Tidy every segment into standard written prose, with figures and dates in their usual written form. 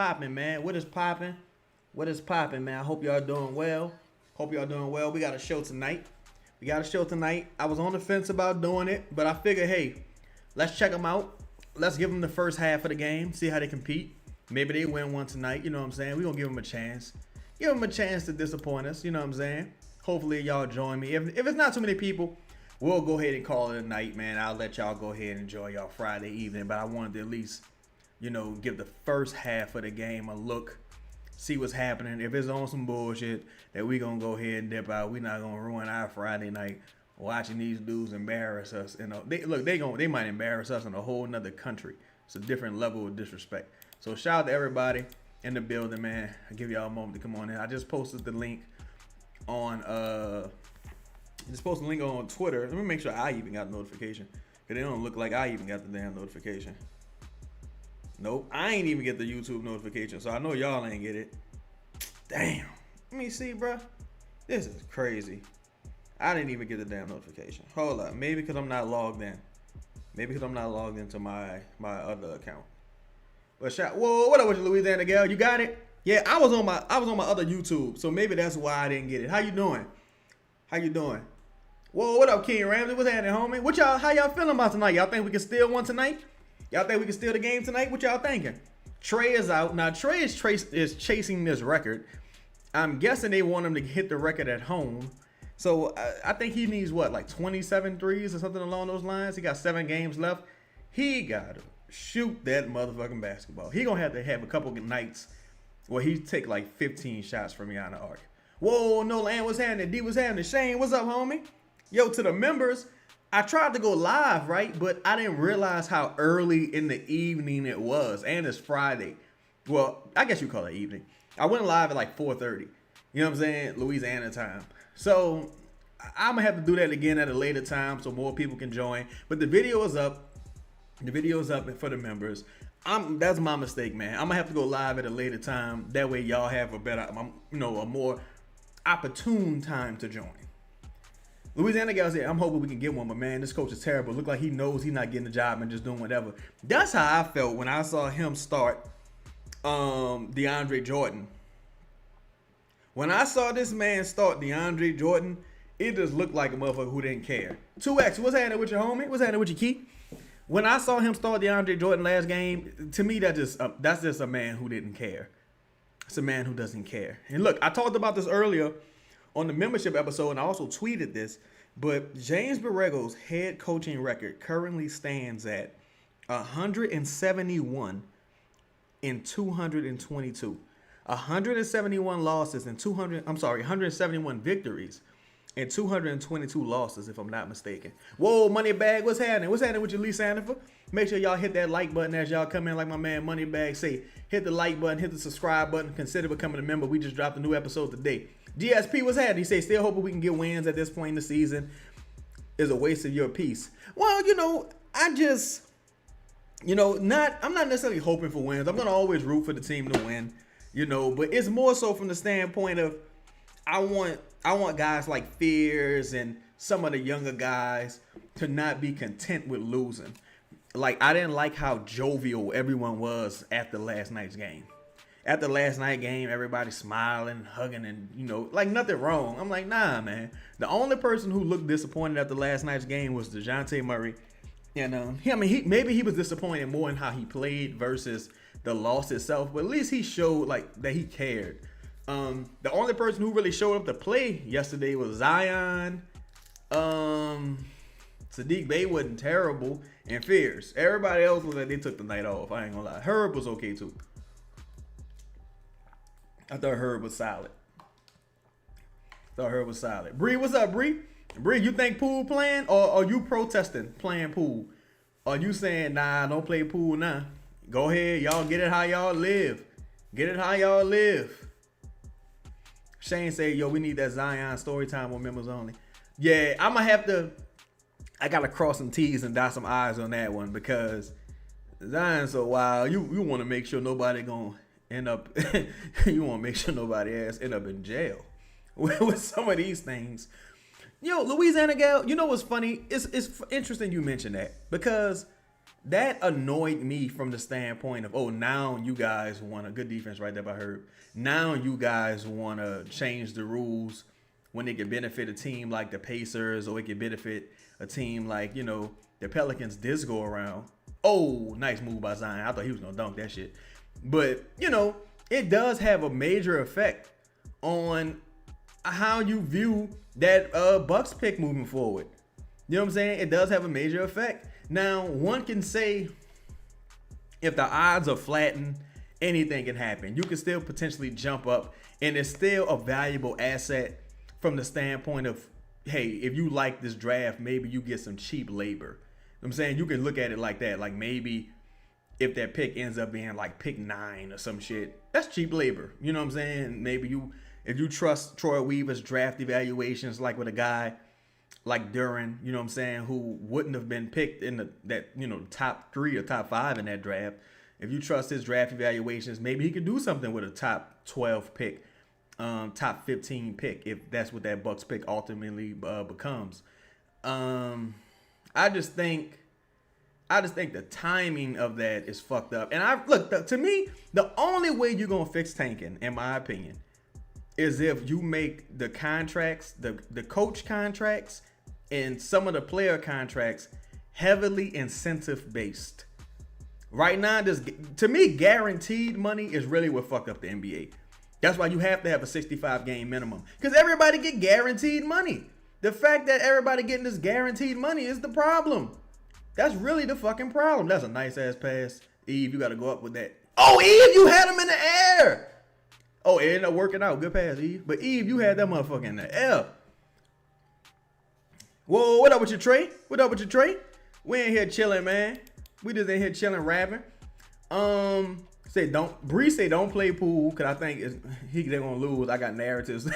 popping, man? What is popping? What is popping, man? I hope y'all doing well. Hope y'all doing well. We got a show tonight. I was on the fence about doing it, but I figured, hey, let's check them out. Let's give them the first half of the game, see how they compete. Maybe they win one tonight. You know what I'm saying? We're going to give them a chance. Give them a chance to disappoint us. You know what I'm saying? Hopefully y'all join me. If it's not too many people, we'll go ahead and call it a night, man. I'll let y'all go ahead and enjoy y'all Friday evening. But I wanted to at least, give the first half of the game a look. See what's happening. If it's on some bullshit, that we going to go ahead and dip out. We're not going to ruin our Friday night watching these dudes embarrass us. They might embarrass us in a whole nother country. It's a different level of disrespect. So shout out to everybody in the building, man. I'll give y'all a moment to come on in. I just posted the link on Twitter. Let me make sure I even got a notification. Because it don't look like I even got the damn notification. Nope, I ain't even get the YouTube notification, so I know y'all ain't get it. Damn. Let me see, bro. This is crazy. I didn't even get the damn notification. Hold up. Maybe because I'm not logged in. Maybe because I'm not logged into my other account. But whoa, what up with you, Louisiana gal? You got it? Yeah, I was on my other YouTube, so maybe that's why I didn't get it. How you doing? Whoa, what up, King Ramsey? What's happening, homie? How y'all feeling about tonight? Y'all think we can steal one tonight? Y'all think we can steal the game tonight? What y'all thinking? Trey is out. Now, Trey is chasing this record. I'm guessing they want him to hit the record at home. So, I think he needs, like 27 threes or something along those lines? He got 7 games left. He got to shoot that motherfucking basketball. He going to have a couple of nights where he take like 15 shots from behind the arc. Whoa, no land, what's happening? D, what's happening? Shane, what's up, homie? Yo, to the members, I tried to go live, right? But I didn't realize how early in the evening it was. And it's Friday. Well, I guess you call it evening. I went live at like 4:30. You know what I'm saying? Louisiana time. So I'm going to have to do that again at a later time so more people can join. But the video is up. The video is up for the members. That's my mistake, man. I'm going to have to go live at a later time. That way y'all have a more opportune time to join. Louisiana guys here, I'm hoping we can get one, but man, this coach is terrible. Look like he knows he's not getting the job and just doing whatever. That's how I felt when I saw him start DeAndre Jordan. When I saw this man start DeAndre Jordan, it just looked like a motherfucker who didn't care. 2X, what's happening with your homie? What's happening with your key? When I saw him start DeAndre Jordan last game, to me that's just a man who didn't care. It's a man who doesn't care. And look, I talked about this earlier on the membership episode, and I also tweeted this, but James Borrego's head coaching record currently stands at 171 in 222. 171 losses and 171 victories and 222 losses, if I'm not mistaken. Whoa, Moneybag, what's happening? What's happening with you, Lee Sandifer? Make sure y'all hit that like button as y'all come in, like my man Moneybag say. Hit the like button, hit the subscribe button, consider becoming a member. We just dropped a new episode today. GSP, what's happening? He say, still hoping we can get wins at this point in the season. Is a waste of your piece. Well, I'm not necessarily hoping for wins. I'm going to always root for the team to win, but it's more so from the standpoint of I want guys like Fears and some of the younger guys to not be content with losing. Like, I didn't like how jovial everyone was after last night's game. After last night's game, everybody smiling, hugging, and, like nothing wrong. I'm like, nah, man. The only person who looked disappointed after last night's game was DeJounte Murray. And maybe he was disappointed more in how he played versus the loss itself, but at least he showed like that he cared. The only person who really showed up to play yesterday was Zion. Sadiq Bey wasn't terrible, and Fears. Everybody else was like they took the night off. I ain't gonna lie. Herb was okay too. I thought Herb was solid. Bree, what's up, Bree? Bree, you think Poole playing, or are you protesting playing Poole? Are you saying, nah, don't play Poole now? Go ahead, y'all get it how y'all live. Shane say, yo, we need that Zion story time on members only. Yeah, I gotta cross some T's and dot some I's on that one because Zion's so wild. You want to make sure nobody gonna end up. You want to make sure nobody else end up in jail with some of these things. Yo, Louisiana gal, you know what's funny? It's interesting you mention that because that annoyed me from the standpoint of, oh, now you guys want a good defense right there by Herb. Now you guys want to change the rules when it could benefit a team like the Pacers, or it could benefit a team like, the Pelicans this go around. Oh, nice move by Zion. I thought he was going to dunk that shit. But, it does have a major effect on how you view that Bucks pick moving forward. You know what I'm saying? It does have a major effect. Now, one can say if the odds are flattened, anything can happen. You can still potentially jump up, and it's still a valuable asset from the standpoint of, hey, if you like this draft, maybe you get some cheap labor. You know what I'm saying? You can look at it like that. Like, maybe if that pick ends up being like pick 9 or some shit, that's cheap labor. You know what I'm saying? Maybe if you trust Troy Weaver's draft evaluations, like with a guy like Duran, you know what I'm saying, who wouldn't have been picked in top 3 or top 5 in that draft. If you trust his draft evaluations, maybe he could do something with a top 12 pick, top 15 pick, if that's what that Bucks pick ultimately becomes. I just think the timing of that is fucked up. And to me, the only way you're gonna fix tanking, in my opinion, is if you make the contracts, the coach contracts, and some of the player contracts heavily incentive based. Right now, to me, guaranteed money is really what fucked up the NBA. That's why you have to have a 65 game minimum, because everybody get guaranteed money. The fact that everybody getting this guaranteed money is the problem. That's really the fucking problem. That's a nice ass pass. Eve, you got to go up with that. Oh, Eve, you had him in the air. Oh, it ended up working out. Good pass, Eve. But Eve, you had that motherfucker in the air. Whoa, what up with your Trey? What up with your Trey? We ain't here chilling, man. We just ain't here chilling, rapping. Bree say don't play pool, cause I think they're gonna lose. I got narratives.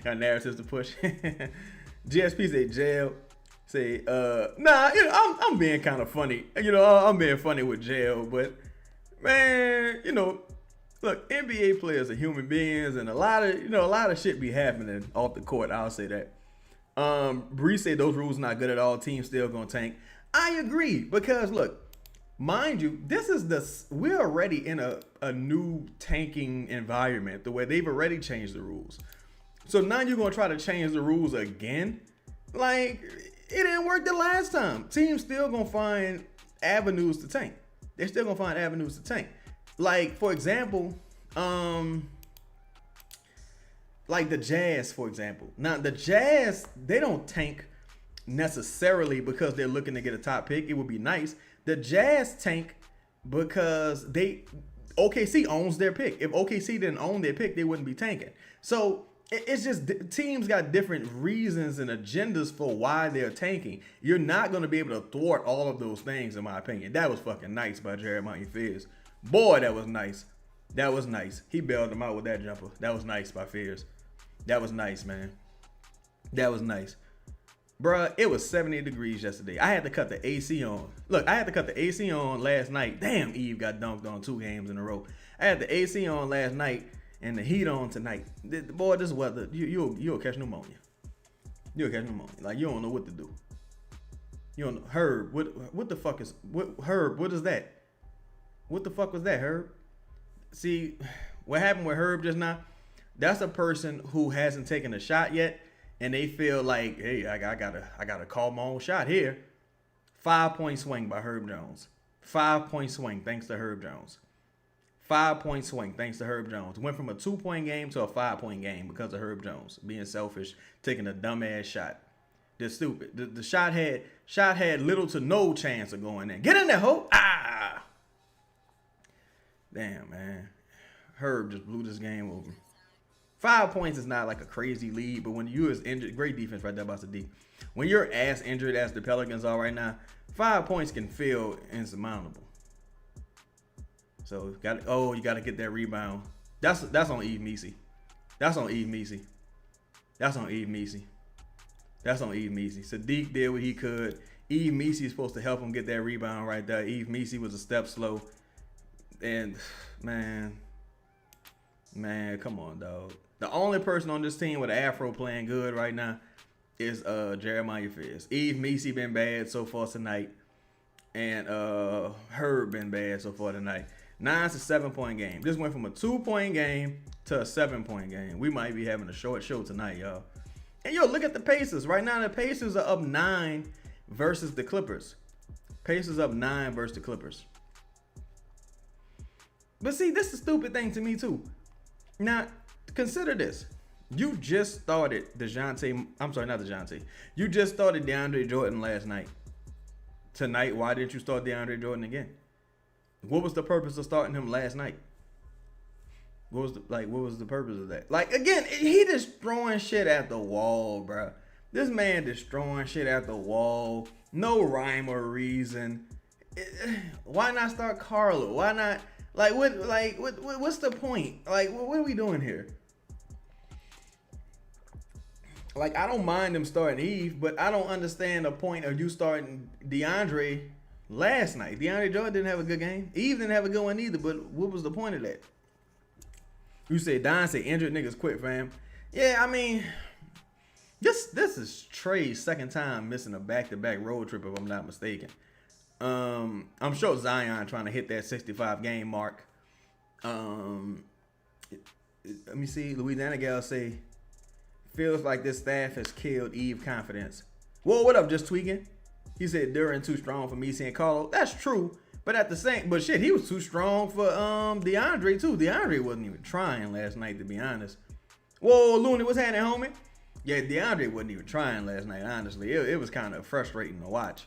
Got narratives to push. GSP say jail. Say, I'm being kind of funny. I'm being funny with jail, but man, look, NBA players are human beings, and a lot of shit be happening off the court. I'll say that. Bree said those rules not good at all. Teams still gonna tank. I agree, because look, mind you, we're already in a new tanking environment, the way they've already changed the rules. So now you're gonna try to change the rules again? Like, it didn't work the last time. Teams still gonna find avenues to tank. They're still gonna find avenues to tank. Like, for example, like the Jazz, for example. Now, the Jazz, they don't tank necessarily because they're looking to get a top pick. It would be nice. The Jazz tank because OKC owns their pick. If OKC didn't own their pick, they wouldn't be tanking. So it's just teams got different reasons and agendas for why they're tanking. You're not going to be able to thwart all of those things, in my opinion. That was fucking nice by Jeremiah Fears. Boy, that was nice. That was nice. He bailed him out with that jumper. That was nice by Fears. That was nice, man. That was nice. Bruh, it was 70 degrees yesterday. I had to cut the AC on. Look, I had to cut the AC on last night. Damn, Eve got dunked on 2 games in a row. I had the AC on last night and the heat on tonight. Boy, this weather, you'll catch pneumonia. You'll catch pneumonia. Like, you don't know what to do. You don't know. Herb, what the fuck is, Herb, what is that? What the fuck was that, Herb? See, what happened with Herb just now, that's a person who hasn't taken a shot yet, and they feel like, hey, I gotta call my own shot here. 5-point swing by Herb Jones. 5-point swing thanks to Herb Jones. 5-point swing thanks to Herb Jones. Went from a 2-point game to a 5-point game because of Herb Jones being selfish, taking a dumbass shot. They're stupid. The shot had little to no chance of going in. Get in there, ho! Ah! Damn, man. Herb just blew this game over. 5 points is not like a crazy lead, but when you is injured, great defense right there by D. When you're as injured as the Pelicans are right now, 5 points can feel insurmountable. So you got to get that rebound. That's on Eve Messi. That's on Eve Messi. That's on Eve Messi. That's on Eve Messi. Sadiq did what he could. Eve Messi is supposed to help him get that rebound right there. Eve Messi was a step slow. And man, come on, dog. The only person on this team with an afro playing good right now is Jeremiah Fizz. Eve Messi been bad so far tonight. and Herb been bad so far tonight. 9's a 7-point game. This went from a 2-point game to a 7-point game. We might be having a short show tonight, y'all. And yo, look at the Pacers. Right now, the Pacers are up 9 versus the Clippers. Pacers up 9 versus the Clippers. But see, this is a stupid thing to me too. Now, consider this. You just started You just started DeAndre Jordan last night. Tonight, why didn't you start DeAndre Jordan again? What was the purpose of starting him last night? What was the purpose of that? Like, again, he just throwing shit at the wall, bro. This man destroying shit at the wall. No rhyme or reason. Why not start Carlo? Why not? What's the point? Like, what are we doing here? Like, I don't mind him starting Eve, but I don't understand the point of you starting DeAndre last night. DeAndre Jordan didn't have a good game. Eve didn't have a good one either, but what was the point of that? You say Don say injured niggas quit, fam. Yeah, I mean, this is Trey's second time missing a back-to-back road trip, if I'm not mistaken. I'm sure Zion trying to hit that 65 game mark. Let me see. Louisiana gal say, feels like this staff has killed Eve confidence. Whoa, what up, just tweaking? He said Duran too strong for me and Carlo. That's true. But shit, he was too strong for DeAndre too. DeAndre wasn't even trying last night, to be honest. Whoa, Looney, what's happening, homie? Yeah, DeAndre wasn't even trying last night, honestly. It was kind of frustrating to watch.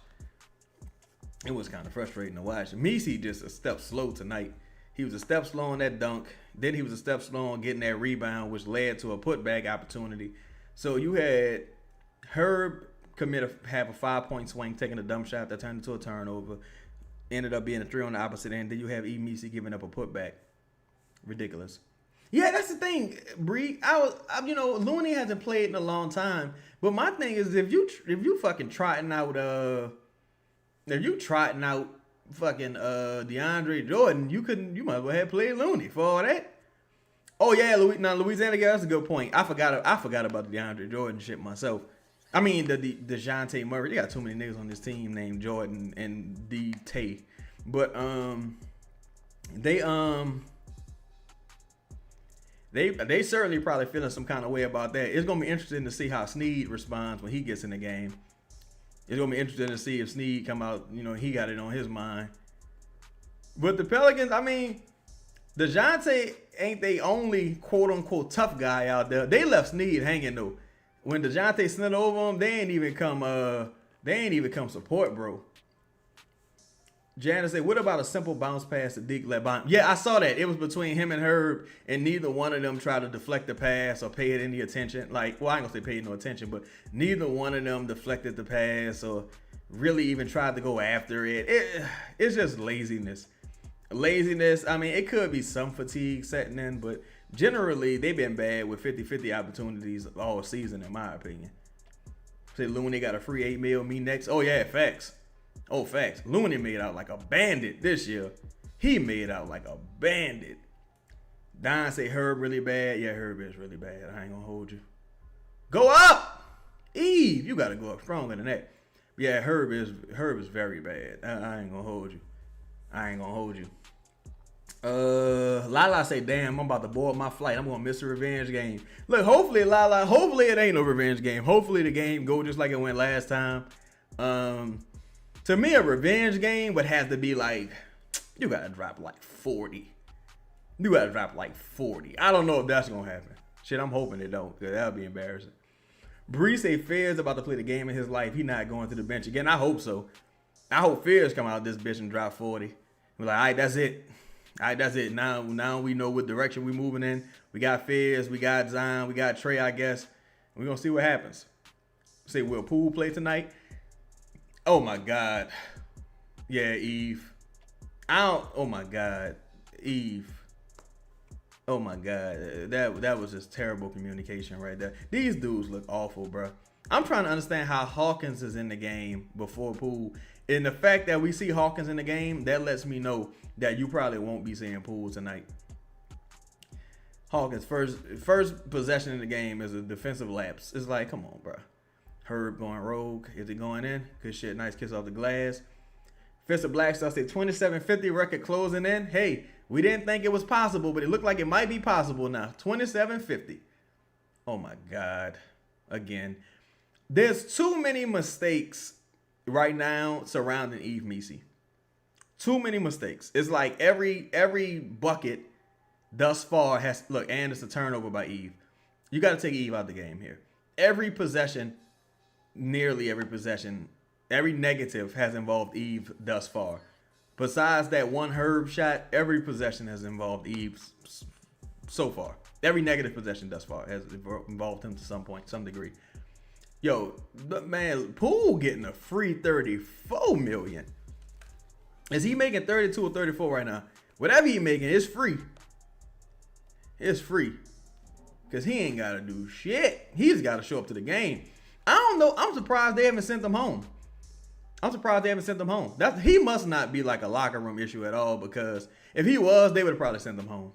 Messi just a step slow tonight. He was a step slow on that dunk. Then he was a step slow on getting that rebound, which led to a putback opportunity. So you had Herb have a 5-point swing, taking a dump shot that turned into a turnover. Ended up being a 3 on the opposite end. Then you have Messi giving up a putback. Ridiculous. Yeah, that's the thing, Bree. Looney hasn't played in a long time. But my thing is, if you fucking trotting out fucking DeAndre Jordan, you might as well have played Looney for all that. Oh yeah, Louisiana guy, that's a good point. I forgot about the DeAndre Jordan shit myself. I mean the DeJounte Murray. They got too many niggas on this team named Jordan and D-Tay. But they certainly probably feeling some kind of way about that. It's gonna be interesting to see how Snead responds when he gets in the game. It's gonna be interesting to see if Snead come out, he got it on his mind. But the Pelicans, I mean, DeJounte ain't they only quote unquote tough guy out there. They left Snead hanging though. When DeJounte slid over him, they ain't even come support, bro. Janice said, what about a simple bounce pass to Deke LeBron? Yeah, I saw that. It was between him and Herb, and neither one of them tried to deflect the pass or pay it any attention. Like, well, I ain't gonna say paid no attention, but neither one of them deflected the pass or really even tried to go after it. It's just laziness. I mean, it could be some fatigue setting in, but generally, they've been bad with 50-50 opportunities all season, in my opinion. Say Looney got a free $8 million, me next. Oh, yeah, facts. Looney made out like a bandit this year. He made out like a bandit. Don say Herb really bad. Yeah, Herb is really bad. I ain't gonna hold you. Go up! Eve, you gotta go up stronger than that. Yeah, Herb is very bad. I ain't gonna hold you. Lala say, damn, I'm about to board my flight. I'm gonna miss a revenge game. Look, hopefully it ain't no revenge game. Hopefully the game go just like it went last time. To me, a revenge game would have to be like, you gotta drop like 40. I don't know if that's gonna happen. Shit, I'm hoping it don't, because that would be embarrassing. Bree say Fierce about to play the game of his life. He not going to the bench again. I hope so. I hope Fierce come out this bitch and drop 40. We're like, all right, that's it. Now we know what direction we moving in. We got Fierce, we got Zion, we got Trey, I guess. We're gonna see what happens. Say, will Poole play tonight? Oh my God. Yeah, Eve. Oh my God. Eve. Oh my God. That was just terrible communication right there. These dudes look awful, bro. I'm trying to understand how Hawkins is in the game before Poole. And the fact that we see Hawkins in the game, that lets me know that you probably won't be seeing Poole tonight. Hawkins, first possession in the game is a defensive lapse. It's like, come on, bro. Herb going rogue. Is it going in? Good shit. Nice kiss off the glass. Fist of Black Star said 2750 record closing in. Hey, we didn't think it was possible, but it looked like it might be possible now. 2750. Oh my God. Again. There's too many mistakes right now surrounding Eve Misi. Too many mistakes. It's like every bucket thus far has, look, and it's a turnover by Eve. You got to take Eve out the game here. Every possession, nearly every possession, every negative has involved Eve thus far. Besides that one Herb shot, every possession has involved Eve so far. Every negative possession thus far has involved him to some point, some degree. Yo, man, Poole getting a free 34 million. Is he making 32 or 34 right now? Whatever he making, it's free. It's free. Because he ain't got to do shit. He's got to show up to the game. I don't know. I'm surprised they haven't sent him home. He must not be like a locker room issue at all, because if he was, they would have probably sent him home.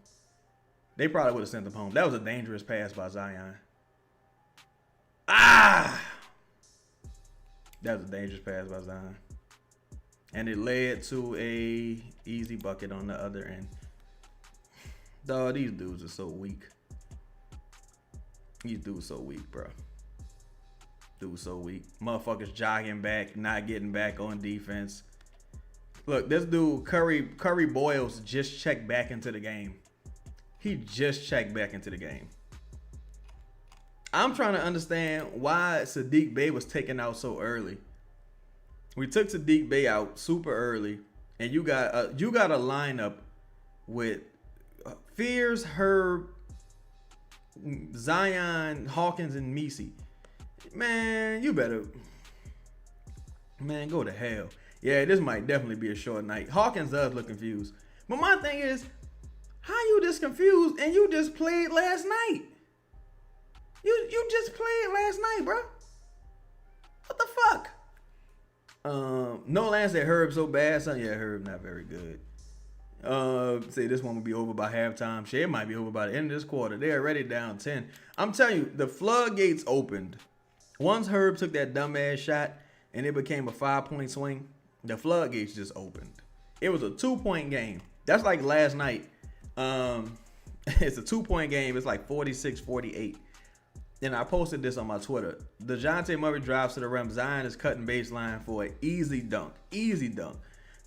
They probably would have sent him home. That was a dangerous pass by Zion. That was a dangerous pass by Zion. And it led to a easy bucket on the other end. Dog, these dudes are so weak. These dudes so weak, bro. Dudes so weak. Motherfuckers jogging back, not getting back on defense. Look, this dude, Curry Boyles, just checked back into the game. He just checked back into the game. I'm trying to understand why Sadiq Bey was taken out so early. We took Sadiq Bey out super early, and you got a lineup with Fears, Herb, Zion, Hawkins, and Misi. Man, you better, man, go to hell. Yeah, this might definitely be a short night. Hawkins does look confused, but my thing is, how you this confused and you just played last night? You just played last night, bro. What the fuck? No Lance said Herb so bad. Son, yeah, Herb not very good. Say this one will be over by halftime. Shit, it might be over by the end of this quarter. They're already down 10. I'm telling you, the floodgates opened. Once Herb took that dumbass shot and it became a 5-point swing, the floodgates just opened. It was a 2-point game. That's like last night. It's a 2-point game. It's like 46-48. And I posted this on my Twitter. DeJounte Murray drives to the rim. Zion is cutting baseline for an easy dunk. Easy dunk.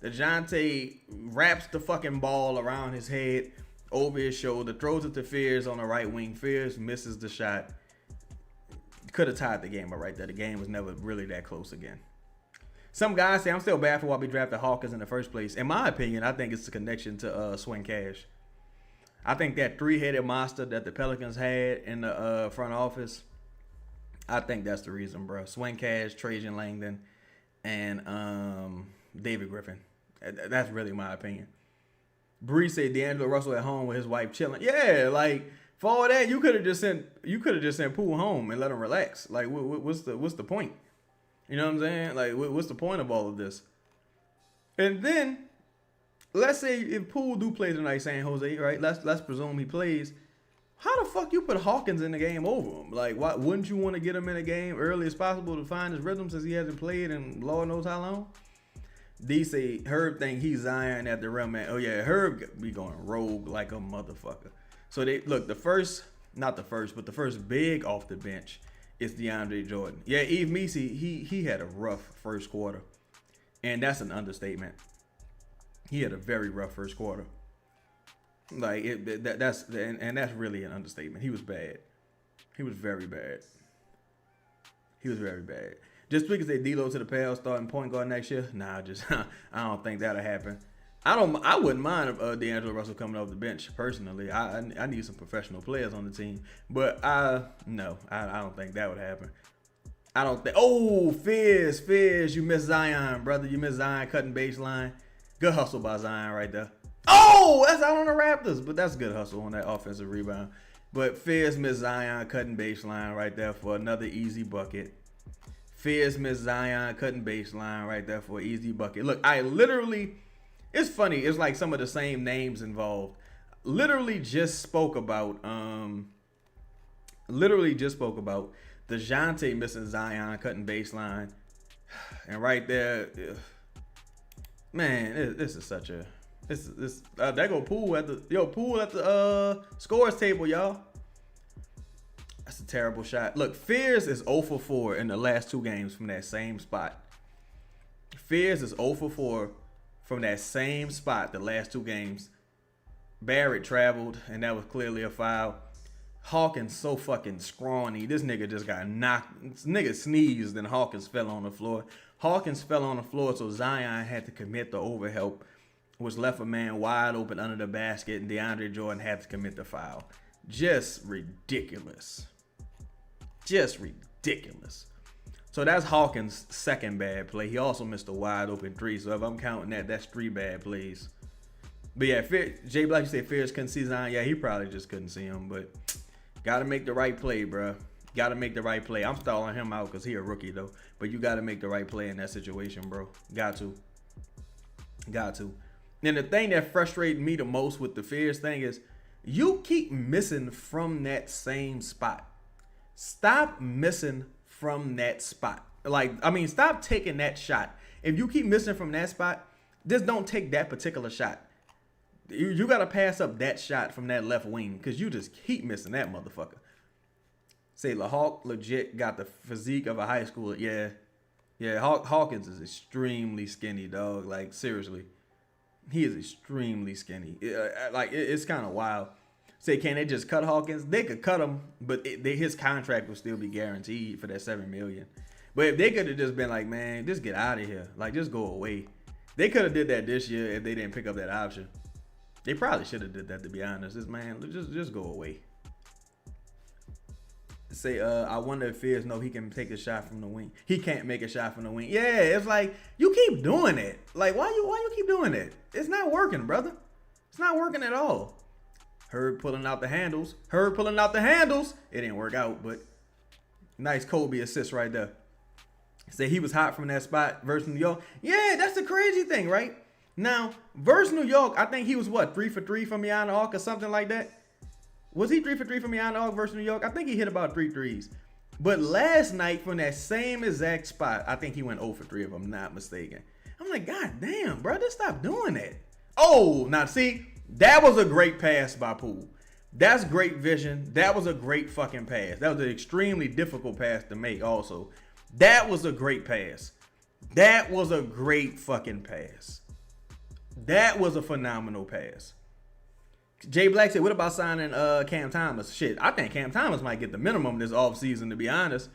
DeJounte wraps the fucking ball around his head, over his shoulder, throws it to Fears on the right wing. Fears misses the shot. Could have tied the game up right there. The game was never really that close again. Some guys say I'm still bad for why we drafted Hawkins in the first place. In my opinion, I think it's the connection to Swing Cash. I think that 3-headed monster that the Pelicans had in the front office, I think that's the reason, bro. Swing Cash, Trajan Langdon, and David Griffin. That's really my opinion. Bree said D'Angelo Russell at home with his wife chilling. Yeah, like for all that, you could have just sent Poole home and let him relax. Like, what's the point? You know what I'm saying? Like, what's the point of all of this? And then, let's say if Poole do play tonight, San Jose, right? Let's presume he plays. How the fuck you put Hawkins in the game over him? Like, why wouldn't you want to get him in the game early as possible to find his rhythm, since he hasn't played in Lord knows how long? D say Herb think he's Zion at the rim, man. Oh yeah, Herb be going rogue like a motherfucker. So they look, the first big off the bench is DeAndre Jordan. Yeah, Eve Misi, he had a rough first quarter, and that's an understatement. He had a very rough first quarter. Like that's really an understatement. He was bad. He was very bad. Just because they D-Lo to the Pels starting point guard next year, nah, I don't think that'll happen. I wouldn't mind if D'Angelo Russell coming off the bench personally. I need some professional players on the team, but no, I don't think that would happen. I don't think. Oh, Fizz, you missed Zion, brother. You missed Zion cutting baseline. Good hustle by Zion right there. Oh, that's out on the Raptors, but that's good hustle on that offensive rebound. But Fizz missed Zion cutting baseline right there for another easy bucket. Fizz missed Zion cutting baseline right there for an easy bucket. Look, it's funny. It's like some of the same names involved. Literally just spoke about DeJounte missing Zion cutting baseline. And right there, Man, this is such a this that go Poole at the scores table, y'all. That's a terrible shot. Look, Fears is 0 for 4 in the last 2 games from that same spot. Fears is 0 for 4 from that same spot the last 2 games. Barrett traveled, and that was clearly a foul. Hawkins so fucking scrawny. This nigga just got knocked. This nigga sneezed, and Hawkins fell on the floor. Hawkins fell on the floor, so Zion had to commit the overhelp, which left a man wide open under the basket, and DeAndre Jordan had to commit the foul. Just ridiculous. Just ridiculous. So that's Hawkins' second bad play. He also missed a wide open 3. So if I'm counting that, that's 3 bad plays. But yeah, Jay Black, you say Fears couldn't see Zion. Yeah, he probably just couldn't see him. But got to make the right play, bro. Got to make the right play. I'm stalling him out because he a rookie, though. But you got to make the right play in that situation, bro. Got to. Got to. And the thing that frustrated me the most with the Fears thing is you keep missing from that same spot. Stop missing from that spot. Stop taking that shot. If you keep missing from that spot, just don't take that particular shot. You got to pass up that shot from that left wing because you just keep missing that motherfucker. Say LaHawk legit got the physique of a high schooler. Yeah. Hawkins is extremely skinny, dog. Like, seriously. He is extremely skinny. It's kind of wild. Say, can they just cut Hawkins? They could cut him, but his contract will still be guaranteed for that $7 million. But if they could have just been like, man, just get out of here. Like, just go away. They could have did that this year if they didn't pick up that option. They probably should have did that, to be honest. This man, just go away. Say, I wonder if Fears know he can take a shot from the wing. He can't make a shot from the wing. Yeah, it's like, you keep doing it. Like, why you keep doing it? It's not working, brother. It's not working at all. Herb pulling out the handles. It didn't work out, but nice Kobe assist right there. Say he was hot from that spot versus New York. Yeah, that's the crazy thing, right? Now, versus New York, I think he was 3 for 3 from beyond the arc or something like that. Was he 3 for 3 from beyond the arc versus New York? I think he hit about 3 threes. But last night from that same exact spot, I think he went 0 for 3 if I'm not mistaken. I'm like, God damn, bro, just stop doing that. Oh, now see, that was a great pass by Poole. That's great vision. That was a great fucking pass. That was an extremely difficult pass to make also. That was a great pass. That was a great fucking pass. That was a phenomenal pass. Jay Black said, what about signing Cam Thomas? Shit, I think Cam Thomas might get the minimum this offseason, to be honest.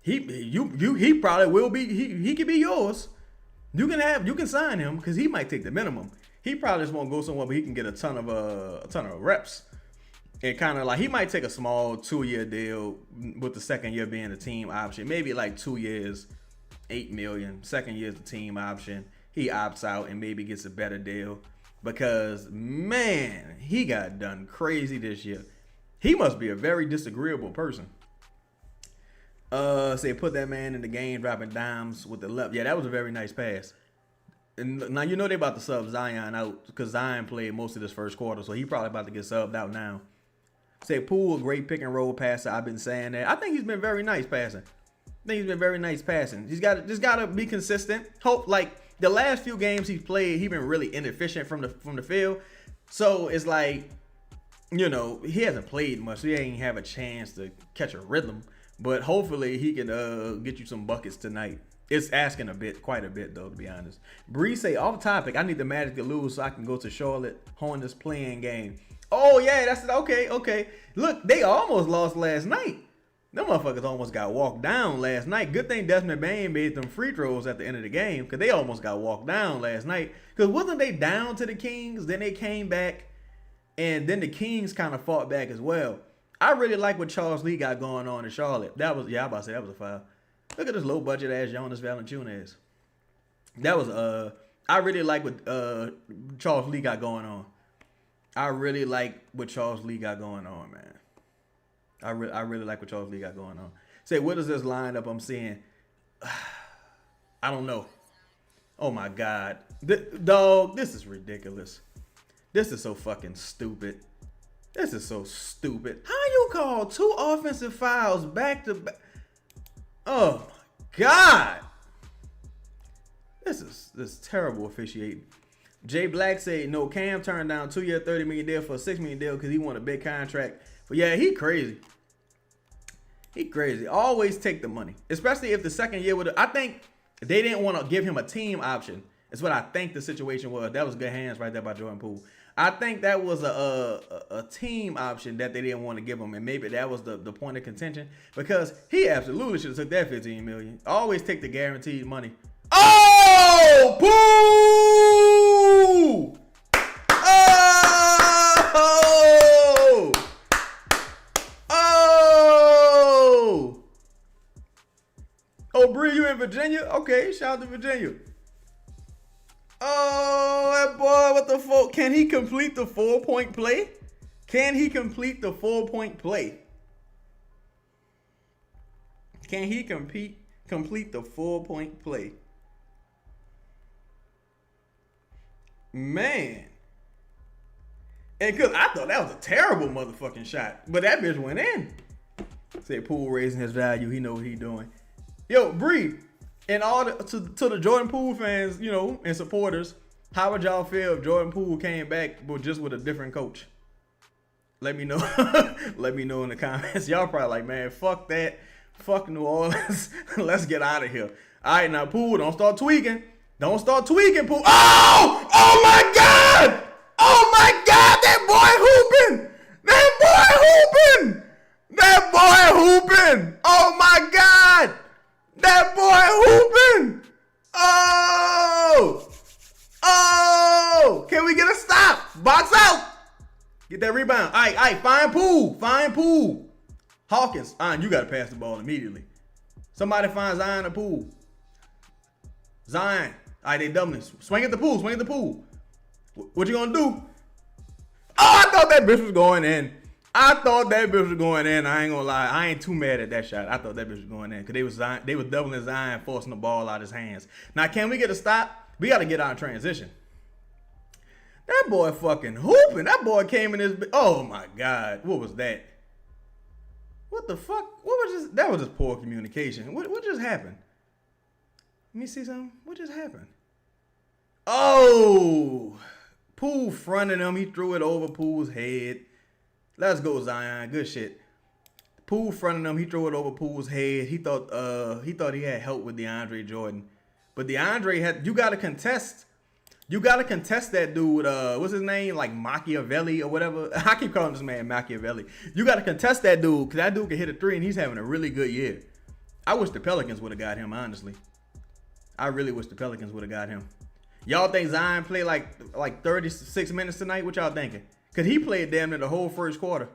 He probably will be, he could be yours. You can sign him because he might take the minimum. He probably just won't go somewhere, but he can get a ton of reps. And kind of like, he might take a small 2-year deal with the second year being the team option. Maybe like 2 years, $8 million. Second year's the team option. He opts out and maybe gets a better deal. Because, man, he got done crazy this year. He must be a very disagreeable person. Say, put that man in the game, dropping dimes with the left. Yeah, that was a very nice pass. And now, you know they about to sub Zion out because Zion played most of this first quarter, so he probably about to get subbed out now. Say, Poole, a great pick and roll passer. I've been saying that. I think he's been very nice passing. He's got to be consistent. Hope, like, the last few games he's played, he's been really inefficient from the field. So it's like, you know, he hasn't played much, so he ain't have a chance to catch a rhythm. But hopefully he can get you some buckets tonight. It's asking quite a bit though, to be honest. Bree say, off topic, I need the Magic to lose so I can go to Charlotte, hone this playing game. Oh yeah, that's okay. Look, they almost lost last night. Them motherfuckers almost got walked down last night. Good thing Desmond Bane made them free throws at the end of the game because they almost got walked down last night. Because wasn't they down to the Kings? Then they came back, and then the Kings kind of fought back as well. I really like what Charles Lee got going on in Charlotte. I'm about to say that was a foul. Look at this low budget ass Jonas Valanciunas. That was I really like what Charles Lee got going on. I really like what Charles Lee got going on, man. I really like what Charles Lee got going on. Say, what is this lineup I'm seeing? I don't know. Oh my God. Dog, this is ridiculous. This is so fucking stupid. This is so stupid. How you call 2 offensive fouls back to back? Oh my God. This is terrible officiating. Jay Black said, no, Cam turned down 2-year, $30 million deal for a $6 million deal because he wanted a big contract. But yeah, he crazy. He crazy. Always take the money, especially if the second year would. I think they didn't want to give him a team option. That's what I think the situation was. That was good hands right there by Jordan Poole. I think that was a team option that they didn't want to give him, and maybe that was the point of contention because he absolutely should have took that $15 million. Always take the guaranteed money. Oh, Poole! Oh! Oh! Oh, Bree, you in Virginia? Okay, shout out to Virginia. Oh, that boy, what the fuck? Can he complete the 4-point play? Can he complete the 4-point play? Can he complete the 4-point play? Man. And cause I thought that was a terrible motherfucking shot. But that bitch went in. Said Poole raising his value. He know what he doing. Yo, Bree, and all to the Jordan Poole fans, you know, and supporters, how would y'all feel if Jordan Poole came back but just with a different coach? Let me know. Let me know in the comments. Y'all probably like, man, fuck that. Fuck New Orleans. Let's get out of here. All right, now, Poole, don't start tweaking. Don't start tweaking, Poole. Oh! Oh, my God! Oh, my God! That boy hooping! That boy hooping! That boy hooping! Oh, my God! That boy hooping! Oh! Oh! Can we get a stop? Box out! Get that rebound. All right, find Poole. Find Poole. Hawkins, you got to pass the ball immediately. Somebody find Zion or Poole. Zion. All right, they doubling. Swing at the Poole. Swing at the Poole. What you going to do? Oh, I thought that bitch was going in. I thought that bitch was going in. I ain't going to lie. I ain't too mad at that shot. I thought that bitch was going in because they was doubling Zion, forcing the ball out of his hands. Now, can we get a stop? We got to get out of transition. That boy fucking hooping. That boy came in his... Oh, my God. What was that? What the fuck? What was this? That was just poor communication. What just happened? Let me see something. What just happened? Oh! Poole fronted him. He threw it over Poole's head. Let's go, Zion. Good shit. Poole fronted him. He threw it over Poole's head. He thought he had help with DeAndre Jordan. But DeAndre had... You got to contest... You got to contest that dude, what's his name? Like Machiavelli or whatever. I keep calling this man Machiavelli. You got to contest that dude because that dude can hit a three and he's having a really good year. I wish the Pelicans would have got him, honestly. I really wish the Pelicans would have got him. Y'all think Zion played like 36 minutes tonight? What y'all thinking? Because he played damn near the whole first quarter.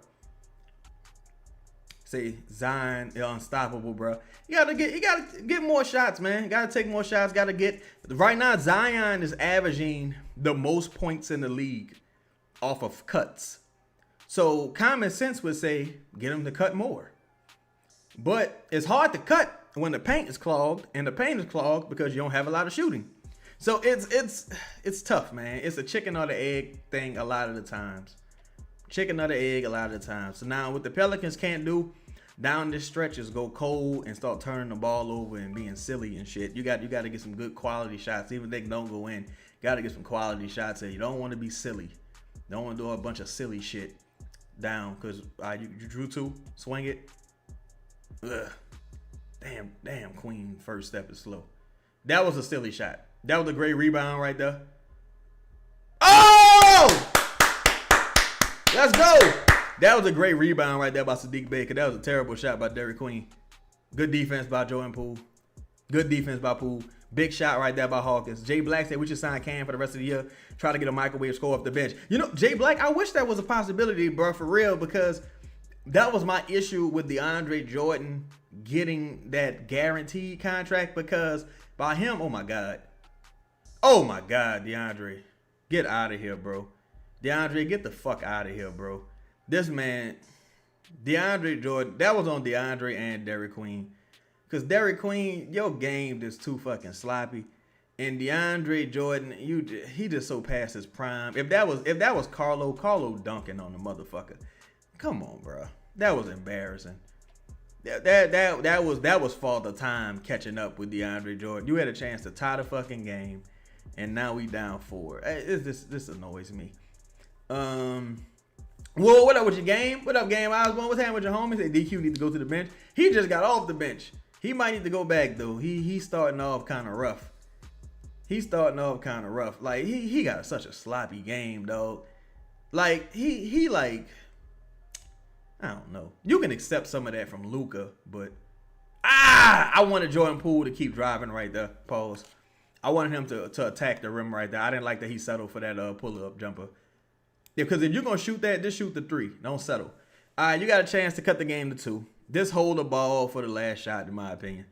Say Zion is unstoppable, bro. You gotta get more shots, man. Gotta take more shots. Gotta get right now. Zion is averaging the most points in the league off of cuts. So common sense would say get him to cut more. But it's hard to cut when the paint is clogged, and the paint is clogged because you don't have a lot of shooting. So it's tough, man. It's a chicken or the egg thing a lot of the times. Chicken or the egg a lot of the time. So now what the Pelicans can't do down this stretch is go cold and start turning the ball over and being silly and shit. You got to get some good quality shots. Even if they don't go in, got to get some quality shots in. You don't want to be silly. You don't want to do a bunch of silly shit down because you drew two, swing it. Ugh. Damn, Queen first step is slow. That was a silly shot. That was a great rebound right there. Oh! Let's go. That was a great rebound right there by Sadiq Baker. That was a terrible shot by Derrick Queen. Good defense by Jordan Poole. Good defense by Poole. Big shot right there by Hawkins. Jay Black said we should sign Cam for the rest of the year. Try to get a microwave score off the bench. You know, Jay Black, I wish that was a possibility, bro, for real, because that was my issue with DeAndre Jordan getting that guaranteed contract because by him, oh my God. Oh my God, DeAndre. Get out of here, bro. DeAndre, get the fuck out of here, bro. This man, DeAndre Jordan, that was on DeAndre and Derrick Queen. Because Derrick Queen, your game is too fucking sloppy. And DeAndre Jordan, he just so past his prime. If that was Carlo dunking on the motherfucker. Come on, bro. That was embarrassing. That was Father Time catching up with DeAndre Jordan. You had a chance to tie the fucking game, and now we down 4. This annoys me. Well, what up with your game? What up, Game Osborne? What's happening with your homie? Say DQ need to go to the bench. He just got off the bench. He might need to go back though. He's starting off kind of rough. Like he got such a sloppy game, dog. Like he like, I don't know. You can accept some of that from Luka, but I wanted Jordan Poole to keep driving right there. Pause. I wanted him to attack the rim right there. I didn't like that he settled for that pull-up jumper. Yeah, because if you're going to shoot that, just shoot the 3. Don't settle. All right, you got a chance to cut the game to 2. Just hold the ball for the last shot, in my opinion.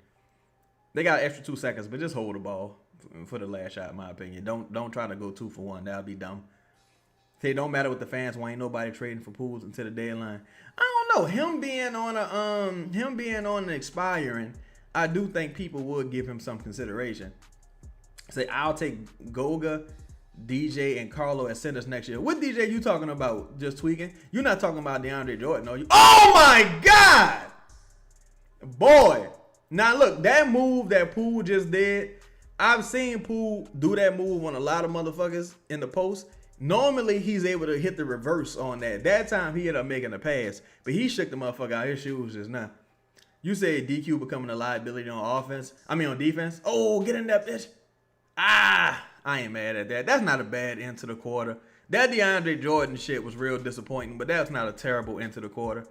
They got an extra 2 seconds, but just hold the ball for the last shot, in my opinion. Don't try to go 2 for 1. That'll be dumb. Say, it don't matter what the fans want. Ain't nobody trading for Pools until the deadline. I don't know. Him being on an expiring, I do think people would give him some consideration. Say, I'll take Goga, DJ, and Carlo as centers next year. What DJ you talking about? Just tweaking? You're not talking about DeAndre Jordan, are you? Oh my God! Boy. Now look, that move that Poole just did, I've seen Poole do that move on a lot of motherfuckers in the post. Normally, he's able to hit the reverse on that. That time, he ended up making a pass, but he shook the motherfucker out his shoes just now. You say DQ becoming a liability on defense. Oh, get in that bitch. I ain't mad at that. That's not a bad end to the quarter. That DeAndre Jordan shit was real disappointing, but that's not a terrible end to the quarter.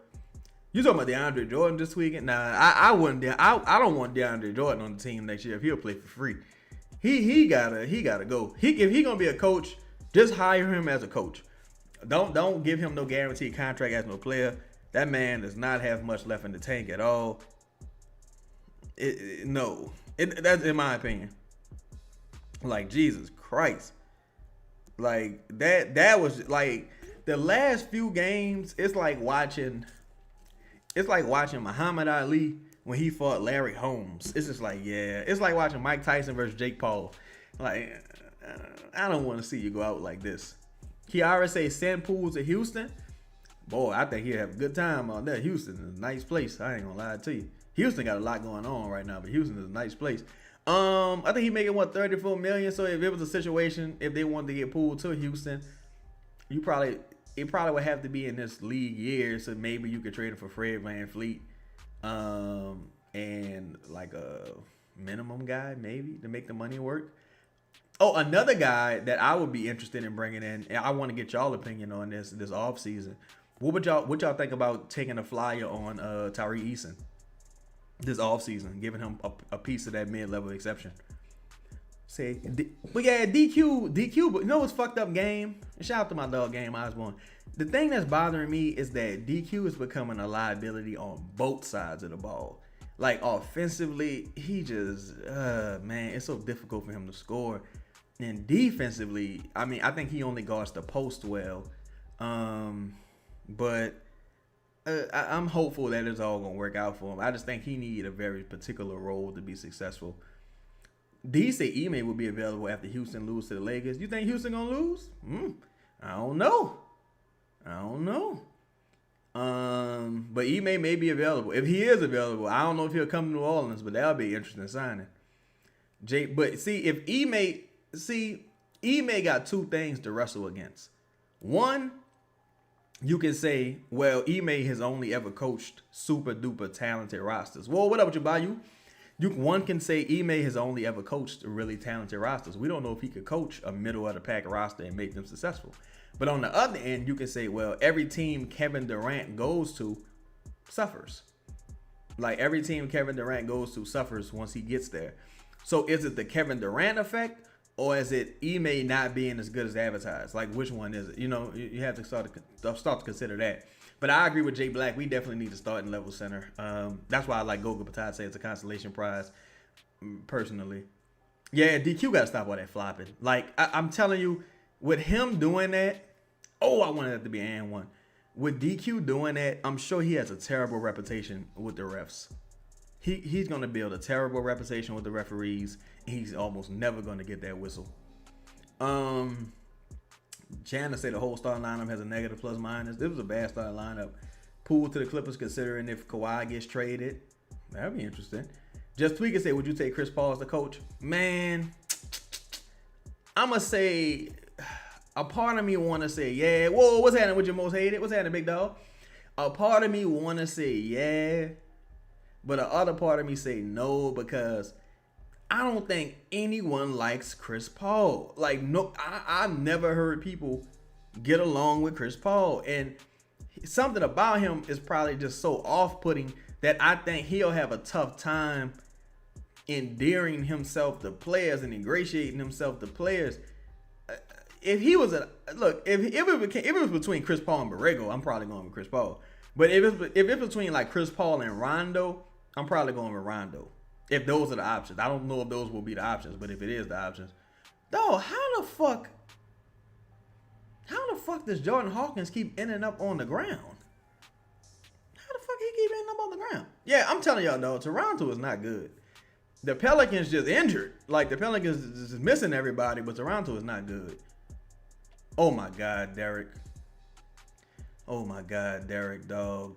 You talking about DeAndre Jordan this weekend? Nah, I wouldn't. I don't want DeAndre Jordan on the team next year if he'll play for free. He gotta go. If he gonna be a coach, just hire him as a coach. Don't give him no guaranteed contract as no player. That man does not have much left in the tank at all. That's in my opinion. Like, Jesus Christ. Like, that was like the last few games, it's like watching Muhammad Ali when he fought Larry Holmes. It's just like, yeah. It's like watching Mike Tyson versus Jake Paul. Like, I don't want to see you go out like this. Kiara say send Poole to Houston. Boy, I think he'll have a good time out there. Houston is a nice place. I ain't gonna lie to you. Houston got a lot going on right now, but Houston is a nice place. I think he making $34 million. So if it was a situation, if they wanted to get Poole to Houston, it probably would have to be in this league year. So maybe you could trade him for Fred VanVleet, and like a minimum guy maybe to make the money work. Oh, another guy that I would be interested in bringing in, and I want to get y'all opinion on this offseason. What y'all think about taking a flyer on Tyree Eason this offseason, giving him a piece of that mid-level exception? But yeah, DQ, but you know what's fucked up, Game? And shout out to my dog, Game Osborne. The thing that's bothering me is that DQ is becoming a liability on both sides of the ball. Like, offensively, he just, man, it's so difficult for him to score. And defensively, I mean, I think he only guards the post well. But I'm hopeful that it's all going to work out for him. I just think he needs a very particular role to be successful. D say Ime will be available after Houston lose to the Lakers. You think Houston going to lose? I don't know. But Ime may be available. If he is available, I don't know if he'll come to New Orleans, but that'll be an interesting signing. But see, if Ime got two things to wrestle against. One, you can say, well, Ime has only ever coached super duper talented rosters. Well, what up with you, Bayou? One can say Ime has only ever coached really talented rosters. We don't know if he could coach a middle of the pack roster and make them successful. But on the other end, you can say, well, every team Kevin Durant goes to suffers. Like, every team Kevin Durant goes to suffers once he gets there. So is it the Kevin Durant effect, or is it Ime not being as good as advertised? Like, which one is it? You know, you have to start to consider that. But I agree with Jay Black. We definitely need a starting level center. That's why I like Goga Patat say it's a consolation prize, personally. Yeah, DQ got to stop all that flopping. Like, I'm telling you, with him doing that, I wanted that to be an one. With DQ doing that, I'm sure he has a terrible reputation with the refs. He's going to build a terrible reputation with the referees. He's almost never going to get that whistle. Jana said the whole starting lineup has a negative plus minus. This was a bad starting lineup. Poole to the Clippers, considering if Kawhi gets traded. That'd be interesting. Just Tweak and say, would you take Chris Paul as the coach? Man, I'm going to say, a part of me want to say, yeah. Whoa, what's happening with your most hated? What's happening, big dog? A part of me want to say, yeah. But the other part of me say no, because I don't think anyone likes Chris Paul. Like, no, I've never heard people get along with Chris Paul. And something about him is probably just so off-putting that I think he'll have a tough time endearing himself to players and ingratiating himself to players. If he was if it was between Chris Paul and Borrego, I'm probably going with Chris Paul. But if it's between like Chris Paul and Rondo, I'm probably going with Rondo. If those are the options. I don't know if those will be the options, but if it is the options. Dog, how the fuck does Jordan Hawkins keep ending up on the ground? How the fuck he keep ending up on the ground? Yeah, I'm telling y'all, though, Toronto is not good. The Pelicans just injured. Like, the Pelicans is missing everybody, but Toronto is not good. Oh, my God, Derek. Oh, my God, Derek. Dog.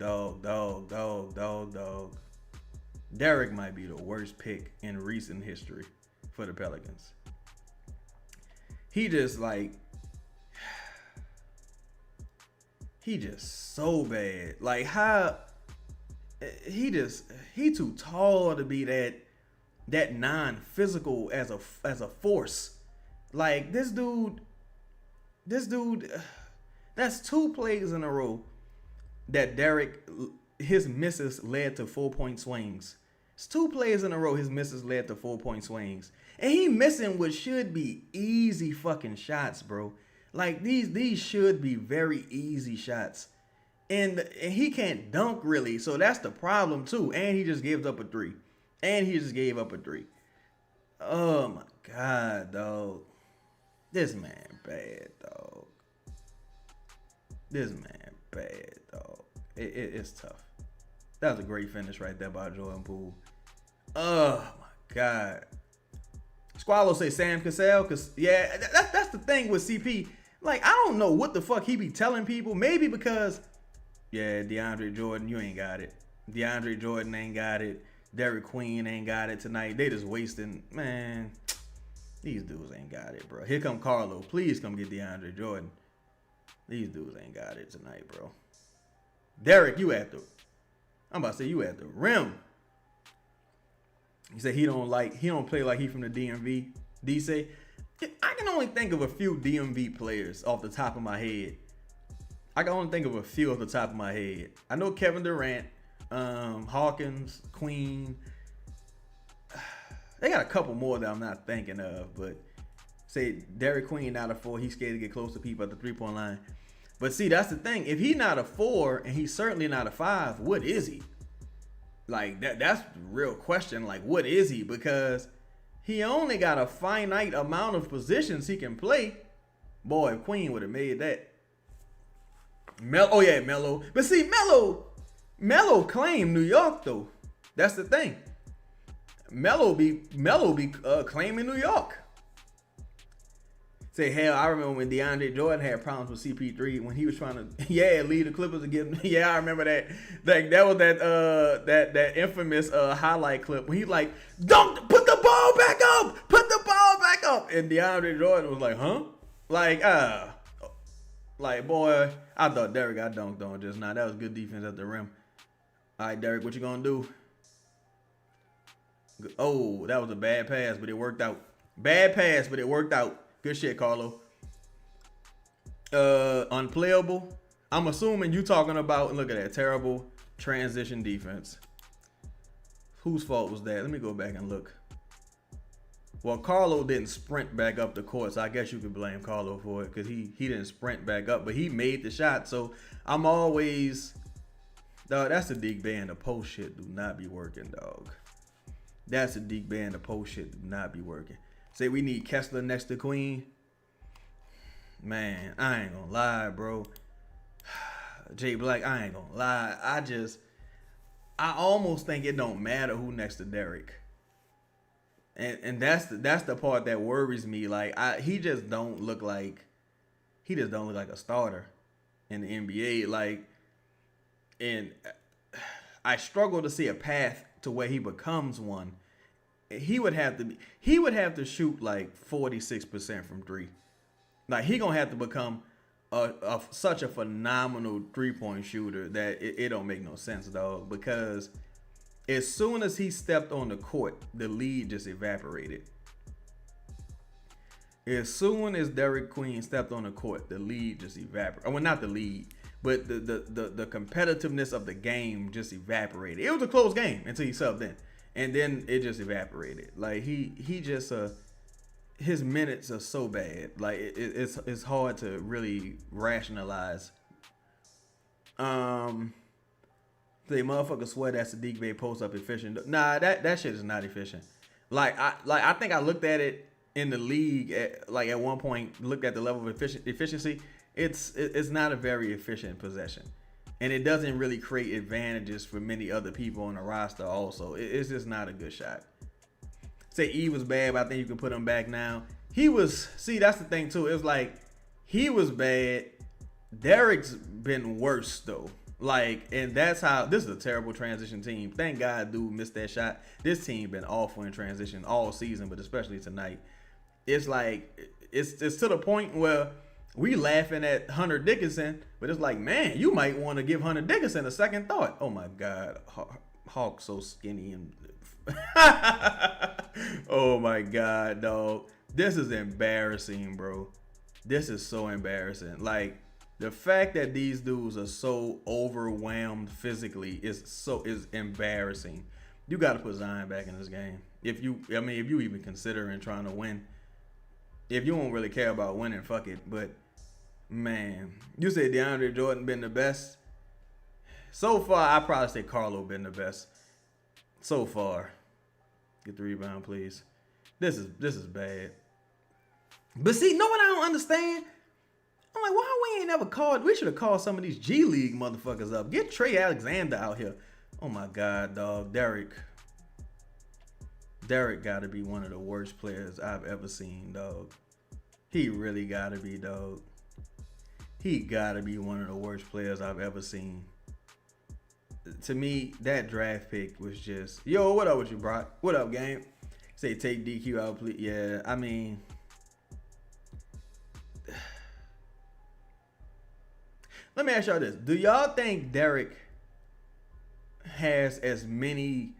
Derek might be the worst pick in recent history for the Pelicans. He just so bad. Like, how he too tall to be that non-physical as a force. Like, this dude, that's 2 plays in a row that Derek, his misses led to 4-point swings. It's 2 plays in a row his misses led to 4-point swings. And he missing what should be easy fucking shots, bro. Like, these should be very easy shots. And he can't dunk, really. So that's the problem, too. And he just gave up a 3. Oh, my God, dog. This man bad, dog. It's tough. That was a great finish right there by Jordan Poole. Oh, my God. Squallow say Sam Cassell, because, yeah, that's the thing with CP. Like, I don't know what the fuck he be telling people. Maybe because, yeah, DeAndre Jordan, you ain't got it. DeAndre Jordan ain't got it. Derek Queen ain't got it tonight. They just wasting. Man, these dudes ain't got it, bro. Here come Carlo. Please come get DeAndre Jordan. These dudes ain't got it tonight, bro. Derek, you at the rim. He said he don't play like he from the DMV. D say, I can only think of a few DMV players off the top of my head. I know Kevin Durant, Hawkins, Queen. They got a couple more that I'm not thinking of, but say Derek Queen not a 4. He's scared to get close to people at the 3-point line. But see, that's the thing. If he's not a 4 and he's certainly not a 5, what is he? Like, that's the real question. Like, what is he? Because he only got a finite amount of positions he can play. Boy, if Queen would have made that. Melo. But see, Melo claimed New York, though. That's the thing. Melo be claiming New York. Say, hell, I remember when DeAndre Jordan had problems with CP3 when he was trying to, lead the Clippers to get him. Yeah, I remember that. Like, that was that infamous highlight clip when he's like, put the ball back up. And DeAndre Jordan was like, huh? Like, boy, I thought Derek got dunked on just now. That was good defense at the rim. All right, Derek, what you gonna do? Oh, that was a bad pass, but it worked out. Good shit, Carlo. Unplayable. I'm assuming you talking about, look at that, terrible transition defense. Whose fault was that? Let me go back and look. Well, Carlo didn't sprint back up the court, so I guess you could blame Carlo for it because he didn't sprint back up, but he made the shot. So I'm always, dog, that's the Deke Band. The post shit do not be working, dog. That's the Deke Band. The post shit do not be working. Say we need Kessler next to Queen. Man, I ain't gonna lie, bro. Jay Black, I ain't gonna lie. I almost think it don't matter who next to Derek. And that's the part that worries me. Like, he just don't look like a starter in the NBA. Like, and I struggle to see a path to where he becomes one. He would have to shoot like 46% from three. Like he gonna have to become such a phenomenal 3-point shooter that it don't make no sense, dog. Because as soon as he stepped on the court, the lead just evaporated. As soon as Derek Queen stepped on the court, the lead just evaporated. Well, not the lead, but the competitiveness of the game just evaporated. It was a close game until he subbed in, and then it just evaporated. Like he just his minutes are so bad. Like it's hard to really rationalize. The motherfucker swear that Sadiq Bey post up efficient. Nah, that shit is not efficient. I think I looked at it in the league at one point, looked at the level of efficiency. It's not a very efficient possession, and it doesn't really create advantages for many other people on the roster. Also, it's just not a good shot. Say E was bad, but I think you can put him back now. That's the thing too. It's like he was bad. Derek's been worse though. And that's how this is a terrible transition team. Thank God dude missed that shot. This team been awful in transition all season, but especially tonight. It's like it's to the point where we laughing at Hunter Dickinson, but it's like, man, you might want to give Hunter Dickinson a second thought. Oh my God, Hawk so skinny and oh my God, dog. This is embarrassing, bro. This is so embarrassing. Like the fact that these dudes are so overwhelmed physically is embarrassing. You got to put Zion back in this game. If you even considering trying to win. If you don't really care about winning, fuck it. But man, you say DeAndre Jordan been the best. So far, I probably say Carlo been the best. So far. Get the rebound, please. This is bad. But see, know what I don't understand? I'm like, why we ain't never called? We should have called some of these G League motherfuckers up. Get Trey Alexander out here. Oh my God, dog. Derek got to be one of the worst players I've ever seen, dog. He really got to be, dog. He got to be one of the worst players I've ever seen. To me, that draft pick was just, yo, what up with you, Brock? What up, gang? Say take DQ out, please. Yeah, I mean, let me ask y'all this. Do y'all think Derek has as many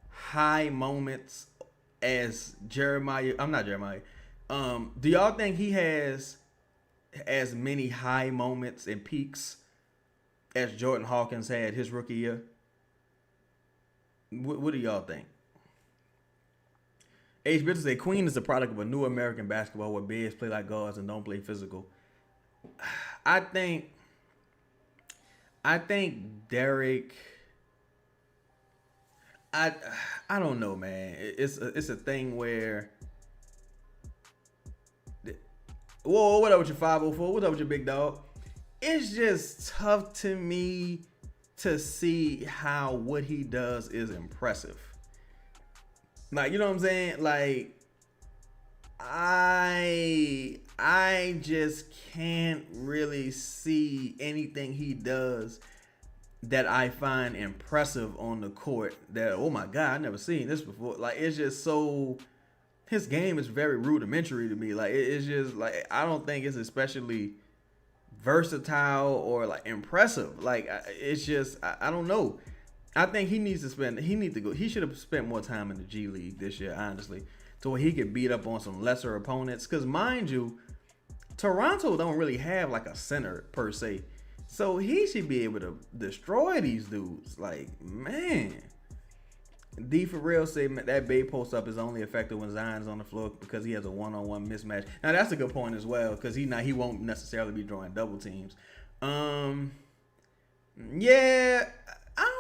high moments as Jeremiah? I'm not Jeremiah. Do y'all think he has as many high moments and peaks as Jordan Hawkins had his rookie year? What do y'all think? H. Bridges say Queen is a product of a new American basketball where bigs play like guards and don't play physical. I think Derek. I don't know, man. It's a thing where. Whoa, what up with your 504? What up with your big dog? It's just tough to me to see how what he does is impressive. Like, you know what I'm saying? Like, I just can't really see anything he does that I find impressive on the court. That, oh my God, I never seen this before. Like, it's just so, his game is very rudimentary to me. Like, it's just like, I don't think it's especially versatile or like impressive. Like, it's just, I don't know. I think he should have spent more time in the G League this year, honestly, to where he could beat up on some lesser opponents. Because mind you, Toronto don't really have like a center per se. So he should be able to destroy these dudes. Like, man. D for real say that Bay post up is only effective when Zion's on the floor because he has a one-on-one mismatch. Now that's a good point as well, because he won't necessarily be drawing double teams. Yeah, I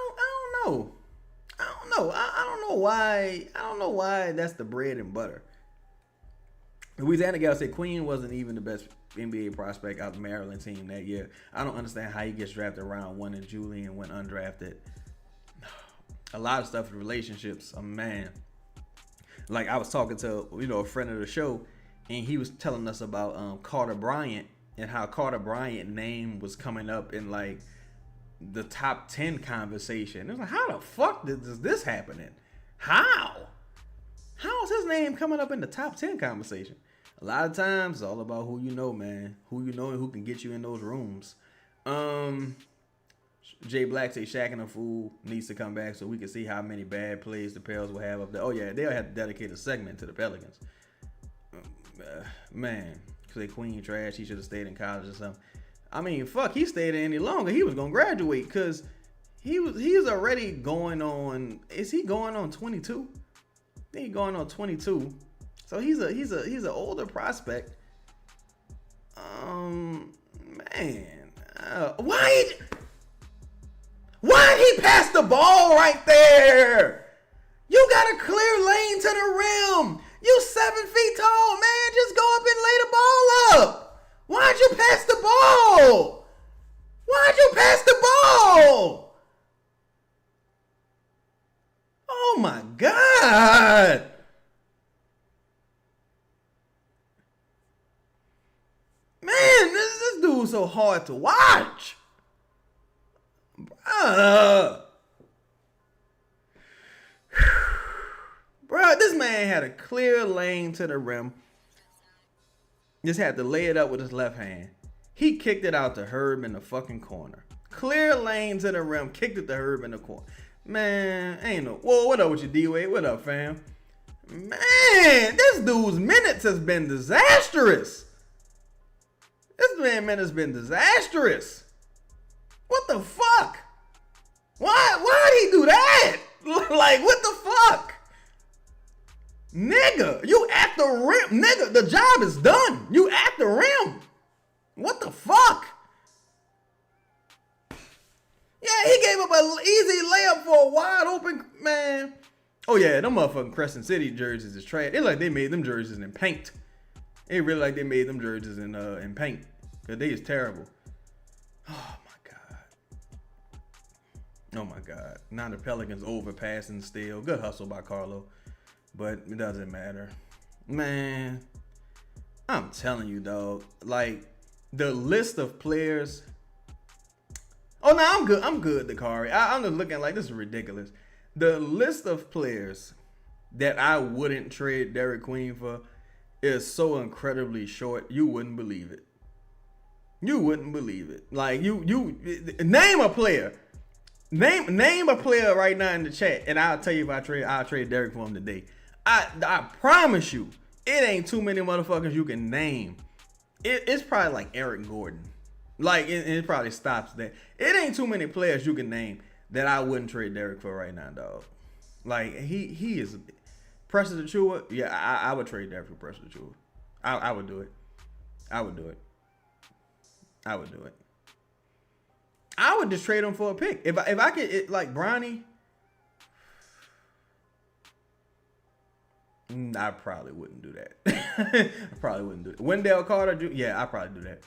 don't know. I don't know why that's the bread and butter. Louisiana gal said Queen wasn't even the best NBA prospect out of the Maryland team that year. I don't understand how he gets drafted round 1 and Julian went undrafted. A lot of stuff in relationships. Man, like I was talking to a friend of the show, and he was telling us about Carter Bryant and how Carter Bryant name was coming up in like the top 10 conversation. It's like, how the fuck is this happening? How? How is his name coming up in the top 10 conversation? A lot of times, it's all about who you know, man. Who you know and who can get you in those rooms. Jay Black say Shaq and a Fool needs to come back so we can see how many bad plays the Pels will have up there. Oh, yeah, they'll have to dedicate a segment to the Pelicans. Man, say Queen trash. He should have stayed in college or something. I mean, fuck, he stayed any longer. He was going to graduate because he's already going on. Is he going on 22? I think he's going on 22. So he's an older prospect. Man, why he pass the ball right there? You got a clear lane to the rim. You 7 feet tall, man. Just go up and lay the ball up. Why'd you pass the ball? Why'd you pass the ball? Oh my God. Man, this dude's so hard to watch. Bro, this man had a clear lane to the rim. Just had to lay it up with his left hand. He kicked it out to Herb in the fucking corner. Clear lane to the rim, kicked it to Herb in the corner. Man, ain't no. Whoa, what up with you, D-Wade? What up, fam? Man, this dude's minutes has been disastrous. This man minutes been disastrous. What the fuck? Why'd he do that? Like, what the fuck? Nigga, you at the rim. Nigga, the job is done. You at the rim. What the fuck? Yeah, he gave up an easy layup for a wide open, man. Oh yeah, them motherfucking Crescent City jerseys is trash. It's like they made them jerseys in paint. It really like they made them jerseys in paint. Cause they is terrible. Oh my God. Oh my God. Now the Pelicans overpassing still. Good hustle by Carlo. But it doesn't matter. Man, I'm telling you, dog. Like, the list of players. Oh, no, I'm good. I'm good, Dakari. I'm just looking like this is ridiculous. The list of players that I wouldn't trade Derek Queen for is so incredibly short. You wouldn't believe it. You wouldn't believe it. Like, you name a player. Name a player right now in the chat, and I'll tell you if I'll trade Derek for him today. I promise you, it ain't too many motherfuckers you can name. It's probably like Eric Gordon. Like, it probably stops there. It ain't too many players you can name that I wouldn't trade Derek for right now, dog. Like, he is Precious Achiuwa. Yeah, I would trade Derek for Precious Achiuwa. I would do it. I would do it. I would do it. I would just trade him for a pick. If I could, like Bronny, I probably wouldn't do that. I probably wouldn't do it. Wendell Carter, yeah, I'd probably do that.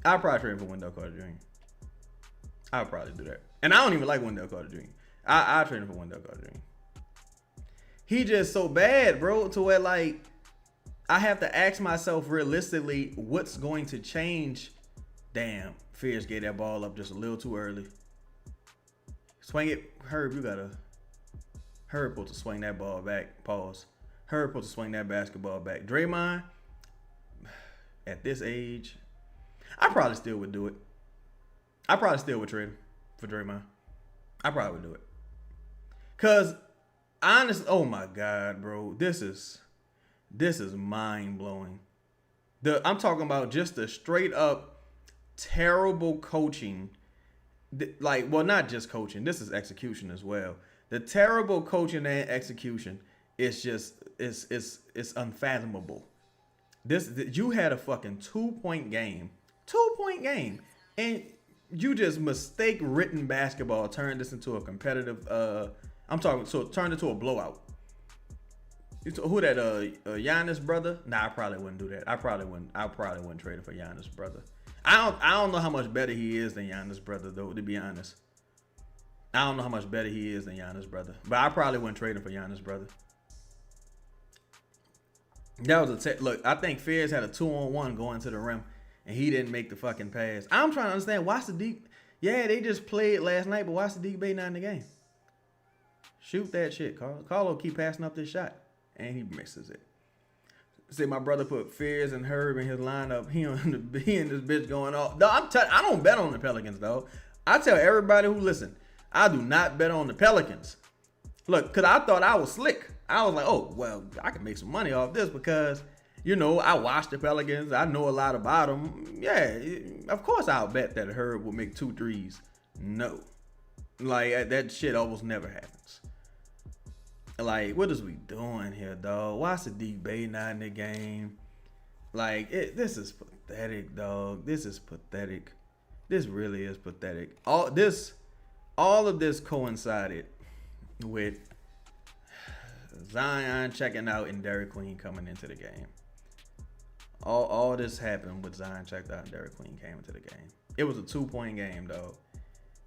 I'd probably trade him for Wendell Carter Jr. I'd probably do that. And I don't even like Wendell Carter Jr. I'd trade him for Wendell Carter Jr. He just so bad, bro, to where, like, I have to ask myself realistically, what's going to change? Damn, Fierce gave that ball up just a little too early. Swing it. Herb, Herb supposed to swing that ball back. Pause. Herb supposed to swing that basketball back. Draymond, at this age, I probably still would do it. I probably still would trade him for Draymond. I probably would do it. Cause honestly, oh my God, bro, this is mind blowing. I'm talking about just the straight up terrible coaching. Like, well, not just coaching. This is execution as well. The terrible coaching and execution is just it's unfathomable. You had a fucking 2-point game, and you just mistake written basketball, turned this into a competitive. Turned into a blowout. Who that? Giannis brother? Nah, I probably wouldn't do that. I probably wouldn't trade it for Giannis brother. I don't know how much better he is than Giannis brother though. To be honest, I don't know how much better he is than Giannis brother. But I probably wouldn't trade him for Giannis brother. That was look. I think Fierce had a 2-on-1 going to the rim, and he didn't make the fucking pass. I'm trying to understand why Sadiq. Yeah, they just played last night, but why Sadiq Bey not in the game? Shoot that shit, Carlo. Carlo keep passing up this shot, and he misses it. Say my brother put Fears and Herb in his lineup. He in this bitch going off. Dog, I don't bet on the Pelicans, though. I tell everybody who listen, I do not bet on the Pelicans. Look, because I thought I was slick. I was like, oh, well, I can make some money off this because, I watch the Pelicans. I know a lot about them. Yeah, of course I'll bet that Herb will make 2 threes. No. Like, that shit almost never happens. Like, what is we doing here, dog? Why Sadiq Bey not in the game? Like, this is pathetic, dog. This is pathetic. This really is pathetic. All of this coincided with Zion checking out and Derek Queen coming into the game. All this happened with Zion checked out and Derek Queen came into the game. It was a 2-point game, dog.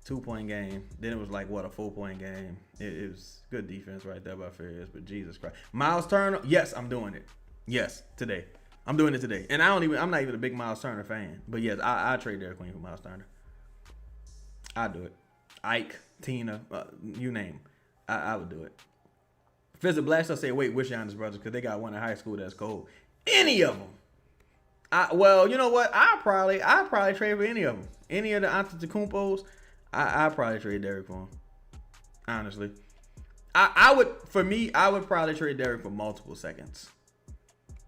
2-point game. Then it was like, what, a 4-point game. It was good defense right there by Ferris, but Jesus Christ. Miles Turner, yes, I'm doing it. Yes, today. I'm doing it today. And I'm not even a big Miles Turner fan. But yes, I trade Derek Queen for Miles Turner. I do it. Ike, Tina, you name. I would do it. Visit Blast, I say, wait, which Giannis brothers? Because they got one in high school that's cold. Any of them. Well, you know what? I'll probably trade for any of them. Any of the Antetokounmpos, I'd probably trade Derek for him. Honestly. I would probably trade Derek for multiple seconds.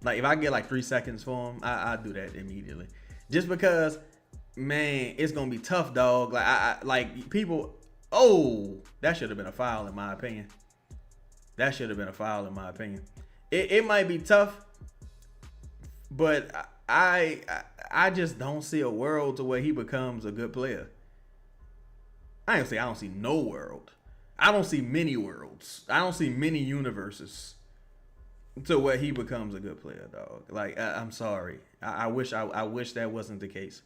Like, if I get like 3 seconds for him, I'd do that immediately. Just because, man, it's going to be tough, dog. Like, people, that should have been a foul in my opinion. That should have been a foul in my opinion. It might be tough, but I just don't see a world to where he becomes a good player. I ain't gonna say I don't see no world. I don't see many worlds. I don't see many universes to where he becomes a good player, dog. Like, I'm sorry. I wish that wasn't the case.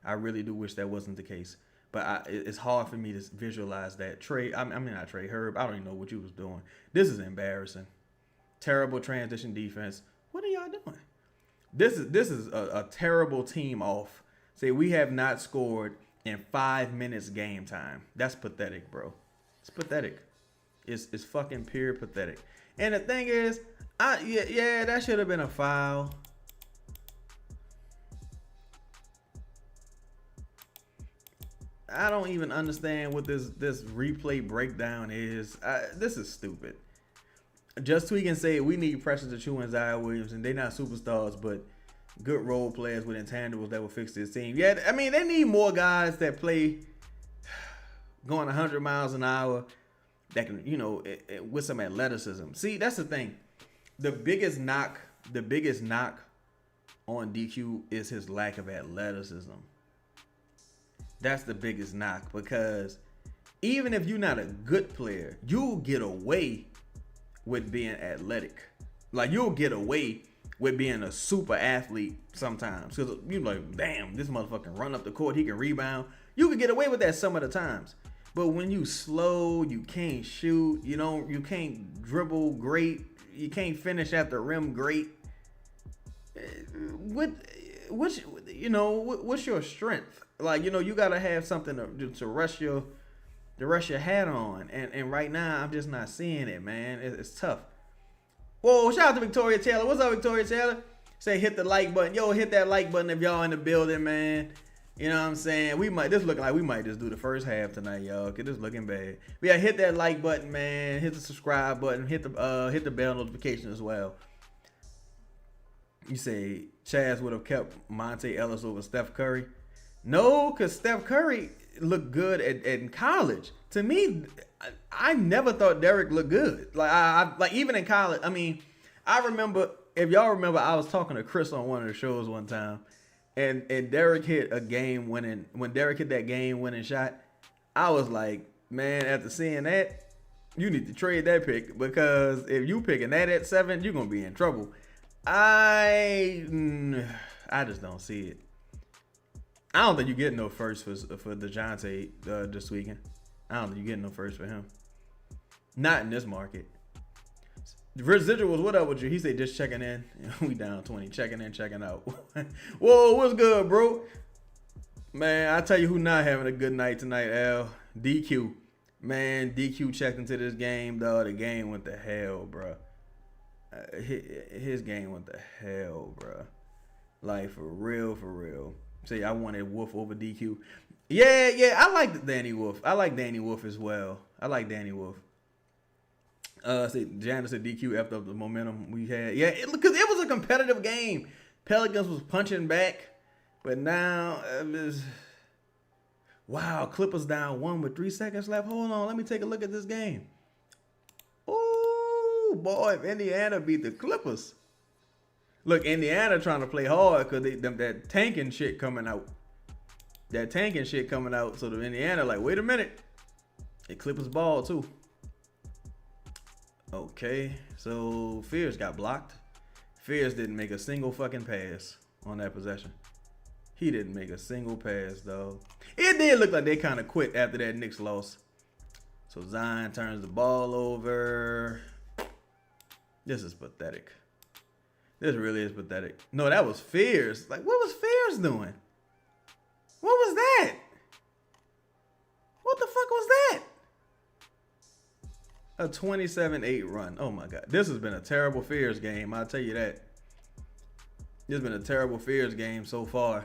I really do wish that wasn't the case. But it's hard for me to visualize that. Not Trey, Herb, I don't even know what you was doing. This is embarrassing. Terrible transition defense. What are y'all doing? This is a terrible team off. Say we have not scored in 5 minutes game time. That's pathetic, bro. It's pathetic. It's fucking pure pathetic. And the thing is, that should have been a foul. I don't even understand what this replay breakdown is. This is stupid. Just Tweak and say we need Precious Achiuwa and Zion Williams, and they're not superstars, but good role players with intangibles that will fix this team. Yeah, I mean, they need more guys that play going 100 miles an hour that can, with some athleticism. See, that's the thing. The biggest knock on DQ is his lack of athleticism. That's the biggest knock, because even if you're not a good player, you'll get away with being athletic. Like, you'll get away with being a super athlete sometimes, because you're like, damn, this motherfucker can run up the court, he can rebound. You can get away with that some of the times. But when you slow, you can't shoot, you can't dribble great, you can't finish at the rim great. What's your strength? Like, you gotta have something to rest your hat on. And right now, I'm just not seeing it, man. It's tough. Whoa, shout out to Victoria Taylor. What's up, Victoria Taylor? Say hit the like button. Yo, hit that like button if y'all in the building, man. You know what I'm saying? This looking like we might just do the first half tonight, y'all. Cause this looking bad. But yeah, hit that like button, man. Hit the subscribe button. Hit the bell notification as well. You say Chaz would have kept Monte Ellis over Steph Curry? No, because Steph Curry looked good in college. To me, I never thought Derek looked good. Like even in college. I mean, I remember, if y'all remember, I was talking to Chris on one of the shows one time, and Derek hit a game winning. When Derek hit that game winning shot, I was like, man, after seeing that, you need to trade that pick, because if you picking that at 7, you're gonna be in trouble. I just don't see it. I don't think you get no first for DeJounte this weekend. I don't think you get no first for him. Not in this market. Residuals, what up with you? He said just checking in. We down 20. Checking in, checking out. Whoa, what's good, bro? Man, I tell you who not having a good night tonight, Al. DQ. Man, DQ checked into this game, dog. The game went to hell, bro. His game went to hell, bro. Like, for real, for real. See, I wanted Wolf over DQ. Yeah, I like Danny Wolf. I like Danny Wolf as well. I like Danny Wolf. See, Janice said DQ effed up the momentum we had. Yeah, because it was a competitive game. Pelicans was punching back, but now wow, Clippers down 1 with 3 seconds left. Hold on, let me take a look at this game. Ooh, boy, if Indiana beat the Clippers. Look, Indiana trying to play hard because that tanking shit coming out. That tanking shit coming out. So the Indiana like, wait a minute. The Clippers ball too. Okay, so Fears got blocked. Fears didn't make a single fucking pass on that possession. He didn't make a single pass, though. It did look like they kind of quit after that Knicks loss. So Zion turns the ball over. This is pathetic. This really is pathetic. No, that was Fears. Like, what was Fears doing? What was that? What the fuck was that? A 27-8 run. Oh my God. This has been a terrible Fears game. I'll tell you that. This has been a terrible Fears game so far.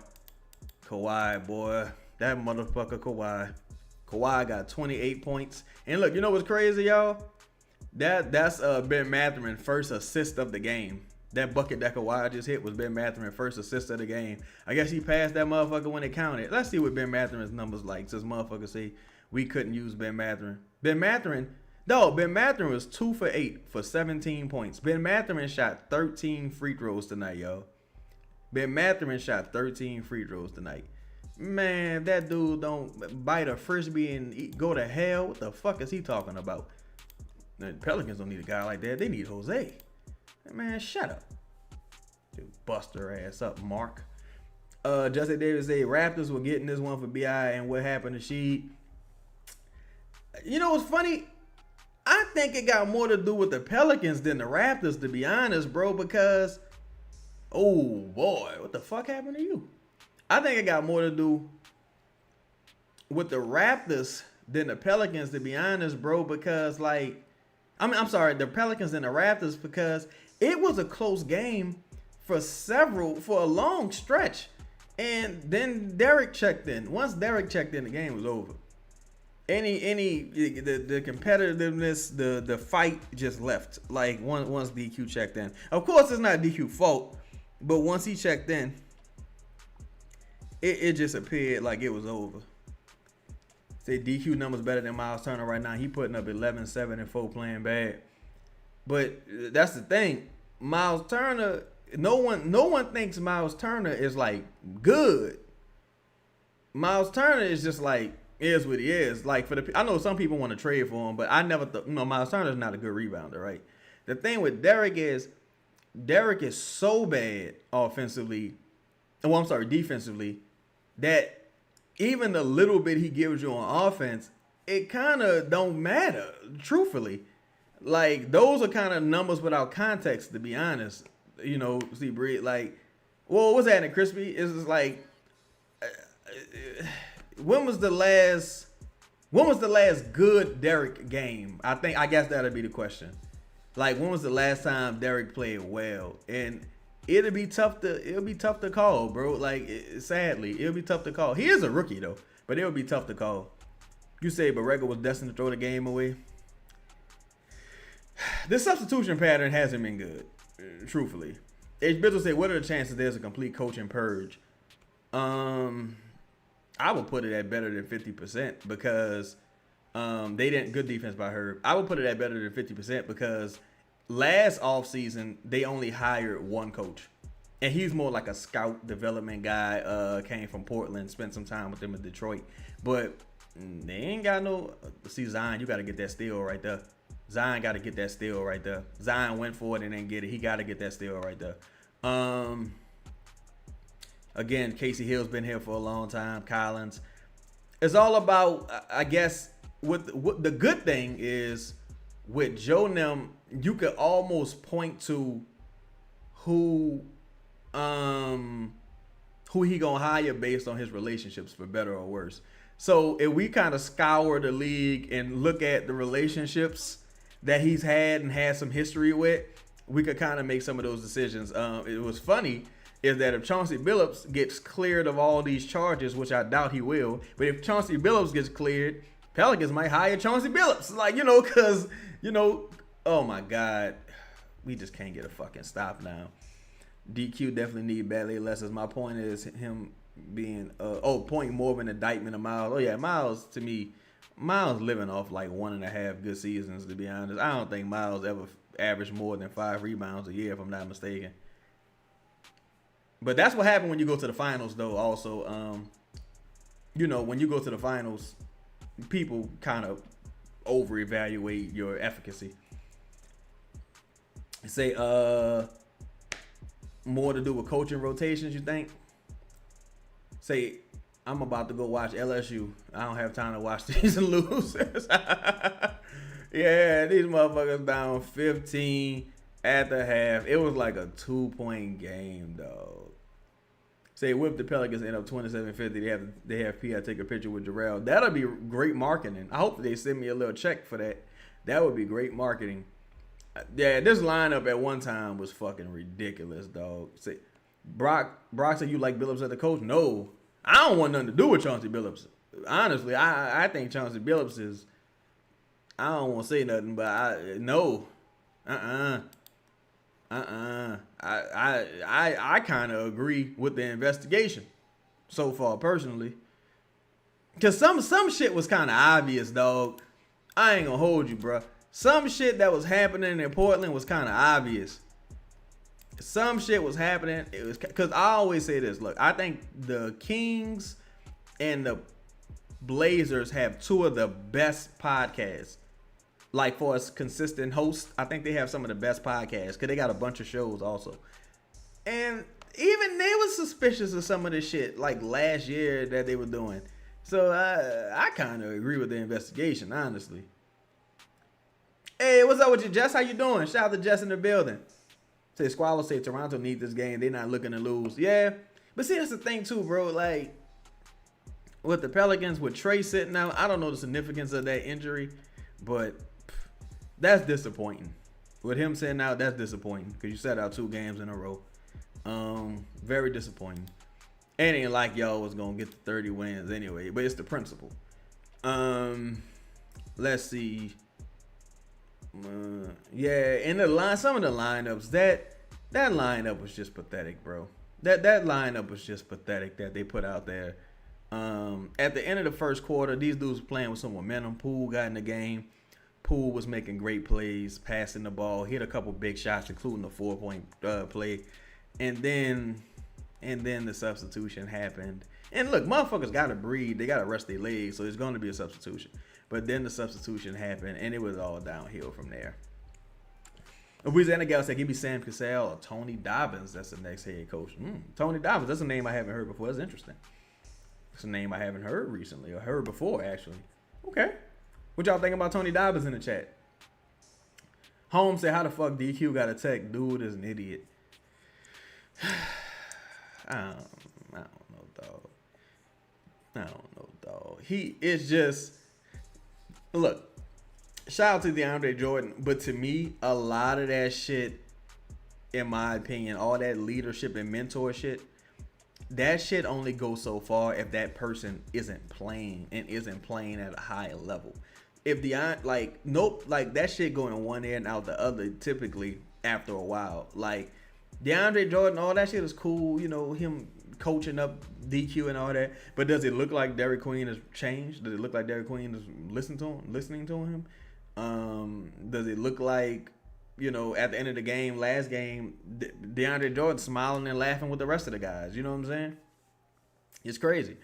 Kawhi, boy. That motherfucker Kawhi. Kawhi got 28 points. And look, you know what's crazy, y'all? That's Ben Mathurin first assist of the game. That bucket that Kawhi just hit was Ben Mathurin first assist of the game. I guess he passed that motherfucker when it counted. Let's see what Ben Mathurin's numbers like. Since motherfuckers say we couldn't use Ben Mathurin. Ben Mathurin was 2 for 8 for 17 points. Ben Mathurin shot 13 free throws tonight, yo. Ben Mathurin shot 13 free throws tonight. Man, if that dude don't bite a frisbee and go to hell, what the fuck is he talking about? The Pelicans don't need a guy like that. They need Jose. Man, shut up. You bust her ass up, Mark. Justin Davis said Raptors were getting this one for BI and what happened to Sheed. You know what's funny? I think it got more to do with the Pelicans than the Raptors, to be honest, bro, because, oh boy, what the fuck happened to you? I think it got more to do with the Raptors than the Pelicans, to be honest, bro, because like, I'm sorry, the Pelicans and the Raptors, because it was a close game for a long stretch. And then Derek checked in. Once Derek checked in, the game was over. The competitiveness, the fight just left. Like once DQ checked in. Of course, it's not DQ's fault, but once he checked in, it just appeared like it was over. Say DQ numbers better than Miles Turner right now. He putting up 11, 7, and 4 playing bad. But that's the thing. Miles Turner, no one thinks Miles Turner is like good. Miles Turner is just like is what he is. Like I know some people want to trade for him, but I never thought Miles Turner is not a good rebounder, right? The thing with Derek is so bad offensively. Oh, I'm sorry, defensively, that even the little bit he gives you on offense, it kind of don't matter, truthfully. Like, those are kind of numbers without context, to be honest. You know, see, Breed, like, well, what's happening, Crispy? It's just like, when was the last good Derek game? I guess that'd be the question. Like, when was the last time Derek played well? And it'll be tough to call, bro. Like, sadly, it'll be tough to call. He is a rookie though, but it'll be tough to call. You say Borrego was destined to throw the game away. The substitution pattern hasn't been good, truthfully. H. Bizzle say, what are the chances there's a complete coaching purge? I would put it at better than 50% because they didn't good defense by Herb. I would put it at better than 50% because last offseason they only hired one coach. And he's more like a scout development guy, came from Portland, spent some time with them in Detroit. But they ain't got no see Zion, you gotta get that steal right there. Zion got to get that steal right there. Zion went for it and didn't get it. He got to get that steal right there. Again, Casey Hill's been here for a long time. Collins. It's all about, I guess, what the good thing is with Joe Nem, you could almost point to who who he gonna hire based on his relationships, for better or worse. So if we kind of scour the league and look at the relationships that he's had and has some history with, we could kind of make some of those decisions. It was funny is that if Chauncey Billups gets cleared of all these charges, which I doubt he will, but if Chauncey Billups gets cleared, Pelicans might hire Chauncey Billups. Like, because, oh my God, we just can't get a fucking stop now. DQ definitely need badly lessons. My point is him being, point more of an indictment of Miles. Oh yeah, Miles, to me, Miles living off like 1.5 good seasons, to be honest. I don't think Miles ever averaged more than 5 rebounds a year, if I'm not mistaken. But that's what happened when you go to the finals, though. Also, when you go to the finals, people kind of over-evaluate your efficacy. Say, more to do with coaching rotations, you think? Say, I'm about to go watch LSU. I don't have time to watch these losers. Yeah, these motherfuckers down 15 at the half. It was like a 2-point game, dog. Say, whip the Pelicans end up 27-50. They have P.I. take a picture with Jarrell. That'll be great marketing. I hope they send me a little check for that. That would be great marketing. Yeah, this lineup at one time was fucking ridiculous, dog. Say, Brock said you like Billups as the coach? No. I don't want nothing to do with Chauncey Billups. Honestly, I think Chauncey Billups is, I don't want to say nothing, but no. I kind of agree with the investigation so far, personally. Because some shit was kind of obvious, dog. I ain't gonna hold you, bro. Some shit that was happening in Portland was kind of obvious. Some shit was happening. It was because I always say this. Look, I think the Kings and the Blazers have two of the best podcasts. Like, for a consistent host, I think they have some of the best podcasts because they got a bunch of shows also. And even they was suspicious of some of the shit like last year that they were doing. So I kind of agree with the investigation, honestly. Hey, what's up with you, Jess? How you doing? Shout out to Jess in the building. Say Squallow say Toronto need this game. They're not looking to lose. Yeah. But see, that's the thing too, bro. Like, with the Pelicans, with Trey sitting out, I don't know the significance of that injury, but that's disappointing. With him sitting out, that's disappointing because you sat out 2 games in a row. Very disappointing. And ain't like y'all was gonna get the 30 wins anyway, but it's the principle. Let's see. Yeah, in the line, some of the lineups, that lineup was just pathetic, bro. That lineup was just pathetic that they put out there. At the end of the first quarter, these dudes were playing with some momentum. Poole got in the game. Poole was making great plays, passing the ball, hit a couple big shots, including the 4-point play, and then the substitution happened. And look, motherfuckers gotta breathe. They gotta rest their legs, so there's gonna be a substitution. But then the substitution happened, and it was all downhill from there. Louisiana Gal said, give me Sam Cassell or Tony Dobbins. That's the next head coach. Tony Dobbins, that's a name I haven't heard before. That's interesting. It's a name I haven't heard recently, or heard before, actually. Okay. What y'all think about Tony Dobbins in the chat? Holmes said, how the fuck DQ got a tech? Dude is an idiot. I don't know, dog. He is just... Look, shout out to DeAndre Jordan, but to me, a lot of that shit, in my opinion, all that leadership and mentor shit, that shit only goes so far if that person isn't playing and isn't playing at a high level. If that shit going one ear and out the other, typically after a while. Like, DeAndre Jordan, all that shit is cool, him coaching up DQ and all that. But does it look like Derek Queen has changed? Does it look like Derek Queen is listening to him? Does it look like, at the end of the game, last game, DeAndre Jordan smiling and laughing with the rest of the guys? You know what I'm saying? It's crazy.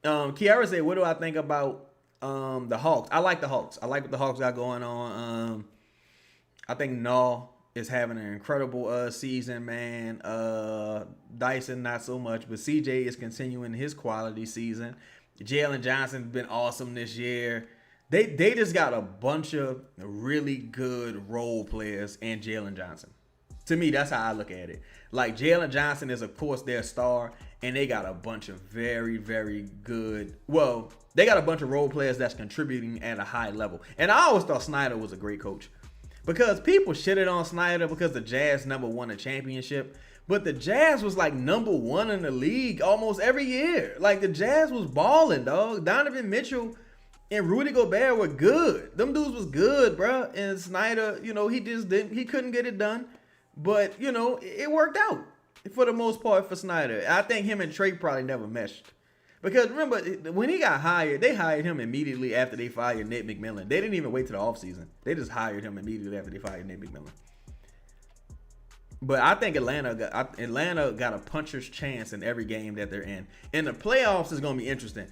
Kiara said, what do I think about the Hawks? I like the Hawks. I like what the Hawks got going on. I think Null is having an incredible season, man. Dyson, not so much, but CJ is continuing his quality season. Jalen Johnson's been awesome this year. They just got a bunch of really good role players and Jalen Johnson. To me, that's how I look at it. Like Jalen Johnson is, of course, their star, and they got a bunch of very, very good. Well, they got a bunch of role players that's contributing at a high level. And I always thought Snyder was a great coach because people shitted on Snyder because the Jazz never won a championship. But the Jazz was like number one in the league almost every year. Like the Jazz was balling, dog. Donovan Mitchell and Rudy Gobert were good. Them dudes was good, bro. And Snyder, he couldn't get it done. But, it worked out for the most part for Snyder. I think him and Trey probably never meshed. Because remember, when he got hired, they hired him immediately after they fired Nate McMillan. They didn't even wait till the offseason. They just hired him immediately after they fired Nate McMillan. But I think Atlanta got a puncher's chance in every game that they're in. And the playoffs is going to be interesting.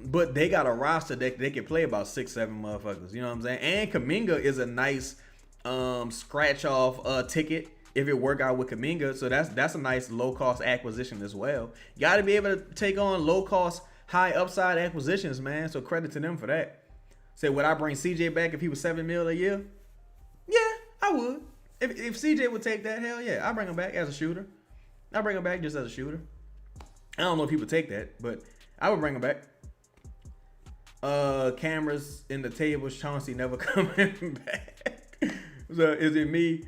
But they got a roster that they can play about 6-7 motherfuckers. You know what I'm saying? And Kuminga is a nice scratch-off ticket if it work out with Kuminga. So that's a nice low-cost acquisition as well. Got to be able to take on low-cost, high-upside acquisitions, man. So credit to them for that. Say, would I bring CJ back if he was $7 million a year? Yeah, I would. If CJ would take that, hell yeah, I'll bring him back as a shooter. I'll bring him back just as a shooter. I don't know if people take that, but I would bring him back. Cameras in the tables, Chauncey never coming back. So is it me?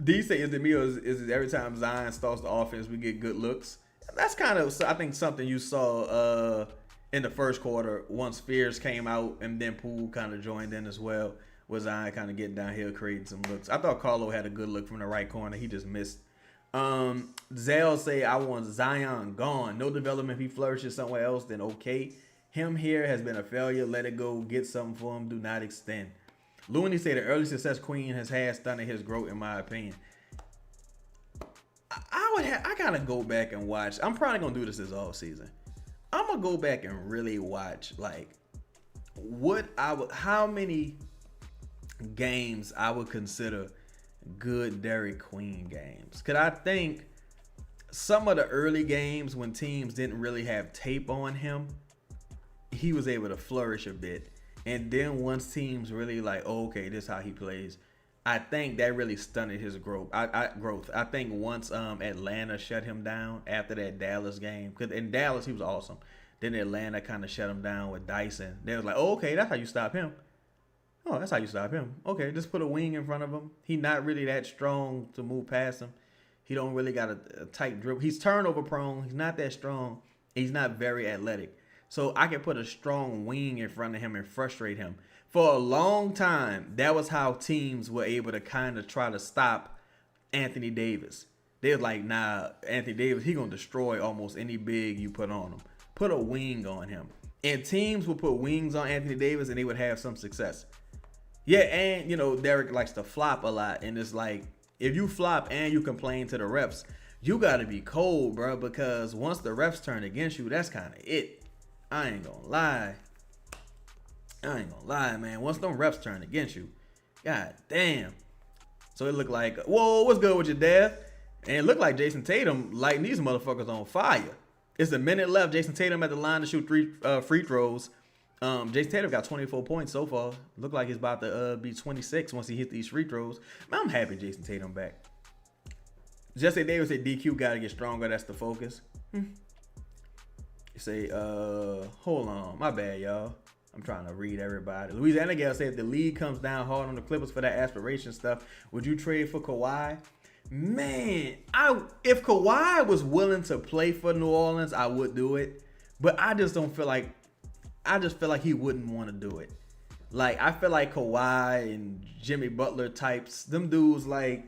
D say, is it me, or is it every time Zion starts the offense, we get good looks? That's kind of, I think, something you saw in the first quarter once Spears came out and then Poole kind of joined in as well. Was Zion kind of getting downhill, creating some looks. I thought Carlo had a good look from the right corner. He just missed. Zell say, I want Zion gone. No development. If he flourishes somewhere else, then okay. Him here has been a failure. Let it go. Get something for him. Do not extend. Looney said the early success Queen has had stunted his growth, in my opinion. I gotta go back and watch. I'm probably gonna do this all season. I'm gonna go back and really watch like how many games I would consider good Derek Queen games. Cause I think some of the early games when teams didn't really have tape on him, he was able to flourish a bit. And then once teams really like, oh, okay, this is how he plays, I think that really stunted his growth. I think once Atlanta shut him down after that Dallas game, because in Dallas he was awesome. Then Atlanta kind of shut him down with Dyson. They was like, oh, okay, that's how you stop him. Oh, that's how you stop him. Okay, just put a wing in front of him. He not really that strong to move past him. He don't really got a tight dribble. He's turnover prone. He's not that strong. He's not very athletic. So I can put a strong wing in front of him and frustrate him. For a long time, that was how teams were able to kind of try to stop Anthony Davis. They was like, nah, Anthony Davis, he going to destroy almost any big you put on him. Put a wing on him. And teams would put wings on Anthony Davis and they would have some success. Yeah, and, Derek likes to flop a lot. And it's like, if you flop and you complain to the refs, you got to be cold, bro. Because once the refs turn against you, that's kind of it. I ain't gonna lie, man. Once them refs turn against you, god damn. So it looked like, whoa, what's good with your dad? And it looked like Jason Tatum lighting these motherfuckers on fire. It's a minute left. Jason Tatum at the line to shoot 3 free throws. Jason Tatum got 24 points so far. Look like he's about to be 26 once he hits these free throws. Man, I'm happy Jason Tatum back. Jesse Davis said DQ got to get stronger. That's the focus. You say, hold on. My bad, y'all. I'm trying to read everybody. Louisiana Gal said if the league comes down hard on the Clippers for that aspiration stuff, would you trade for Kawhi? Man, if Kawhi was willing to play for New Orleans, I would do it. But I just feel like he wouldn't want to do it. Like, I feel like Kawhi and Jimmy Butler types, them dudes, like,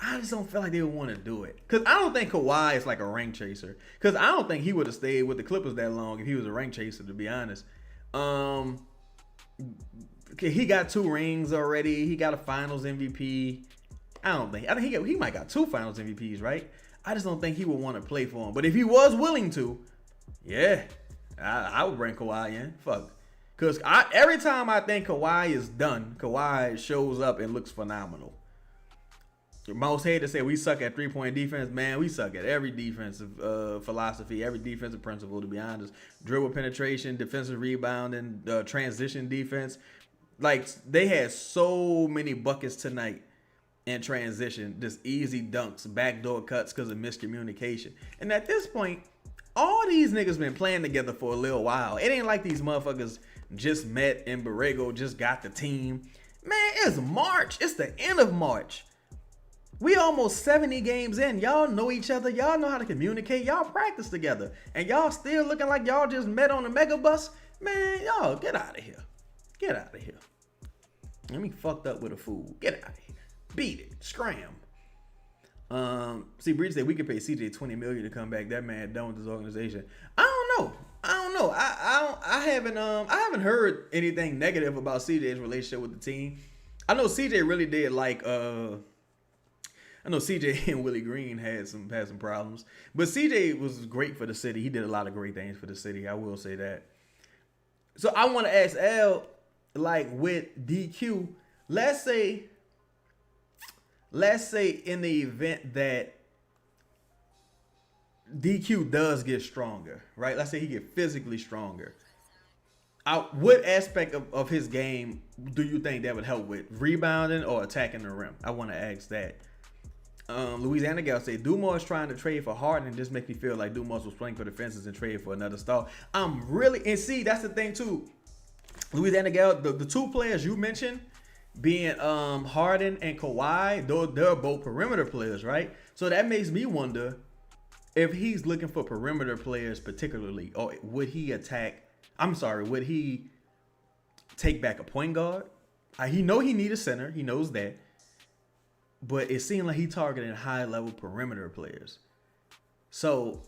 I just don't feel like they would want to do it. Because I don't think Kawhi is like a ring chaser. Because I don't think he would have stayed with the Clippers that long if he was a ring chaser, to be honest. He got 2 rings already. He got a finals MVP. I think he might got 2 finals MVPs, right? I just don't think he would want to play for him. But if he was willing to, yeah, I would bring Kawhi in. Fuck. Because every time I think Kawhi is done, Kawhi shows up and looks phenomenal. Most haters say we suck at 3-point defense. Man, we suck at every defensive philosophy, every defensive principle, to be honest. Dribble penetration, defensive rebounding, transition defense. Like, they had so many buckets tonight in transition, just easy dunks, backdoor cuts because of miscommunication. And at this point, all these niggas been playing together for a little while. It ain't like these motherfuckers just met and Borrego just got the team. Man, it's March. It's the end of March. We almost 70 games in. Y'all know each other. Y'all know how to communicate. Y'all practice together. And y'all still looking like y'all just met on the mega bus. Man, y'all get out of here. Get out of here. Let me fucked up with a fool. Get out of here. Beat it. Scram. See, Breach said we could pay CJ $20 million to come back. That man done with this organization. I don't know. I haven't heard anything negative about CJ's relationship with the team. I know CJ really did like I know CJ and Willie Green had some problems, but CJ was great for the city. He did a lot of great things for the city. I will say that. So I want to ask L, like with DQ, let's say in the event that DQ does get stronger, right? Let's say he get physically stronger. What aspect of his game do you think that would help with? Rebounding or attacking the rim? I want to ask that. Louisiana Gal say Dumars is trying to trade for Harden and just make me feel like Dumars was playing for the fences and trade for another star. And see, that's the thing too. Louisiana Gal, the two players you mentioned being Harden and Kawhi, they're both perimeter players, right? So that makes me wonder if he's looking for perimeter players particularly, or would he take back a point guard? He need a center. He knows that. But it seemed like he targeting high-level perimeter players. So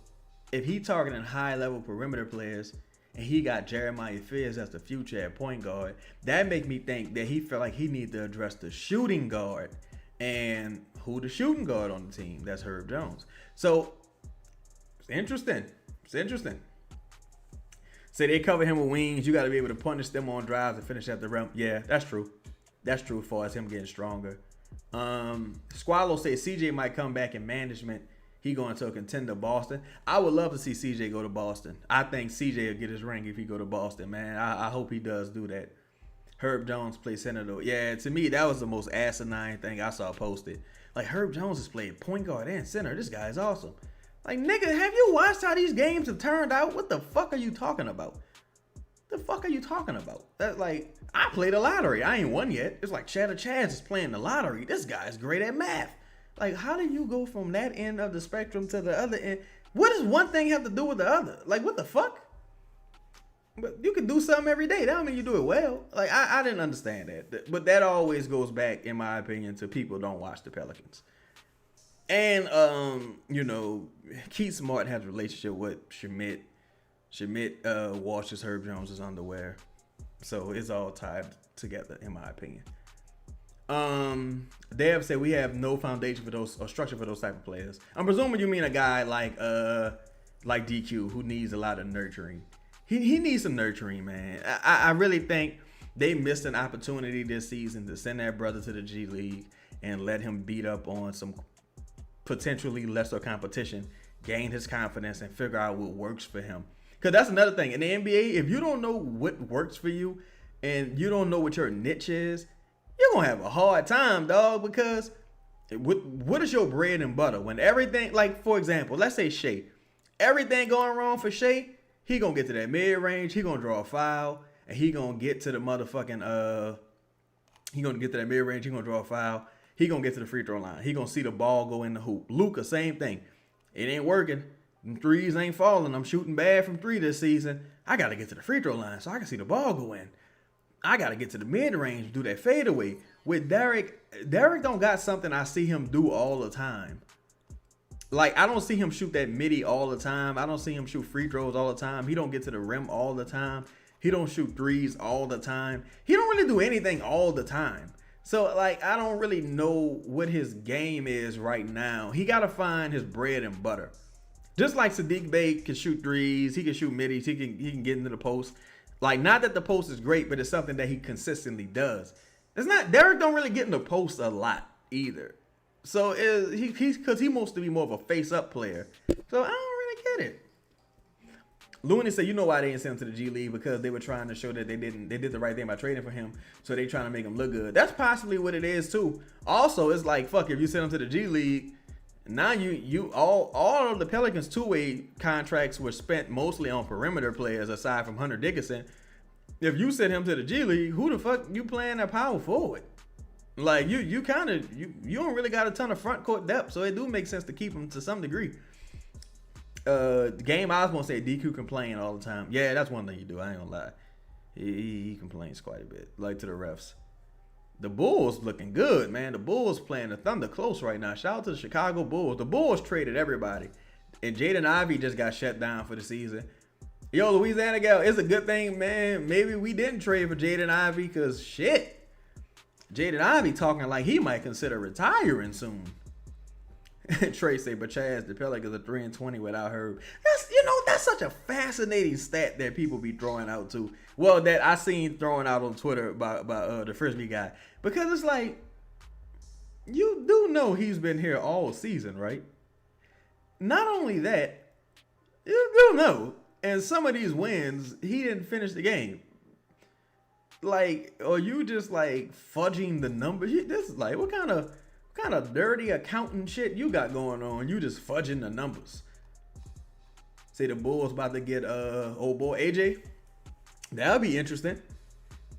if he targeting high-level perimeter players and he got Jeremiah Fizz as the future at point guard, that make me think that he felt like he need to address the shooting guard. And who the shooting guard on the team? That's Herb Jones. So it's interesting. Say they cover him with wings. You got to be able to punish them on drives and finish at the rim. Yeah, that's true. That's true as far as him getting stronger. Squallow says CJ might come back in management. He going to a contender, Boston. I would love to see CJ go to Boston. I think CJ will get his ring if he go to Boston, man. I hope he does do that. Herb Jones play center though. Yeah, to me that was the most asinine thing I saw posted. Like Herb Jones has played point guard and center. This guy is awesome. Like nigga, have you watched how these games have turned out? What the fuck are you talking about? That's like, I played the lottery. I ain't won yet. It's like Shadow Chaz is playing the lottery. This guy's great at math. Like, how do you go from that end of the spectrum to the other end? What does one thing have to do with the other? Like, what the fuck? But you can do something every day. That don't mean you do it well. Like, I didn't understand that. But that always goes back, in my opinion, to people don't watch the Pelicans. And, Keith Smart has a relationship with Schmidt. Schmidt washes Herb Jones's underwear. So it's all tied together, in my opinion. Dev said we have no foundation for those or structure for those type of players. I'm presuming you mean a guy like DQ who needs a lot of nurturing. He needs some nurturing, man. I really think they missed an opportunity this season to send that brother to the G League and let him beat up on some potentially lesser competition, gain his confidence, and figure out what works for him. Because that's another thing. In the NBA, if you don't know what works for you and you don't know what your niche is, you're going to have a hard time, dog, because what is your bread and butter? When everything, like, for example, let's say Shea. Everything going wrong for Shea, he going to get to that mid-range, he going to draw a foul, and he going to get to the motherfucking, he going to get to that mid-range, he going to draw a foul, he going to get to the free throw line. He going to see the ball go in the hoop. Luka, same thing. It ain't working. Them threes ain't falling. I'm shooting bad from three this season. I got to get to the free throw line so I can see the ball go in. I got to get to the mid-range, do that fadeaway. With Derek don't got something I see him do all the time. Like, I don't see him shoot that midi all the time. I don't see him shoot free throws all the time. He don't get to the rim all the time. He don't shoot threes all the time. He don't really do anything all the time. So, like, I don't really know what his game is right now. He got to find his bread and butter. Just like Sadiq Bey can shoot threes, he can shoot middies, he can get into the post. Like, not that the post is great, but it's something that he consistently does. It's not, Derek don't really get in the post a lot either. So he's because he wants to be more of a face-up player. So I don't really get it. Looney said, you know why they didn't send him to the G League, because they were trying to show that they did the right thing by trading for him, so they trying to make him look good. That's possibly what it is too. Also, it's like, fuck, if you send him to the G League, now you all of the Pelicans two-way contracts were spent mostly on perimeter players aside from Hunter Dickinson. If you send him to the G League, who the fuck you playing at power forward? Like you kind of you don't really got a ton of front court depth, so it do make sense to keep him to some degree. The game I was gonna say, DQ complain all the time. Yeah, that's one thing you do. I ain't gonna lie. He complains quite a bit, like to the refs. The Bulls looking good, man. The Bulls playing the Thunder close right now. Shout out to the Chicago Bulls. The Bulls traded everybody, and Jaden Ivey just got shut down for the season. Yo, Louisiana Gal, it's a good thing, man. Maybe we didn't trade for Jaden Ivey, because shit, Jaden Ivey talking like he might consider retiring soon. Trey say, but Chaz, the Pelicans are 3-20 without her. That's such a fascinating stat that people be throwing out too. Well, that I seen thrown out on Twitter by the Frisbee guy, because it's like, you do know he's been here all season, right? Not only that, you do know, and some of these wins he didn't finish the game. Like, are you just like fudging the numbers? This is like, what kind of dirty accounting shit you got going on? You just fudging the numbers. Say the Bulls about to get old boy AJ. That'll be interesting.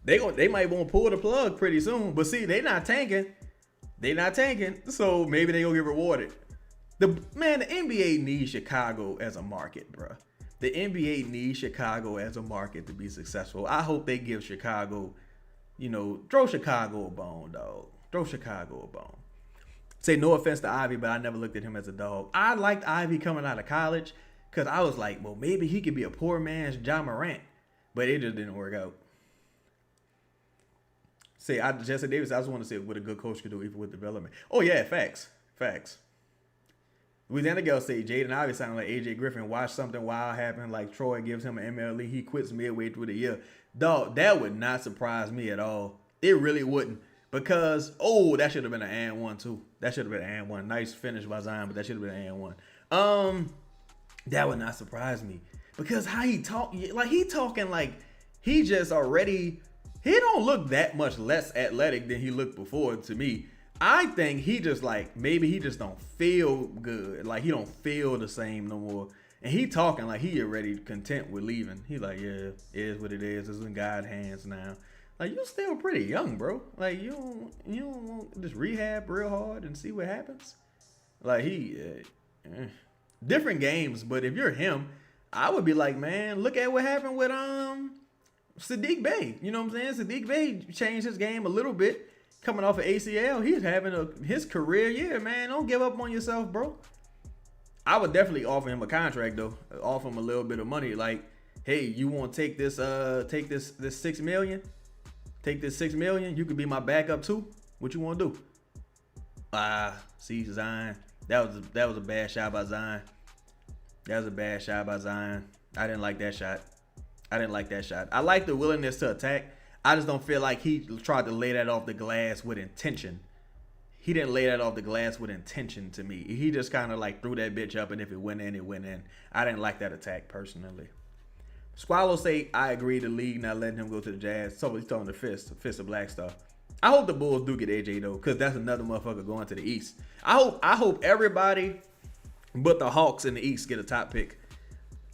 They might want to pull the plug pretty soon. But see, they not tanking. So maybe they gonna get rewarded. The NBA needs Chicago as a market, bro. The NBA needs Chicago as a market to be successful. I hope they give Chicago, throw Chicago a bone, dog. Throw Chicago a bone. Say no offense to Ivy, but I never looked at him as a dog. I liked Ivy coming out of college, because I was like, well, maybe he could be a poor man's John Morant. But it just didn't work out. Say, Jesse Davis, I just want to say what a good coach could do even with development. Oh, yeah, facts. Louisiana Girl say Jaden Ivey sounded like AJ Griffin. Watch something wild happen, like Troy gives him an MLE. He quits midway through the year. Dog, that would not surprise me at all. It really wouldn't. Because, that should have been an and one too. That should have been an and one. Nice finish by Zion, but that should have been an and one. That would not surprise me. Because how he talk, like he talking like he just already, he don't look that much less athletic than he looked before to me. I think he just like, maybe he just don't feel good. Like he don't feel the same no more. And he talking like he already content with leaving. He like, yeah, it is what it is. It's in God's hands now. Like, you still pretty young, bro. Like, you don't want to just rehab real hard and see what happens? Like, different games, but if you're him, I would be like, man, look at what happened with Sadiq Bey. You know what I'm saying? Sadiq Bey changed his game a little bit coming off of ACL. He's having his career year, man. Don't give up on yourself, bro. I would definitely offer him a contract, though. Offer him a little bit of money. Like, hey, you want to take this $6 million? Take this $6 million. You could be my backup too. What you want to do? See Zion. That was a bad shot by Zion. I didn't like that shot. I like the willingness to attack. I just don't feel like he tried to lay that off the glass with intention. He didn't lay that off the glass with intention to me. He just kind of like threw that bitch up, and if it went in, it went in. I didn't like that attack personally. Squallow say, I agree, the league not letting him go to the Jazz. So he's talking to Fist of Black Star. I hope the Bulls do get AJ though, because that's another motherfucker going to the East. I hope everybody but the Hawks in the East get a top pick.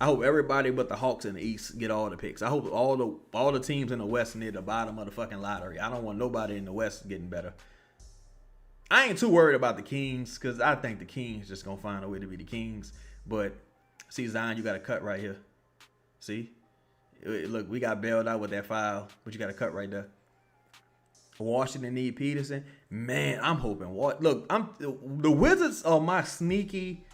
I hope everybody but the Hawks in the East get all the picks. I hope all the teams in the West near the bottom of the fucking lottery. I don't want nobody in the West getting better. I ain't too worried about the Kings, because I think the Kings just gonna find a way to be the Kings. But see, Zion, you got to cut right here. See? Look, we got bailed out with that foul, but you got to cut right there. Washington need Peterson. Man, I'm hoping. Look, the Wizards are my sneaky,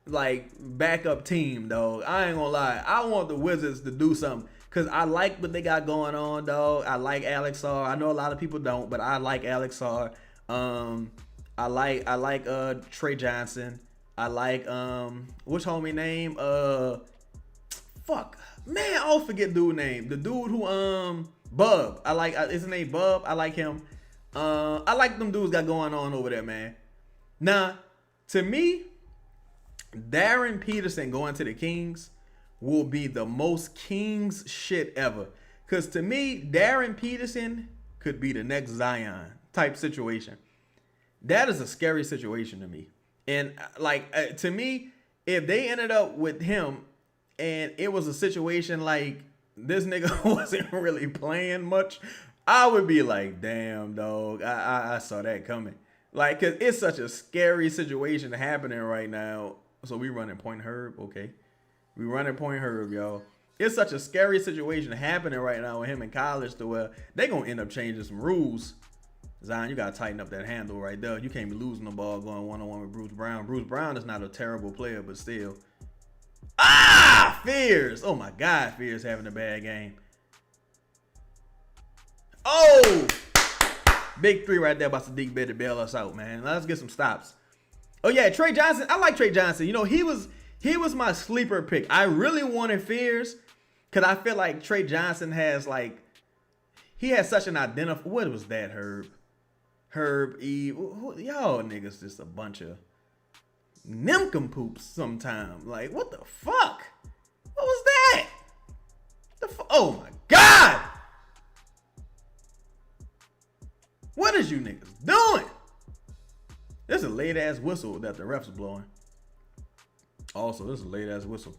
like, backup team, dog. I ain't gonna lie. I want the Wizards to do something, because I like what they got going on, dog. I like Alex Sarr. I know a lot of people don't, but I like Alex Sarr. I like Trey Johnson. I like what's homie name? Fuck. Man, I'll forget dude name. The dude who Bub. I like is his name Bub. I like him. I like them dudes got going on over there, man. Now, to me, Darren Peterson going to the Kings will be the most Kings shit ever. Because to me, Darren Peterson could be the next Zion type situation. That is a scary situation to me. And like to me, if they ended up with him and it was a situation like this nigga wasn't really playing much, I would be like, damn, dog, I saw that coming. Like, cause it's such a scary situation happening right now. So we running Point Herb, okay? We running Point Herb, y'all. It's such a scary situation happening right now with him in college to where they gonna end up changing some rules. Zion, you gotta tighten up that handle right there. You can't be losing the ball going one-on-one with Bruce Brown. Bruce Brown is not a terrible player, but still. Ah, Fears. Oh my God, Fears having a bad game. Oh, big three right there by Sadiq Bey to bail us out, man. Let's get some stops. Oh yeah, Trey Johnson. I like Trey Johnson. You know, he was my sleeper pick. I really wanted Fears because I feel like Trey Johnson has like, he has such an identifier. What was that, Herb E. Y'all niggas just a bunch of nimcompoops sometime. Like, what the fuck? What was that? Oh my God! What is you niggas doing? This is a late ass whistle that the refs blowing. Also, this is a late ass whistle.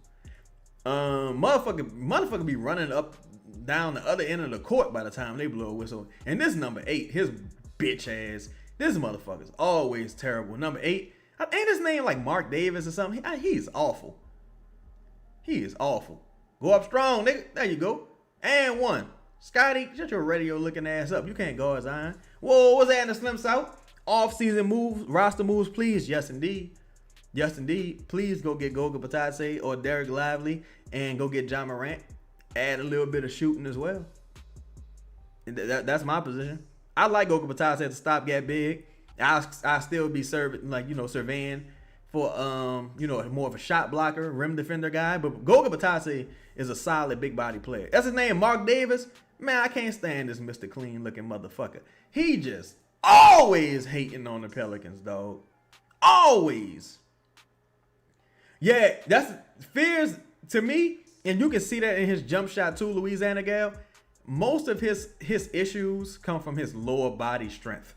Motherfucker be running up down the other end of the court by the time they blow a whistle. And this number 8, his bitch ass. This motherfucker's always terrible. Number 8, ain't his name like Mark Davis or something? He's awful. He is awful. Go up strong, nigga. There you go. And 1. Scotty, shut your radio looking ass up. You can't guard Zion. Whoa, what's that in the Slim South? Off-season moves, roster moves, please. Yes, indeed. Yes, indeed. Please go get Goga Batadze or Derek Lively and go get John Morant. Add a little bit of shooting as well. That's my position. I like Goga Batadze at the stopgap big. I still be surveying for more of a shot blocker, rim defender guy. But Goga Batadze is a solid big body player. That's his name, Mark Davis. Man, I can't stand this Mr. Clean looking motherfucker. He just always hating on the Pelicans, dog. Always. Yeah, that's Fears to me, and you can see that in his jump shot too, Louisiana Gal. Most of his issues come from his lower body strength.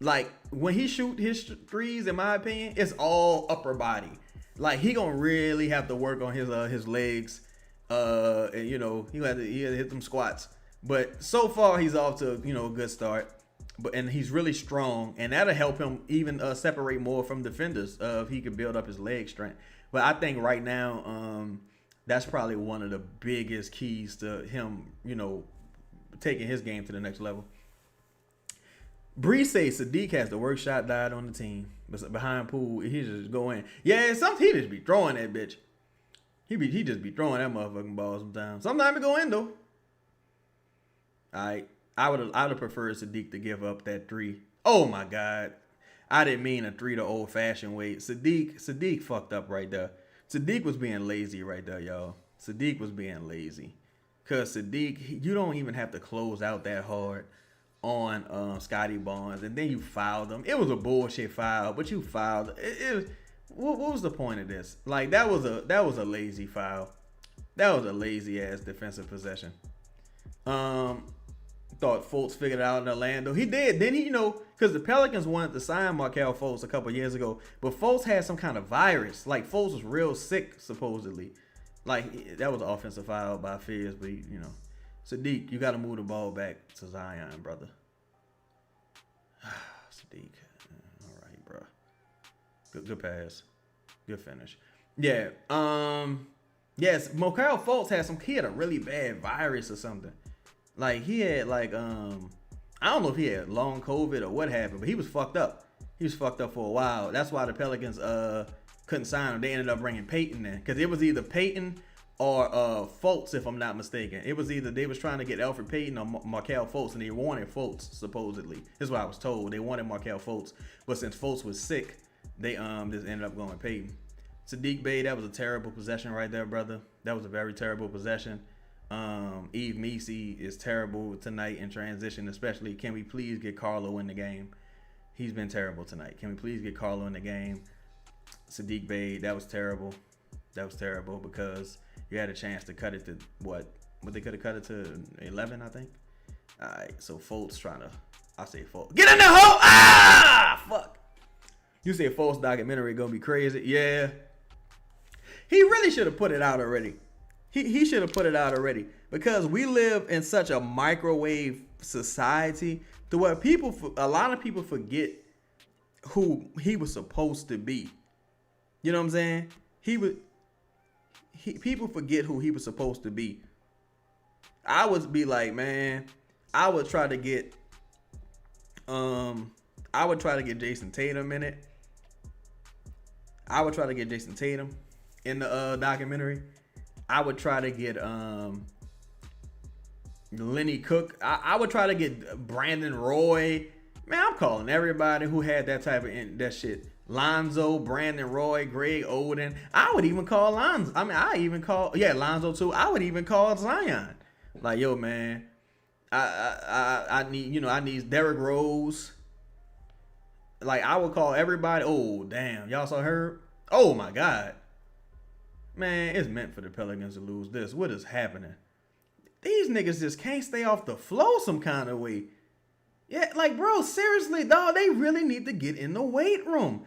Like when he shoot his threes, in my opinion, it's all upper body. Like he gonna really have to work on his legs. And he had to hit them squats. But so far he's off to a good start. And he's really strong, and that'll help him even separate more from defenders if he could build up his leg strength. But I think right now, that's probably one of the biggest keys to him, taking his game to the next level. Bree says Sadiq has the worst shot diet on the team. Behind Poole, he just go in. Yeah, he just be throwing that bitch. He just be throwing that motherfucking ball sometimes. Sometimes he go in though. I would have preferred Sadiq to give up that 3. Oh my God. I didn't mean a 3 the old fashioned way. Sadiq fucked up right there. Sadiq was being lazy right there, y'all. Sadiq was being lazy. Cause Sadiq, you don't even have to close out that hard on Scotty Barnes, and then you fouled him. It was a bullshit foul, but you fouled. What was the point of this? Like that was a lazy foul. That was a lazy ass defensive possession. Thought Fultz figured it out in Orlando. He did. Then he, because the Pelicans wanted to sign Markelle Fultz a couple years ago, but Fultz had some kind of virus. Like Fultz was real sick supposedly. Like that was an offensive foul by Fears, but Sadiq, you got to move the ball back to Zion, brother. Sadiq, all right, bro. Good pass, good finish. Yeah. Yes, Markelle Fultz had a really bad virus or something. Like he had I don't know if he had long COVID or what happened, but he was fucked up. He was fucked up for a while. That's why the Pelicans couldn't sign him. They ended up bringing Peyton in because it was either Peyton or Fultz, if I'm not mistaken. It was either they was trying to get Alfred Payton or Markelle Fultz, and they wanted Fultz supposedly. This is what I was told. They wanted Markelle Fultz, but since Fultz was sick, they just ended up going with Peyton. Sadiq Bey, that was a terrible possession right there, brother. That was a very terrible possession. Eve Messi is terrible tonight in transition, especially. Can we please get Carlo in the game? He's been terrible tonight. Can we please get Carlo in the game? Sadiq Bey, that was terrible. That was terrible because you had a chance to cut it to what they could have cut it to 11, I think. All right, so Fultz trying to, I say Fultz, get in the hole. Ah, fuck. You say Fultz documentary gonna be crazy? Yeah. He really should have put it out already. He should have put it out already because we live in such a microwave society to where a lot of people forget who he was supposed to be. You know what I'm saying? People forget who he was supposed to be. I would be like, man, I would try to get Jason Tatum in it. I would try to get Jason Tatum in the documentary. I would try to get Lenny Cook. I would try to get Brandon Roy. Man, I'm calling everybody who had that type of that shit. Lonzo, Brandon Roy, Greg Oden. I would even call Lonzo. Lonzo too. I would even call Zion. Like, yo, man, I need Derrick Rose. Like, I would call everybody. Oh, damn, y'all saw her? Oh my God, man, it's meant for the Pelicans to lose this. What is happening? These niggas just can't stay off the floor some kind of way. Yeah, like, bro, seriously, dog, they really need to get in the weight room.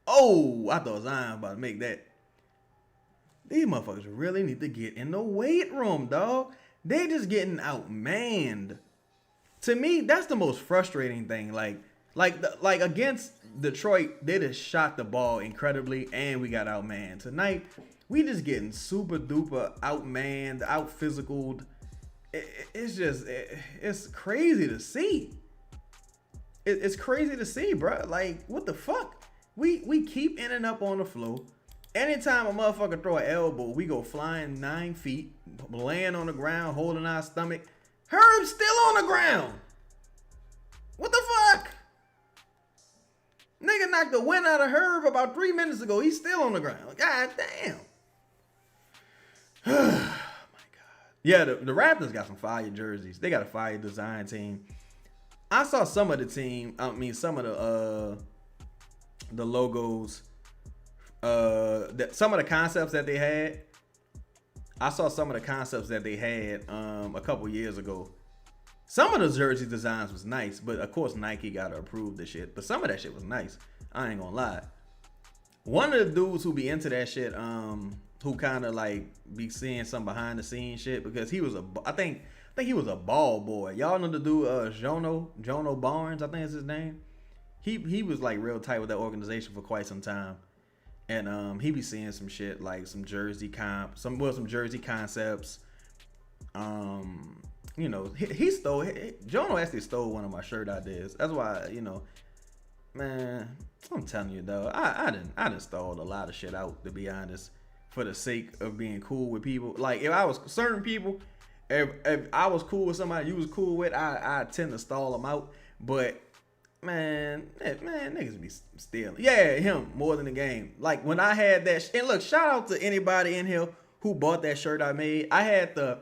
Oh, I thought Zion about to make that. These motherfuckers really need to get in the weight room, dog. They just getting outmanned. To me, that's the most frustrating thing. Like against Detroit, they just shot the ball incredibly, and we got outmanned. Tonight, we just getting super duper outmanned, out physicaled. It's crazy to see. It's crazy to see, bro. Like, what the fuck? We keep ending up on the floor. Anytime a motherfucker throw an elbow, we go flying 9 feet, laying on the ground, holding our stomach. Herb's still on the ground. What the fuck? Nigga knocked the wind out of Herb about 3 minutes ago. He's still on the ground. God damn. Oh my God. Yeah, the Raptors got some fire jerseys. They got a fire design team. I saw some of the team. Some of the logos. Some of the concepts that they had. I saw some of the concepts that they had a couple years ago. Some of the jersey designs was nice, but of course Nike gotta approve the shit. But some of that shit was nice. I ain't gonna lie. One of the dudes who be into that shit, who kind of like be seeing some behind the scenes shit, because he was I think he was a ball boy. Y'all know the dude Jono Barnes, I think is his name. He was like real tight with that organization for quite some time. And he be seeing some shit like some jersey jersey concepts. He stole. Jono actually stole one of my shirt ideas. That's why, man, I'm telling you though, I didn't stole a lot of shit out, to be honest, for the sake of being cool with people. Like, if I was certain people, if I was cool with somebody you was cool with, I tend to stall them out. But man, niggas be stealing. Yeah, him more than the game. Like when I had that, and look, shout out to anybody in here who bought that shirt I made. I had the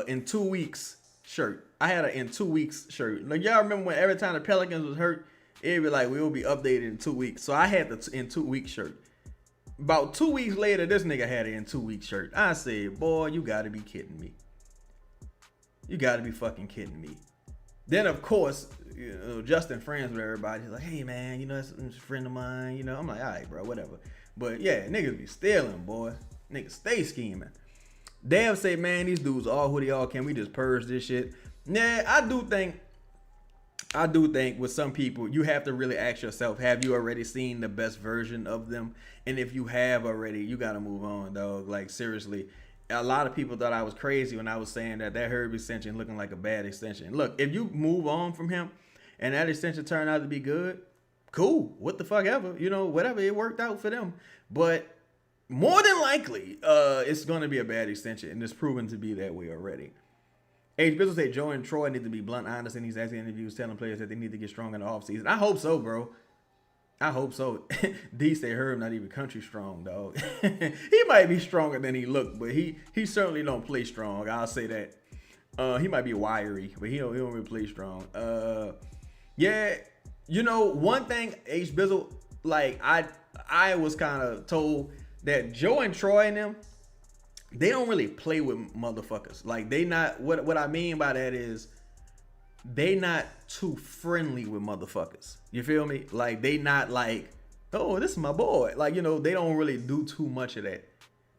in 2 weeks shirt. I had an in 2 weeks shirt. Like, y'all remember when every time the Pelicans was hurt, it'd be like, we will be updated in 2 weeks. So I had the in 2 week shirt. About 2 weeks later, this nigga had an in 2 week shirt. I said, boy, you gotta be kidding me. You gotta be fucking kidding me. Then of course, Justin friends with everybody. He's like, hey man, that's a friend of mine. I'm like, all right, bro, whatever. But yeah, niggas be stealing, boy. Niggas stay scheming. They'll say, man, these dudes all who they are. Can we just purge this shit? Nah, I do think with some people, you have to really ask yourself, have you already seen the best version of them? And if you have already, you got to move on, dog. Like, seriously. A lot of people thought I was crazy when I was saying that Herb extension looking like a bad extension. Look, if you move on from him and that extension turned out to be good, cool. What the fuck ever. Whatever. It worked out for them. But more than likely, it's going to be a bad extension, and it's proven to be that way already. H. Bizzle said Joe and Troy need to be blunt, honest in these acting interviews, telling players that they need to get strong in the offseason. I hope so, bro. I hope so. D say Herb not even country strong, dog. He might be stronger than he looked, but he certainly don't play strong. I'll say that. He might be wiry, but he don't really play strong. Yeah, one thing, H. Bizzle, like I was kind of told that Joe and Troy and them, they don't really play with motherfuckers. Like they not what I mean by that is they not too friendly with motherfuckers. You feel me? Like they not like, oh, this is my boy. Like, you know, they don't really do too much of that.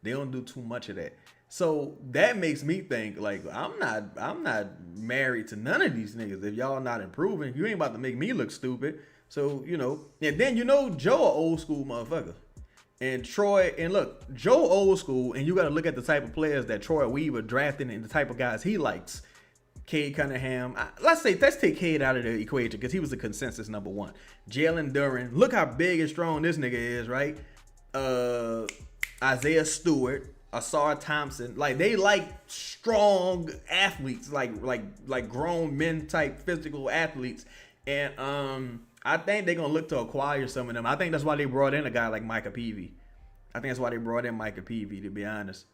They don't do too much of that. So that makes me think like I'm not married to none of these niggas. If y'all not improving, you ain't about to make me look stupid. So, you know, and then you know Joe a old school motherfucker. And Troy, and look, Joe old school, and you got to look at the type of players that Troy Weaver drafted and the type of guys he likes. Cade Cunningham. Let's take Cade out of the equation because he was the consensus number one. Jalen Duren. Look how big and strong this nigga is, right? Isaiah Stewart, Asar Thompson. Like they like strong athletes, like grown men type physical athletes. And I think they're gonna look to acquire some of them. I think that's why they brought in a guy like Micah Peavy. I think that's why they brought in Micah Peavy, to be honest.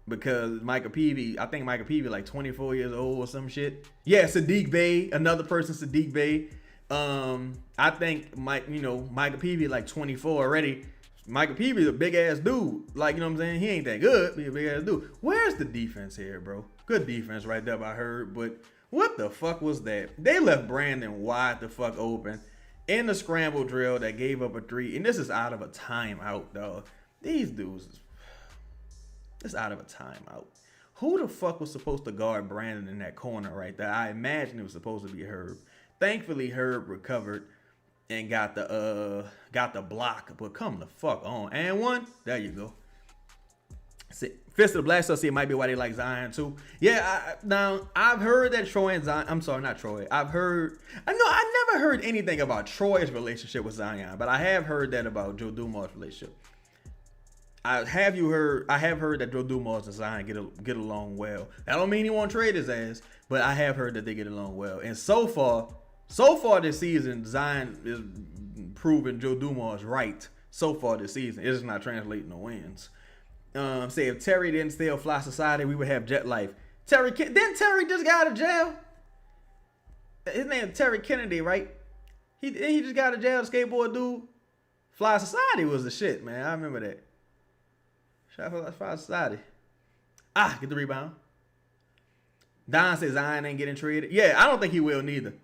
Because Micah Peavy like 24 years old or some shit. Yeah, Sadiq Bey, another person, Sadiq Bey. I think Micah Peavy like 24 already. Micah Peavy's a big ass dude. Like, you know what I'm saying? He ain't that good, but he's a big ass dude. Where's the defense here, bro? Good defense right there, I heard. But what the fuck was that? They left Brandon wide the fuck open in the scramble drill that gave up a three. And this is out of a timeout, dog. These dudes, it's out of a timeout. Who the fuck was supposed to guard Brandon in that corner right there? I imagine it was supposed to be Herb. Thankfully, Herb recovered and got the block. But come the fuck on. And one. There you go. Fist of the Black Stuff, see, it might be why they like Zion too. Yeah, now I've heard that Troy and Zion, I'm sorry, not Troy. I never heard anything about Troy's relationship with Zion, but I have heard that about Joe Dumars' relationship. I have heard that Joe Dumars and Zion get along well. That don't mean he won't trade his ass, but I have heard that they get along well. And so far this season, Zion is proving Joe Dumars right. So far this season, it's not translating to wins. Say if Terry didn't steal Fly Society, we would have Jet Life. Terry just got out of jail. His name is Terry Kennedy, right? He just got out of jail. The skateboard dude. Fly Society was the shit, man. I remember that. Shout out to Fly Society. Get the rebound. Don says Zion ain't getting traded. Yeah, I don't think he will neither.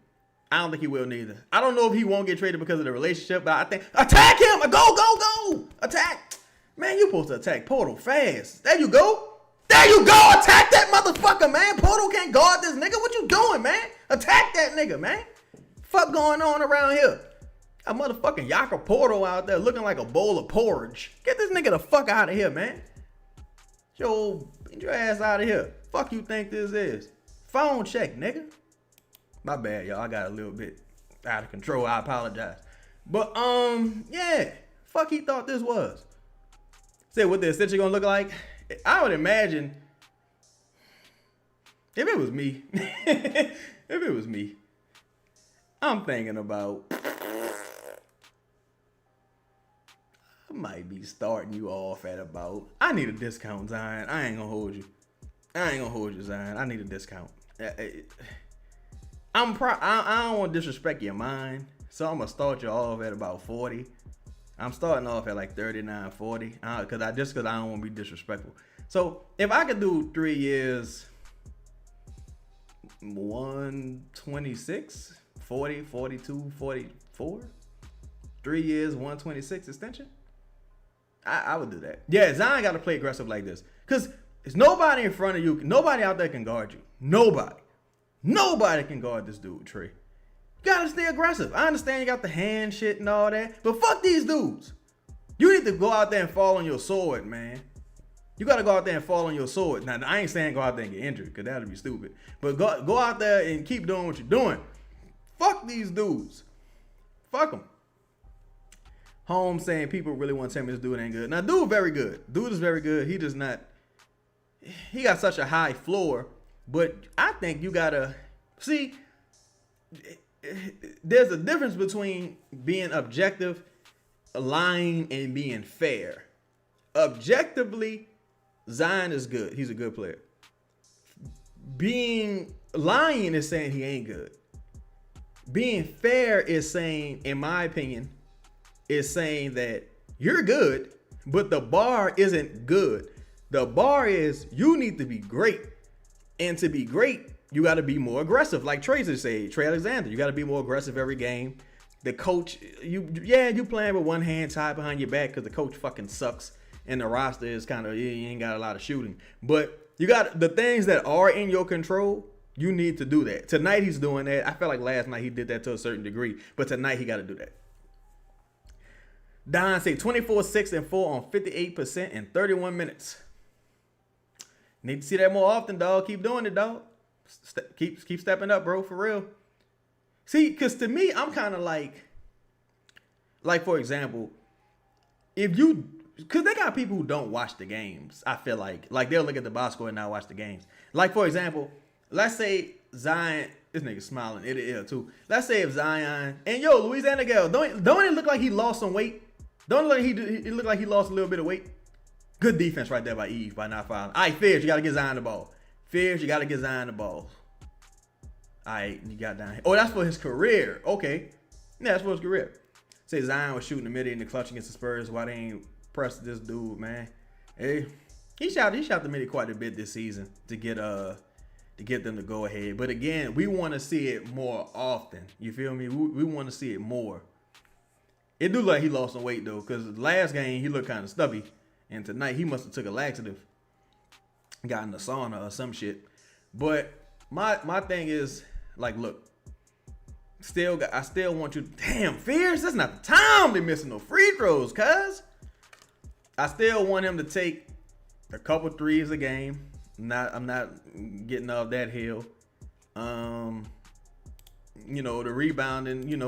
I don't know if he won't get traded because of the relationship, but I think attack him. Go. Attack. Man, you supposed to attack Portal fast. There you go. Attack that motherfucker, man. Portal can't guard this nigga. What you doing, man? Attack that nigga, man. Fuck going on around here? A motherfucking Yaka Portal out there looking like a bowl of porridge. Get this nigga the fuck out of here, man. Get your ass out of here. Fuck you think this is? Phone check, nigga. My bad, y'all. I got a little bit out of control. I apologize. But, yeah. Fuck he thought this was. Say what the extension gonna look like. I would imagine if it was me, I'm thinking about I might be starting you off at about. I need a discount, Zion. I ain't gonna hold you, Zion. I need a discount. I don't want to disrespect your mind, so I'm gonna start you off at about 40. I'm starting off at like 39, 40, because I don't want to be disrespectful. So if I could do 3 years, 126, 40, 42, 44, 3 years, 126 extension, I would do that. Yeah, Zion got to play aggressive like this, because there's nobody in front of you, nobody out there can guard you. Nobody can guard this dude, Trey. You gotta stay aggressive. I understand you got the hand shit and all that, but fuck these dudes. You need to go out there and fall on your sword, man. You gotta go out there and fall on your sword. Now, I ain't saying go out there and get injured, because that'd be stupid. But go out there and keep doing what you're doing. Fuck these dudes. Fuck them. Home saying people really want to tell me this dude ain't good. Now, dude very good. Dude is very good. He does not. He got such a high floor, but I think you gotta see. There's a difference between being objective, lying, and being fair. Objectively, Zion is good. He's a good player. Being lying is saying he ain't good. Being fair is saying, in my opinion, is saying that you're good, But the bar isn't good. The bar is you need to be great. And to be great, you got to be more aggressive. Like Tracer said, Trey Alexander, you got to be more aggressive every game. The coach, you playing with one hand tied behind your back because the coach fucking sucks. And the roster is kind of, you ain't got a lot of shooting. But you got the things that are in your control, you need to do that. Tonight he's doing that. I felt like last night he did that to a certain degree. But tonight he got to do that. Don say 24, 6, and 4 on 58% in 31 minutes. Need to see that more often, dog. Keep doing it, dog. Keep stepping up, bro, for real. See, because to me, I'm kind of like for example, because they got people who don't watch the games. I feel like they'll look at the box score and not watch the games. Like, for example, let's say Zion, this nigga smiling, it too. Let's say if Zion, and Louisiana Gale, don't it look like he lost some weight? Don't it look like he lost a little bit of weight? Good defense right there by Eve by not fouling. All right, Fierce, you got to get Zion the ball. Fierce, you got to get Zion the ball. All right, you got down here. Oh, that's for his career. Okay. Yeah, that's for his career. Say Zion was shooting the mid in the clutch against the Spurs. Why they ain't pressed this dude, man? Hey, he shot the mid quite a bit this season to get them to go ahead. But again, we want to see it more often. You feel me? We want to see it more. It do look like he lost some weight though, because last game he looked kind of stubby, and tonight he must have took a laxative, got in the sauna or some shit. But my thing is like, look, I still want you. Damn, Fierce, that's not the time to missing no free throws, cuz. I still want him to take a couple threes a game. I'm not getting off that hill. The rebounding,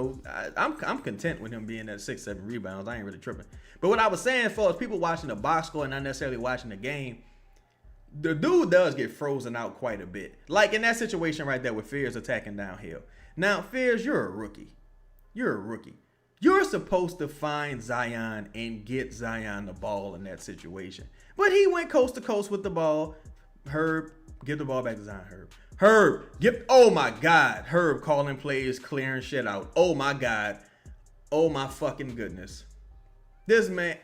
I'm content with him being at 6-7 rebounds. I ain't really tripping. But what I was saying for is people watching the box score and not necessarily watching the game, the dude does get frozen out quite a bit. Like in that situation right there with Fears attacking downhill. Now, Fears, you're a rookie. You're supposed to find Zion and get Zion the ball in that situation. But he went coast to coast with the ball. Herb, give the ball back to Zion, Herb, oh my God. Herb calling plays, clearing shit out. Oh my God. Oh my fucking goodness. This man,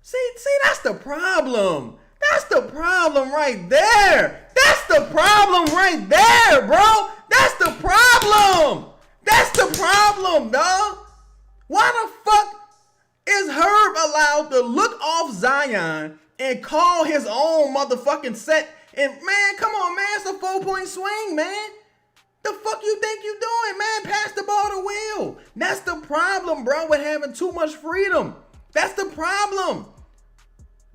see, that's the problem. That's the problem right there. That's the problem right there, bro. That's the problem. That's the problem, dog. Why the fuck is Herb allowed to look off Zion and call his own motherfucking set? And man, come on, man, it's a 4-point swing, man. The fuck you think you doing, man? Pass the ball to Will. That's the problem, bro, with having too much freedom. That's the problem.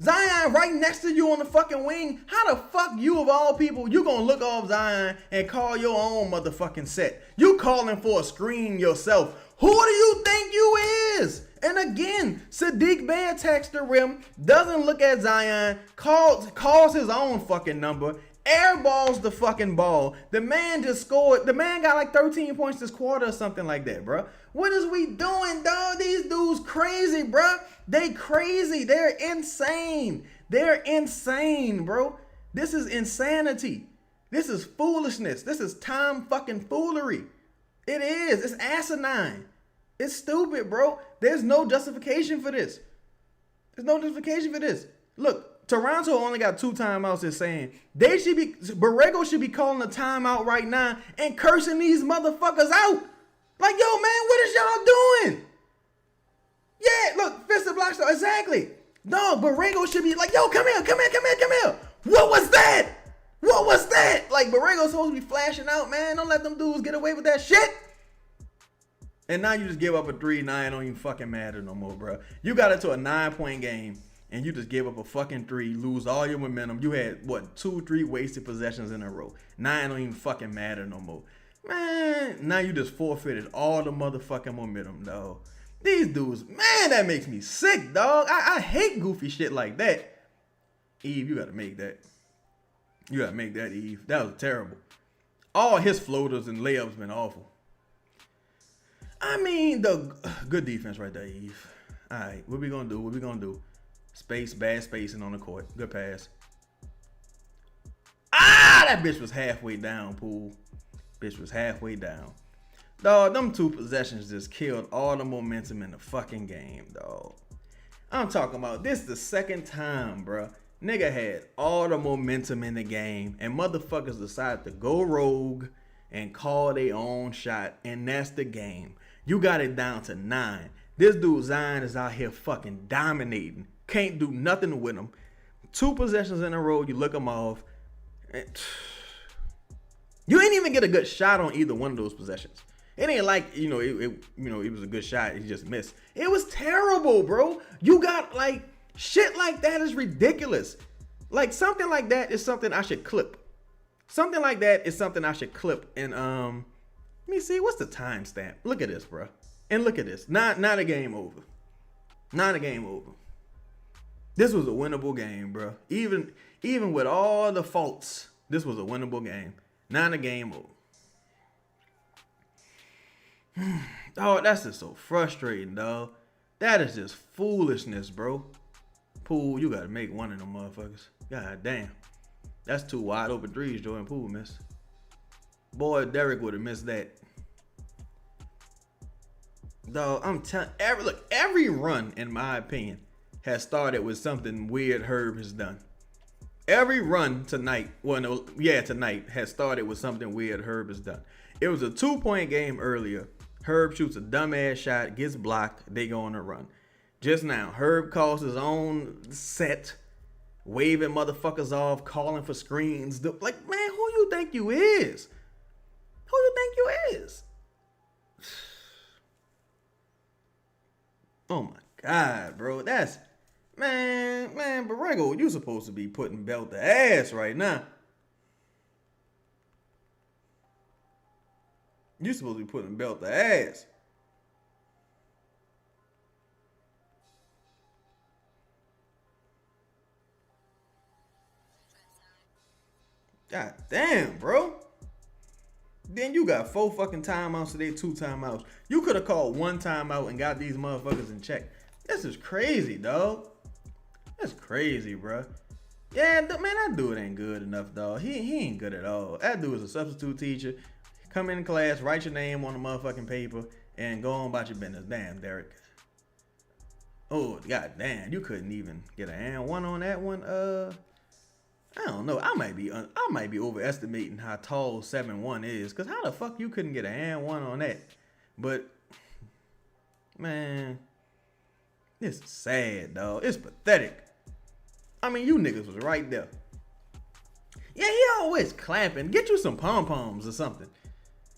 Zion right next to you on the fucking wing. How the fuck you of all people, you gonna look off Zion and call your own motherfucking set? You calling for a screen yourself. Who do you think you is? And again, Sadiq Bey attacks the rim, doesn't look at Zion, calls his own fucking number, airballs the fucking ball. The man just scored. The man got like 13 points this quarter or something like that, bro. What is we doing, dog? These dudes crazy, bro. They crazy. They're insane. They're insane, bro. This is insanity. This is foolishness. This is time fucking foolery. It is. It's asinine. It's stupid, bro. There's no justification for this. Look, Toronto only got 2 timeouts. Is saying Borrego should be calling a timeout right now and cursing these motherfuckers out. Like, yo, man, what is y'all doing? Yeah, look, fist of block star, exactly. Dog, Borrego should be like, yo, come here. What was that? Like, Borrego's supposed to be flashing out, man. Don't let them dudes get away with that shit. And now you just give up a 3. Now it don't even fucking matter no more, bro. You got into a 9-point game, and you just gave up a fucking 3, lose all your momentum. You had, 2-3 wasted possessions in a row. Now it don't even fucking matter no more. Man, now you just forfeited all the motherfucking momentum, dog. These dudes, man, that makes me sick, dog. I hate goofy shit like that. Eve, you gotta make that. You gotta make that, Eve. That was terrible. All his floaters and layups been awful. I mean, the good defense right there, Eve. All right, what we gonna do? Bad spacing on the court. Good pass. That bitch was halfway down, Poole. Bitch was halfway down. Dog, them 2 possessions just killed all the momentum in the fucking game, dog. I'm talking about this the second time, bro. Nigga had all the momentum in the game, and motherfuckers decided to go rogue and call their own shot, and that's the game. You got it down to 9. This dude Zion is out here fucking dominating. Can't do nothing with him. 2 possessions in a row, you look him off. You ain't even get a good shot on either one of those possessions. It ain't like, it was a good shot. He just missed. It was terrible, bro. You got, like, shit like that is ridiculous. Like, something like that is something I should clip. Something like that is something I should clip. And, let me see. What's the timestamp? Look at this, bro. And look at this. Not a game over. Not a game over. This was a winnable game, bro. Even with all the faults, this was a winnable game. Not a game over. Oh, that's just so frustrating, dog. That is just foolishness, bro. Poole, you gotta make one of them motherfuckers. God damn. That's 2 wide open threes Jordan Poole missed. Boy, Derek would have missed that. Dog, I'm telling every run, in my opinion, has started with something weird Herb has done. Every run tonight, tonight has started with something weird Herb has done. It was a 2-point game earlier. Herb shoots a dumbass shot, gets blocked, they go on a run. Just now, Herb calls his own set, waving motherfuckers off, calling for screens. Like, man, who you think you is? Who you think you is? Oh my God, bro. That's, man, Borrego, you supposed to be putting belt to ass right now. You supposed to be putting belt to ass. God damn, bro. Then you got 4 fucking timeouts today, 2 timeouts. You could have called 1 timeout and got these motherfuckers in check. This is crazy, dog. That's crazy, bro. Yeah, man, that dude ain't good enough, dog. He ain't good at all. That dude is a substitute teacher. Come in class, write your name on the motherfucking paper, and go on about your business. Damn, Derek. Oh, god damn. You couldn't even get an and 1 on that one. I don't know. I might be overestimating how tall 7'1" is. Cause how the fuck you couldn't get an and 1 on that? But man, it's sad, dog. It's pathetic. I mean, you niggas was right there. Yeah, he always clapping. Get you some pom-poms or something.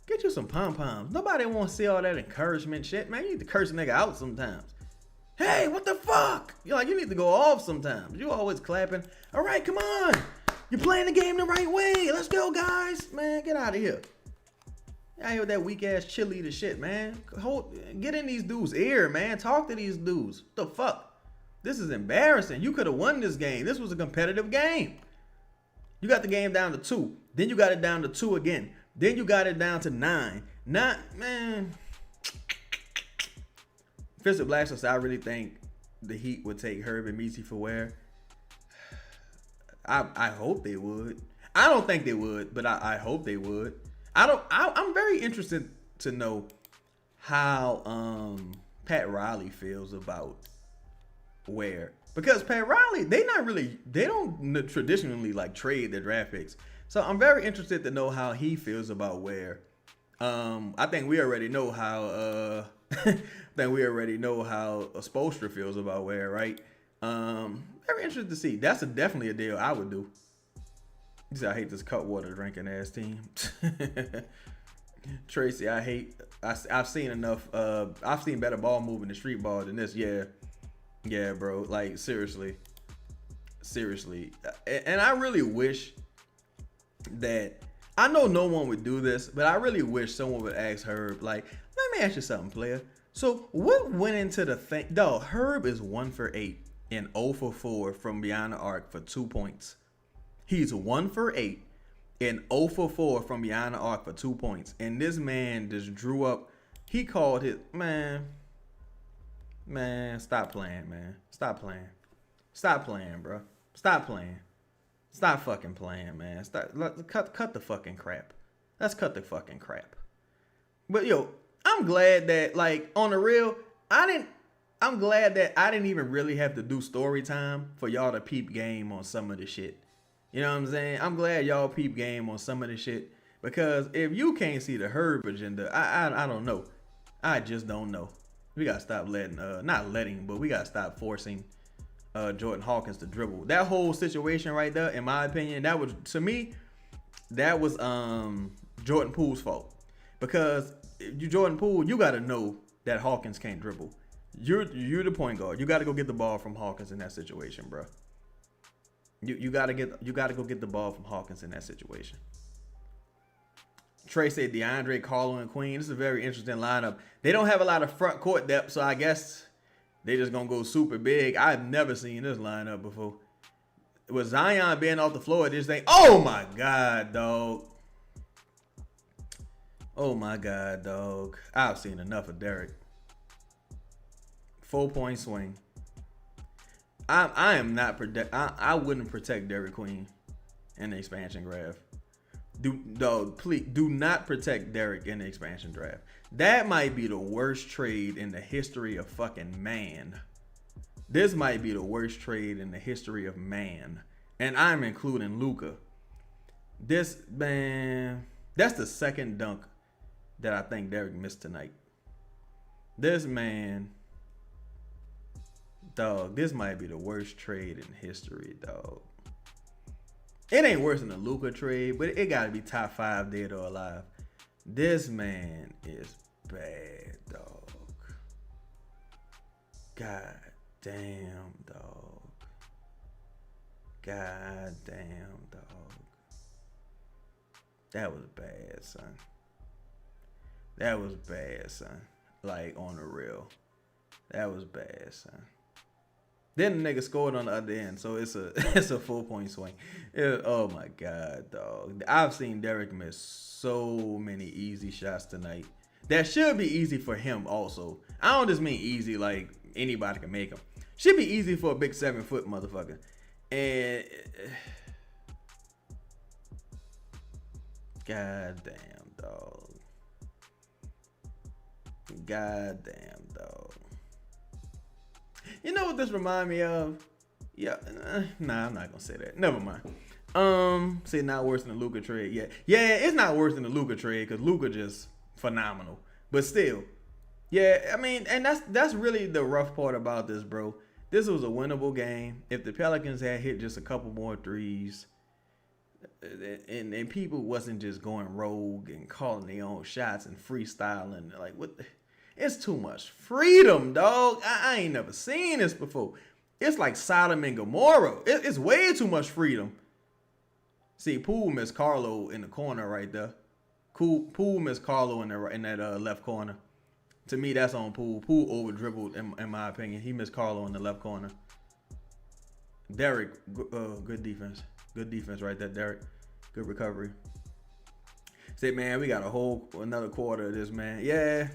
Get you some pom-poms. Nobody want to see all that encouragement shit, man. You need to curse a nigga out sometimes. Hey, what the fuck? You're like, you need to go off sometimes. You always clapping. All right, come on. You're playing the game the right way. Let's go, guys. Man, get out of here. Out here with that weak-ass cheerleader shit, man. Get in these dudes' ear, man. Talk to these dudes. What the fuck? This is embarrassing. You could have won this game. This was a competitive game. You got the game down to 2. Then you got it down to 2 again. Then you got it down to 9. Man. Fisher Blaster said, I really think the Heat would take Herb and Measy for wear. I hope they would. I don't think they would, but I hope they would. I'm very interested to know how Pat Riley feels about Ware, because Pat Riley, they don't traditionally like trade their draft picks. So I'm very interested to know how he feels about Ware. I think we already know how Spoelstra feels about Ware, right? Very interested to see. That's definitely a deal I would do. He said, I hate this cut water drinking ass team. Tracy, I've seen enough. I've seen better ball moving the street ball than this. Yeah, bro. Like, seriously. And I really wish that, I know no one would do this, but I really wish someone would ask Herb, like, let me ask you something, player. So what went into the thing? Dog, Herb is 1 for 8 and 0 for 4 from beyond the arc for 2 points. He's 1 for 8 and 0 for 4 from beyond the arc for 2 points. And this man just drew up. He called his man. Stop playing, man. Stop playing, bro. Stop playing. Stop fucking playing, man. Cut the fucking crap. Let's cut the fucking crap. But yo, I'm glad that, like, on the real, I I'm glad that I didn't even really have to do story time for y'all to peep game on some of the shit. You know what I'm saying? I'm glad y'all peep game on some of the shit because if you can't see the Herb agenda, I don't know. I just don't know. We gotta stop but we gotta stop forcing Jordan Hawkins to dribble. That whole situation right there, in my opinion, that was Jordan Poole's fault because Jordan Poole, you gotta know that Hawkins can't dribble. You're the point guard. You got to go get the ball from Hawkins in that situation, bro. You got to go get the ball from Hawkins in that situation. Trey said DeAndre, Carlo, and Queen. This is a very interesting lineup. They don't have a lot of front court depth, so I guess they just gonna go super big. I've never seen this lineup before. With Zion being off the floor, this thing. Oh my god, dog. Oh my god, dog. I've seen enough of Derek. 4-point swing. I am not protect. I wouldn't protect Derek Queen in the expansion draft. Please do not protect Derek in the expansion draft. That might be the worst trade in the history of fucking man. This might be the worst trade in the history of man, and I'm including Luka. This man, that's the second dunk that I think Derek missed tonight. This man. Dog, this might be the worst trade in history, dog. It ain't worse than the Luka trade, but it gotta be top 5 dead or alive. This man is bad, dog. God damn, dog. God damn, dog. That was bad, son. That was bad, son. Like, on the real. That was bad, son. Then the nigga scored on the other end, so it's a 4-point swing. Oh my god, dog! I've seen Derek miss so many easy shots tonight. That should be easy for him also. I don't just mean easy like anybody can make them. Should be easy for a big 7-foot motherfucker. And god damn, dog. God damn, dog. You know what this remind me of? Yeah, nah, I'm not gonna say that. Never mind. Say not worse than the Luka trade. Yeah, it's not worse than the Luka trade because Luka just phenomenal. But still, yeah, I mean, and that's really the rough part about this, bro. This was a winnable game. If the Pelicans had hit just a couple more threes, and people wasn't just going rogue and calling their own shots and freestyling, like what? It's too much freedom, dog. I ain't never seen this before. It's like Sodom and Gomorrah. It's way too much freedom. See, Poole missed Carlo in the corner right there. Poole missed Carlo in that left corner. To me, that's on Poole. Poole over dribbled, in my opinion. He missed Carlo in the left corner. Derek, good defense. Good defense right there, Derek. Good recovery. Say, man, we got another quarter of this, man. Yeah.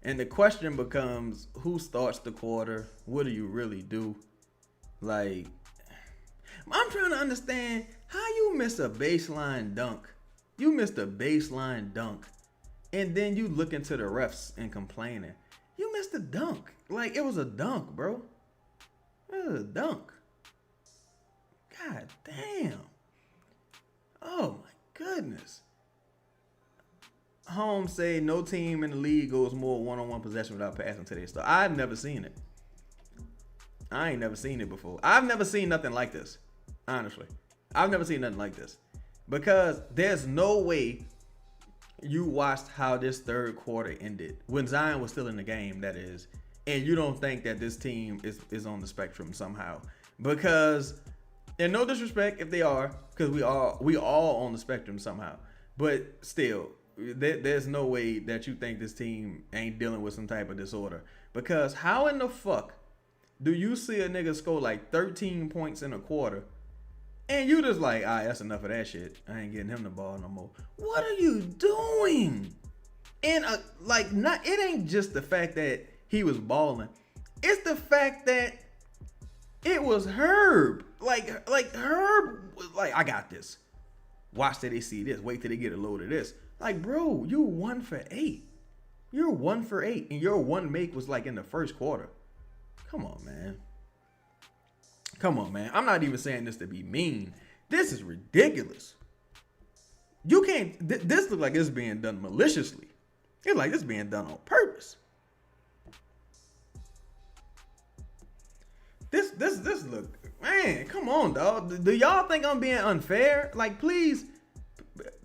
And the question becomes, who starts the quarter? What do you really do? Like, I'm trying to understand how you miss a baseline dunk. You missed a baseline dunk. And then you look into the refs and complaining. You missed a dunk. Like, it was a dunk, bro. It was a dunk. God damn. Oh, my goodness. Holmes say no team in the league goes more one-on-one possession without passing to their star. I've never seen it. I ain't never seen it before. I've never seen nothing like this. Honestly. I've never seen nothing like this. Because there's no way you watched how this third quarter ended. When Zion was still in the game, that is. And you don't think that this team is on the spectrum somehow. Because, and no disrespect if they are, because we all on the spectrum somehow. But still, there's no way that you think this team ain't dealing with some type of disorder. Because how in the fuck do you see a nigga score like 13 points in a quarter and you just like, all right, that's enough of that shit. I ain't getting him the ball no more. What are you doing? And it ain't just the fact that he was balling. It's the fact that it was Herb. Like Herb was like, I got this. Watch till they see this. Wait till they get a load of this. Like, bro, you 1 for 8. You're 1 for 8, and your one make was like in the first quarter. Come on, man. Come on, man. I'm not even saying this to be mean. This is ridiculous. You can't. This looks like it's being done maliciously. It's like it's being done on purpose. This look, man. Come on, dog. Do y'all think I'm being unfair? Like, please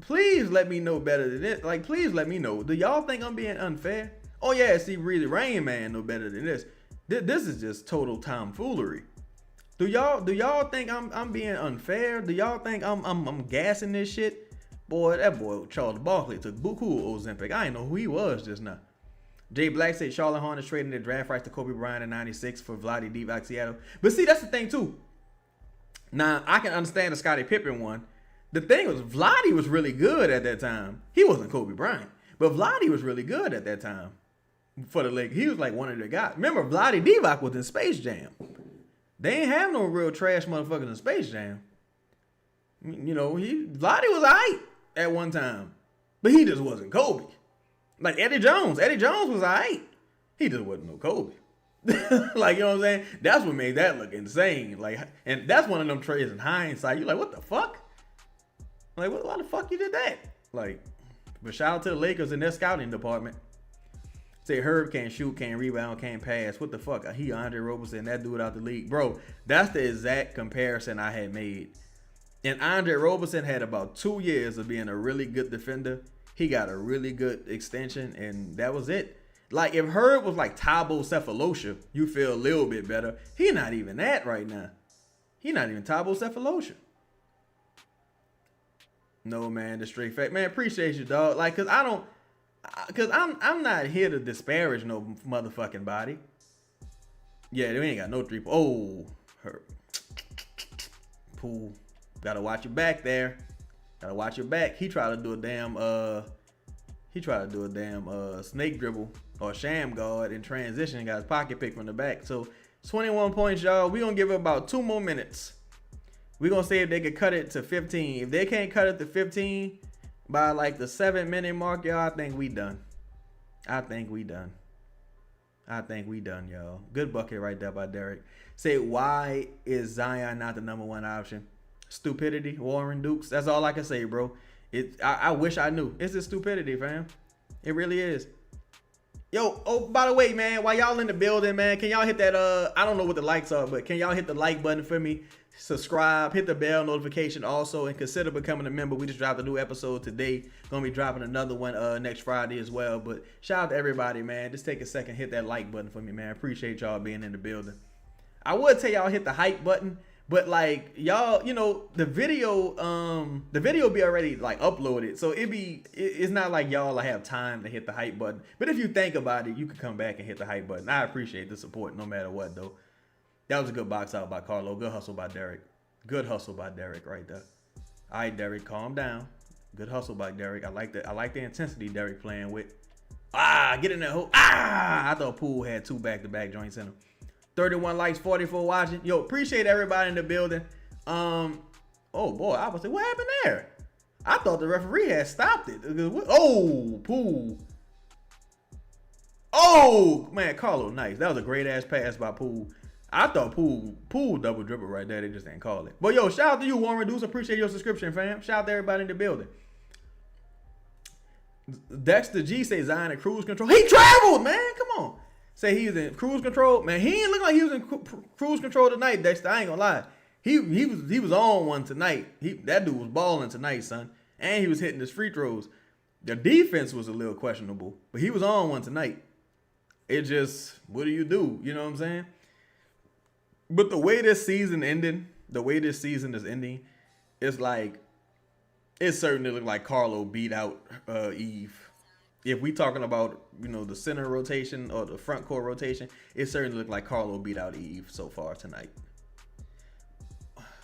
let me know better than this. Like, please let me know. Do y'all think I'm being unfair? Oh yeah, see, really, Rain Man know better than this. This is just total tomfoolery. Do y'all think I'm being unfair? Do y'all think I'm gassing this shit? Boy, that boy Charles Barkley took buku Ozempic. I didn't know who he was just now. Jay Black said Charlotte Hornets trading their draft rights to Kobe Bryant in '96 for Vlade Divac Seattle. But see, that's the thing too. Now I can understand the Scottie Pippen one. The thing was, Vlade was really good at that time. He wasn't Kobe Bryant, but Vlade was really good at that time for the league. He was like one of their guys. Remember, Vlade Divac was in Space Jam. They ain't have no real trash motherfuckers in Space Jam. You know, Vlade was aight at one time, but he just wasn't Kobe. Like Eddie Jones was aight. He just wasn't no Kobe. Like, you know what I'm saying? That's what made that look insane. Like, and that's one of them trades in hindsight. You're like, what the fuck? Like, why the fuck you did that? Like, but shout out to the Lakers in their scouting department. Say Herb can't shoot, can't rebound, can't pass. What the fuck? He Andre Roberson, that dude out the league. Bro, that's the exact comparison I had made. And Andre Roberson had about 2 years of being a really good defender. He got a really good extension, and that was it. Like, if Herb was like Thabo Cephalosha, you feel a little bit better. He not even that right now. He not even Thabo Cephalosha. No, man, the straight fact. Man, appreciate you, dog. Like, cause I'm not here to disparage no motherfucking body. Yeah, they ain't got no three. Oh, Herb. Poole. Gotta watch your back there. Gotta watch your back. He tried to do a damn snake dribble or sham guard in transition and got his pocket picked from the back. So 21 points, y'all. We're gonna give it about 2 more minutes. We're gonna see if they could cut it to 15. If they can't cut it to 15 by like the 7-minute mark, y'all, I think we done. I think we done, y'all. Good bucket right there by Derek. Say, why is Zion not the #1 option? Stupidity, Warren Dukes. That's all I can say, bro. I wish I knew. It's just stupidity, fam. It really is. Yo, oh, by the way, man, while y'all in the building, man, can y'all hit that, I don't know what the likes are, but can y'all hit the like button for me? Subscribe, hit the bell notification also, and consider becoming a member. We just dropped a new episode today. Gonna be dropping another one next Friday as well. But shout out to everybody, man. Just take a second, hit that like button for me, man. Appreciate y'all being in the building. I would tell y'all hit the hype button, but like y'all, you know, the video be already like uploaded, so it's not like y'all have time to hit the hype button. But if you think about it, you can come back and hit the hype button. I appreciate the support no matter what, though. That was a good box out by Carlo. Good hustle by Derek. Good hustle by Derek right there. All right, Derek, calm down. Good hustle by Derek. I like that. I like the intensity Derek playing with. Get in that hole. I thought Poole had 2 back-to-back joints in him. 31 likes, 44 watching. Yo, appreciate everybody in the building. Oh boy, I was like, what happened there? I thought the referee had stopped it. Oh, Poole. Oh man, Carlo, nice. That was a great ass pass by Poole. I thought Poole double dribble right there. They just didn't call it. But yo, shout out to you, Warren Deuce. Appreciate your subscription, fam. Shout out to everybody in the building. Dexter G say Zion in cruise control. He traveled, man. Come on. Say he was in cruise control. Man, he didn't look like he was in cruise control tonight, Dexter. I ain't gonna lie. He was on one tonight. That dude was balling tonight, son. And he was hitting his free throws. The defense was a little questionable, but he was on one tonight. It just, what do? You know what I'm saying? But the way this season is ending, it's like, it certainly looked like Carlo beat out Eve. If we talking about, you know, the center rotation or the front court rotation, it certainly looked like Carlo beat out Eve so far tonight.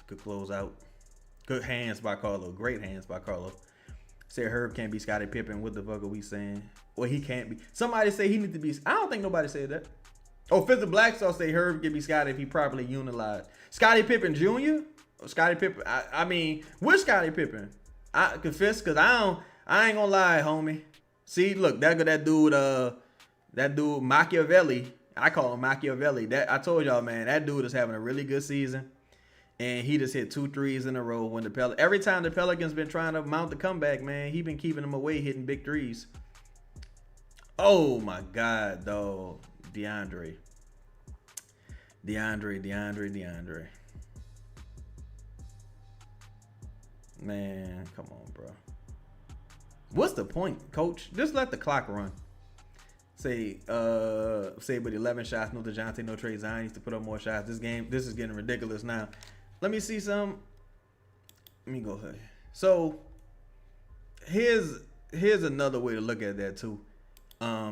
Good closeout. Good hands by Carlo. Great hands by Carlo. Said Herb can't be Scottie Pippen. What the fuck are we saying? Well, he can't be. Somebody say he needs to be. I don't think nobody said that. Oh, Fifth Blackstar say Herb can be Scottie if he properly utilized. Scottie Pippen Jr.? Or Scottie Pippen? I mean, which Scottie Pippen? I confess, because I ain't gonna lie, homie. See, look, that dude Machiavelli I call him Machiavelli. That I told y'all, man, that dude is having a really good season. And he just hit 2 threes in a row when every time the Pelicans been trying to mount the comeback, man, he been keeping them away, hitting big threes. Oh my God, though. DeAndre. Man, come on, bro. What's the point, coach? Just let the clock run. Say with 11 shots, no DeJounte, no Trey Zion needs to put up more shots. This is getting ridiculous now. Let me see some. Let me go ahead. So here's another way to look at that too,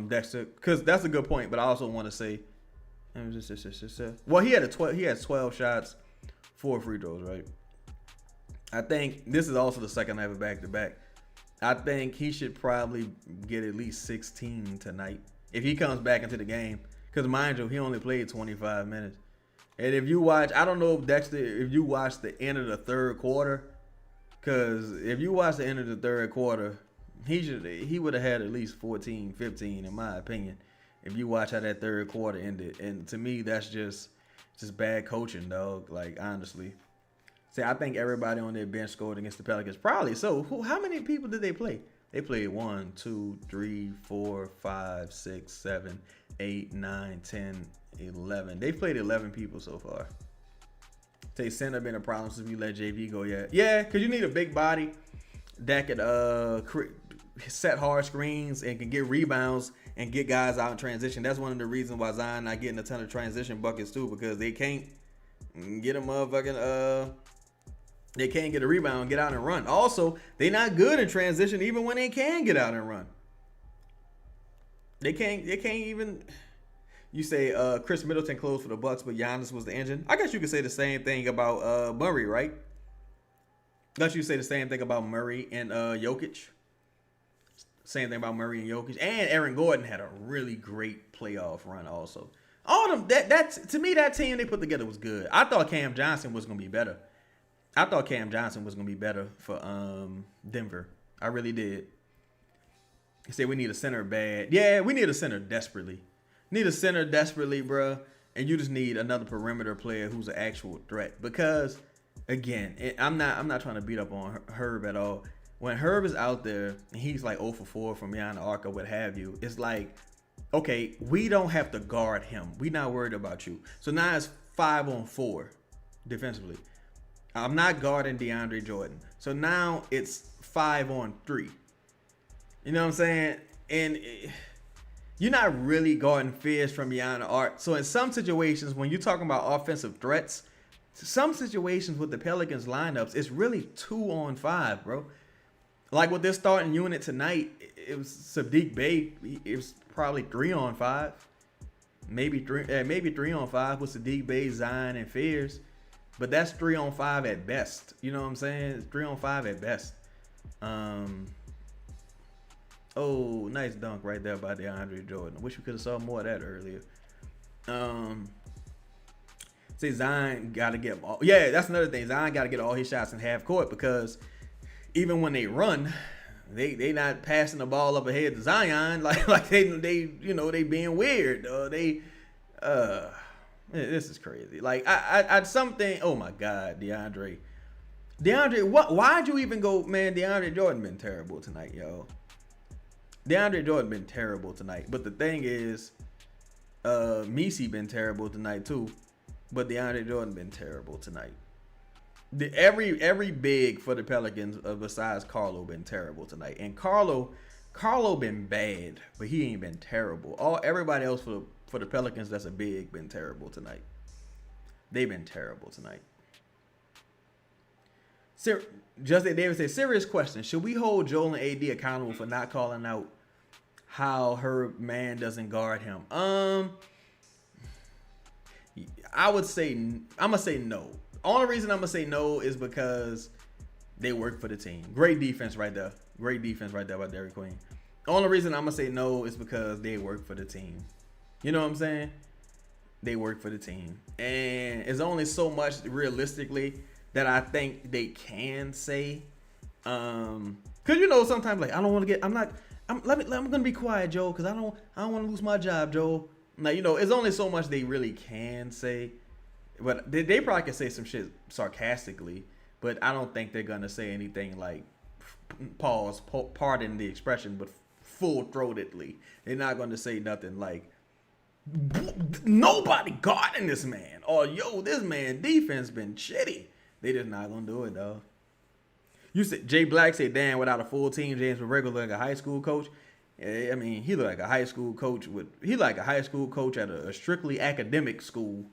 Dexter, because that's a good point. But I also want to say, well, he had 12 shots, 4 free throws, right? I think this is also the second night of back-to-back. I think he should probably get at least 16 tonight if he comes back into the game. Because mind you, he only played 25 minutes. And if you watch, I don't know if Dexter, if you watch the end of the third quarter, because if you watch the end of the third quarter, he would have had at least 14, 15 in my opinion. If you watch how that third quarter ended, and to me that's just bad coaching, dog. Like honestly, see, I think everybody on their bench scored against the Pelicans. Probably so. How many people did they play? They played 1, 2, 3, 4, 5, 6, 7, 8, 9, 10, 11. They played 11 people so far. Say center been a problem since we let JV go. Yeah, because you need a big body that could set hard screens and can get rebounds and get guys out in transition. That's one of the reasons why Zion not getting a ton of transition buckets too, because they can't get a motherfucking they can't get a rebound, get out and run. Also, they not good in transition even when they can get out and run. They can't even. You say Chris Middleton closed for the Bucks, but Giannis was the engine. I guess you could say the same thing about Murray, right? I guess you say the same thing about Murray and Jokic. Same thing about Murray and Jokic. And Aaron Gordon had a really great playoff run also. All of them, that's to me, that team they put together was good. I thought Cam Johnson was going to be better. For Denver. I really did. They say we need a center bad. Yeah, we need a center desperately. Bruh. And you just need another perimeter player who's an actual threat. Because, again, I'm not trying to beat up on Herb at all. When Herb is out there and he's like 0 for 4 from behind the arc or what have you, it's like, okay, we don't have to guard him. We not worried about you. So now it's 5-on-4 defensively. I'm not guarding DeAndre Jordan. So now it's 5-on-3. You know what I'm saying? And you're not really guarding Fizz from beyond the arc. So in some situations, when you're talking about offensive threats, some situations with the Pelicans lineups, it's really 2-on-5, bro. Like with this starting unit tonight, it was Sadiq Bey. It was probably 3-on-5. Maybe 3-on-5 with Sadiq Bey, Zion, and Fizz. But that's 3-on-5 at best. You know what I'm saying? It's 3-on-5 at best. Oh, nice dunk right there by DeAndre Jordan. I wish we could have saw more of that earlier. Say Zion got to get all. Yeah, that's another thing. Zion got to get all his shots in half court because even when they run, they not passing the ball up ahead to Zion like they being weird. This is crazy. Like I something. Oh my God, DeAndre, what? Why'd you even go, man? DeAndre Jordan been terrible tonight, yo. DeAndre Jordan been terrible tonight. But the thing is, Messi been terrible tonight too. But DeAndre Jordan been terrible tonight. Every big for the Pelicans besides Carlo been terrible tonight. And Carlo been bad, but he ain't been terrible. Everybody else for the Pelicans that's a big been terrible tonight. They've been terrible tonight. Justin Davis said, serious question. Should we hold Joel and AD accountable for not calling out how her man doesn't guard him? I would say, I'm going to say no. Only reason I'm going to say no is because they work for the team. Great defense right there. Great defense right there by Derrick Queen. Only reason I'm going to say no is because they work for the team. You know what I'm saying? They work for the team. And it's only so much realistically that I think they can say. Cause sometimes like I don't want to get I'm going to be quiet, Joe, cuz I don't want to lose my job, Joe. Now, it's only so much they really can say, but they probably can say some shit sarcastically, but I don't think they're gonna say anything like, pardon the expression, but full-throatedly. They're not gonna say nothing like, nobody guarding this man, or yo, this man defense been shitty. They just not gonna do it, though. You said Jay Black said, "Damn, without a full team, James McGregor look like a high school coach." I mean, he look like a high school coach at a strictly academic school.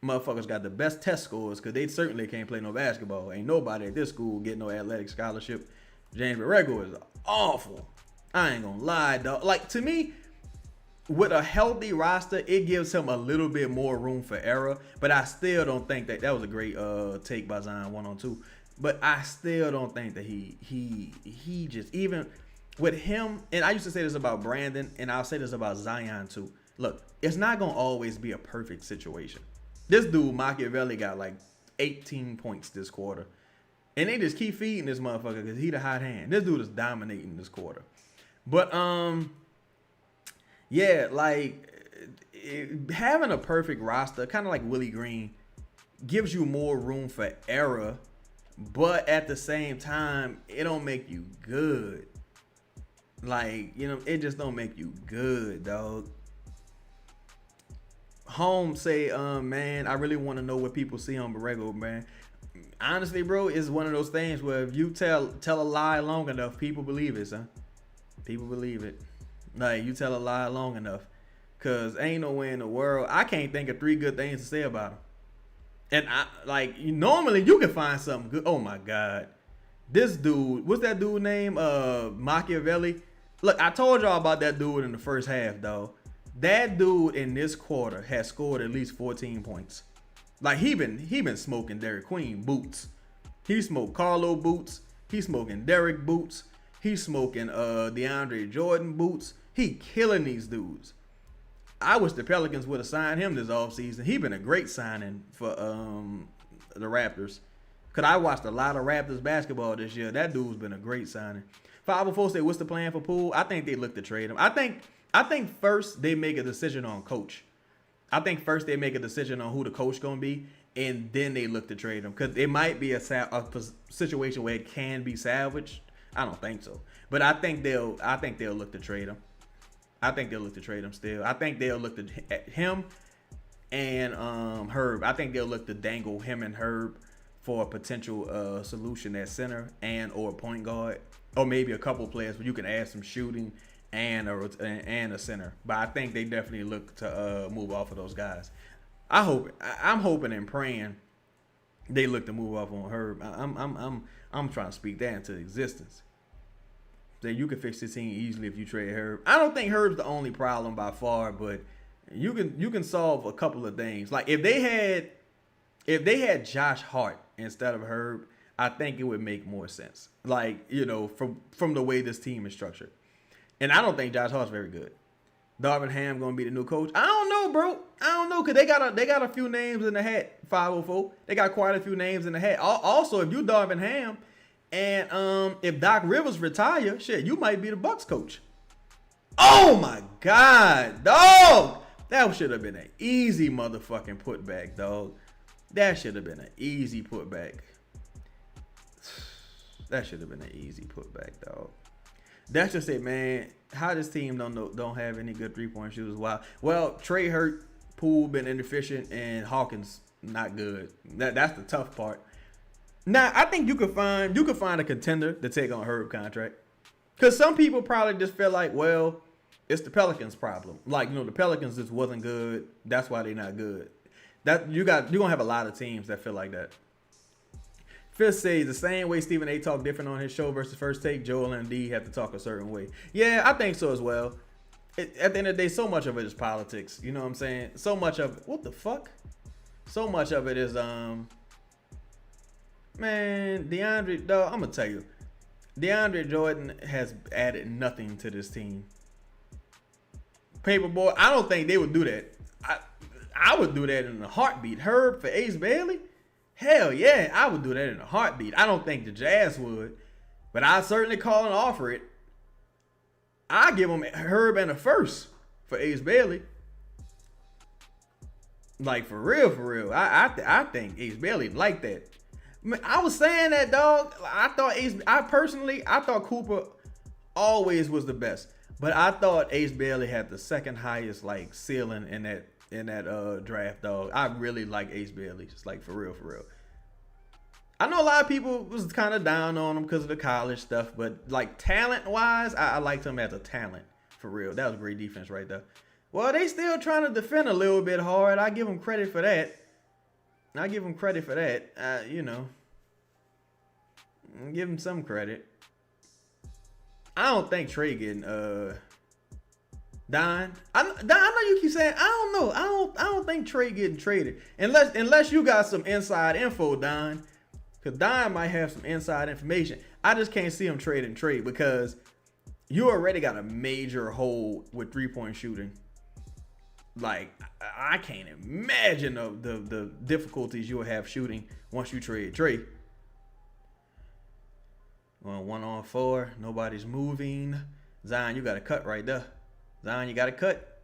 Motherfuckers got the best test scores because they certainly can't play no basketball. Ain't nobody at this school getting no athletic scholarship. James McGregor is awful. I ain't gonna lie, dog. Like, to me, with a healthy roster, it gives him a little bit more room for error. But I still don't think that was a great take by Zion 1-on-2. But I still don't think that he just, even with him, and I used to say this about Brandon, and I'll say this about Zion too. Look, it's not gonna always be a perfect situation. This dude Machiavelli got like 18 points this quarter, and they just keep feeding this motherfucker because he the hot hand. This dude is dominating this quarter. But yeah, like having a perfect roster, kind of like Willie Green, gives you more room for error, but at the same time, it don't make you good. Like, it just don't make you good, dog. Holmes say, man, I really want to know what people see on Borrego, man. Honestly, bro, it's one of those things where if you tell a lie long enough, people believe it, son. People believe it. Like, you tell a lie long enough. Because ain't no way in the world, I can't think of 3 good things to say about him. And normally you can find something good. Oh my God. This dude, what's that dude name? Machiavelli. Look, I told y'all about that dude in the first half, though. That dude in this quarter has scored at least 14 points. Like, he been smoking Derek Queen boots. He smoked Carlo boots. He smoking Derek boots. He smoking DeAndre Jordan boots. He killing these dudes. I wish the Pelicans would have signed him this offseason. He been a great signing for the Raptors. Because I watched a lot of Raptors basketball this year. That dude's been a great signing. 504 say, what's the plan for Poole? I think they look to trade him. I think first they make a decision on coach. I think first they make a decision on who the coach going to be, and then they look to trade him. Because it might be a situation where it can be salvaged. I don't think so. But I think they'll look to trade him. I think they'll look to trade him still. I think they'll look at him and Herb. I think they'll look to dangle him and Herb for a potential solution at center and or point guard, or maybe a couple players where you can add some shooting and a center. But I think they definitely look to move off of those guys. I'm hoping and praying they look to move off on Herb. I'm trying to speak that into existence. That you can fix this team easily if you trade Herb. I don't think Herb's the only problem by far, but you can solve a couple of things. Like if they had Josh Hart instead of Herb, I think it would make more sense. Like, from the way this team is structured. And I don't think Josh Hart's very good. Darvin Ham gonna be the new coach? I don't know, bro. I don't know, cause they got a few names in the hat. 504. They got quite a few names in the hat. Also, if you Darvin Ham, and if Doc Rivers retire, shit, you might be the Bucks coach. Oh my God, dog! That should have been an easy motherfucking putback, dog. That should have been an easy putback. That should have been an easy putback, dog. That's just it, man. How this team don't have any good 3-point shooters? Wow. Well, Trey hurt, Poole been inefficient, and Hawkins not good. That's the tough part. Now, I think you could find a contender to take on Herb contract. Because some people probably just feel like, well, it's the Pelicans' problem. Like, the Pelicans just wasn't good. That's why they're not good. You're going to have a lot of teams that feel like that. Fifth says the same way Stephen A. talked different on his show versus First Take, Joel and D have to talk a certain way. Yeah, I think so as well. At the end of the day, so much of it is politics. You know what I'm saying? So much of it. What the fuck? So much of it is, man, DeAndre, dog, I'm going to tell you. DeAndre Jordan has added nothing to this team. Paperboy, I don't think they would do that. I would do that in a heartbeat. Herb for Ace Bailey? Hell yeah, I would do that in a heartbeat. I don't think the Jazz would, but I'd certainly call and offer it. I'd give them Herb and a first for Ace Bailey. Like for real, for real. I think Ace Bailey like that. Man, I was saying that, dog. I thought I thought Cooper always was the best, but I thought Ace Bailey had the second highest like ceiling in that draft, dog. I really like Ace Bailey, just like for real, for real. I know a lot of people was kind of down on him because of the college stuff, but like talent wise, I liked him as a talent for real. That was great defense right there. Well, they still trying to defend a little bit hard. I give them credit for that. I give them credit for that. You know, give them some credit. I don't think Trey getting Don. I know you keep saying I don't know. I don't think Trey getting traded unless you got some inside info, Don. Because Don might have some inside information. I just can't see him trading Trey because you already got a major hole with 3-point shooting. Like, I can't imagine the difficulties you'll have shooting once you trade Trey. Well, 1-on-4, nobody's moving. Zion, you got a cut right there. Zion, you got a cut.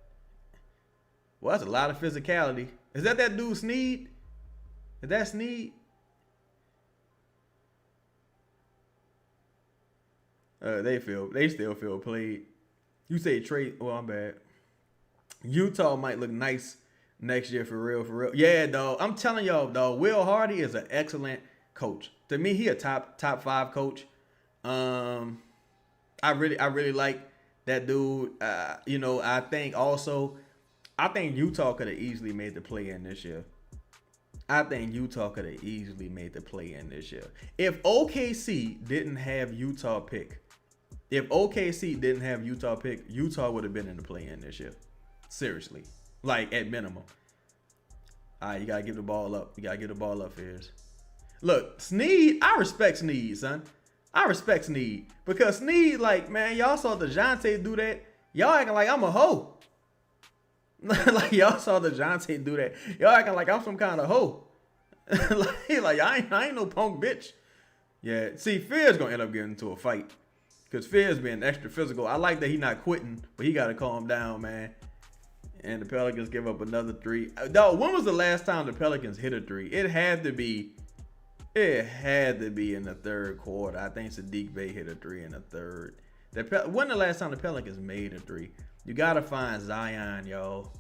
Well, that's a lot of physicality. Is that dude Sneed? Is that Sneed? They still feel played. You say Trey, well, I'm bad. Utah might look nice next year for real, for real. Yeah, dog. I'm telling y'all, dog. Will Hardy is an excellent coach. To me, he a top 5 coach. I really like that dude. You know, I think Utah could have easily made the play in this year. If OKC didn't have Utah pick, Utah would have been in the play in this year. Seriously. Like, at minimum. All right, you got to give the ball up. Fizz. Look, Sneed, I respect Sneed, son. Because Sneed, like, man, y'all saw DeJounte do that. Y'all acting like I'm a hoe. Like, y'all saw DeJounte do that. Y'all acting like I'm some kind of hoe. like I ain't no punk bitch. Yeah, see, Fizz going to end up getting into a fight. Because Fizz being extra physical. I like that he not quitting, but he got to calm down, man. And the Pelicans give up another 3. Dog, when was the last time the Pelicans hit a 3? It had to be in the third quarter. I think Sadiq Bey hit a 3 in the third. When the last time the Pelicans made a 3? You gotta find Zion, y'all.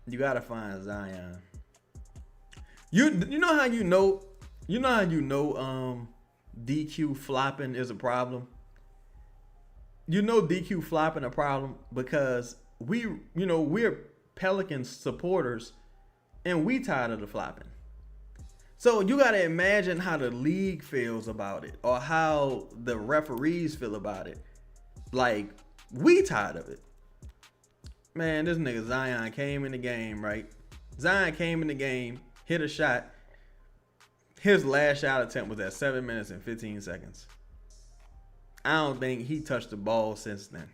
You know how you know DQ flopping is a problem. You know DQ flopping a problem because we're Pelicans supporters and we tired of the flopping. So you got to imagine how the league feels about it or how the referees feel about it. Like, we tired of it. Man, this nigga Zion came in the game, right? Hit a shot. His last shot attempt was at 7 minutes and 15 seconds. I don't think he touched the ball since then.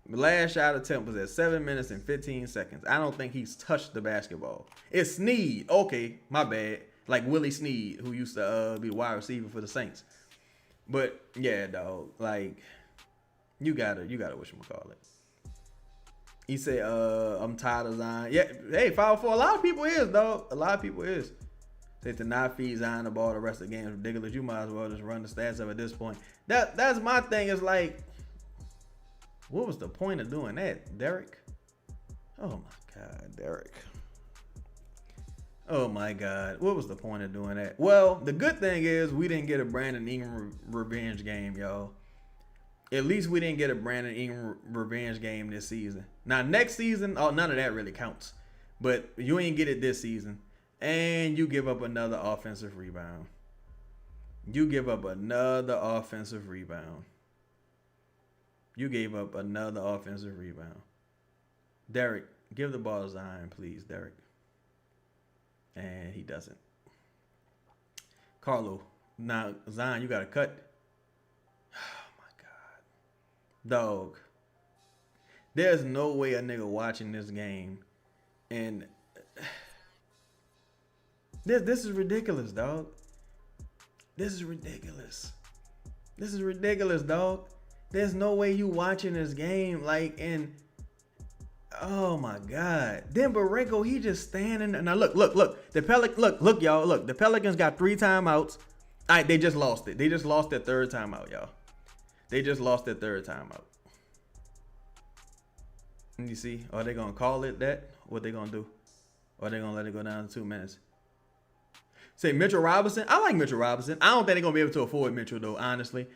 The last shot attempt was at 7 minutes and 15 seconds. I don't think he's touched the basketball. It's Sneed. Okay, my bad. Like Willie Sneed, who used to be the wide receiver for the Saints. But yeah, dog. Like, you gotta whatchamacallit. He said, I'm tired of Zion. Yeah, hey, 5-4. A lot of people is, dog. Say to not feed Zion the ball the rest of the game is ridiculous. You might as well just run the stats up at this point. That's my thing. Is like, what was the point of doing that, Derek? Oh my God, Derek. Oh my God, what was the point of doing that? Well, the good thing is we didn't get a Brandon Ingram revenge game, y'all. At least we didn't get a Brandon Ingram revenge game this season. Now, next season, none of that really counts. But you ain't get it this season. And you give up another offensive rebound. You gave up another offensive rebound. Derek, give the ball to Zion, please, Derek. And he doesn't. Carlo, now, Zion, you got to cut. Oh, my God. Dog. There's no way a nigga watching this game and... This is ridiculous, dog. This is ridiculous, dog. There's no way you watching this game, like, and Oh my God. Then Borrego, he just standing there. Now look. Look, y'all. Look, the Pelicans got 3 timeouts. All right, they just lost it. They just lost their 3rd timeout, y'all. They just lost their 3rd timeout. And you see, are they gonna call it that? What they gonna do? Or are they gonna let it go down to 2 minutes? Say Mitchell Robinson. I like Mitchell Robinson. I don't think they're gonna be able to afford Mitchell though, honestly.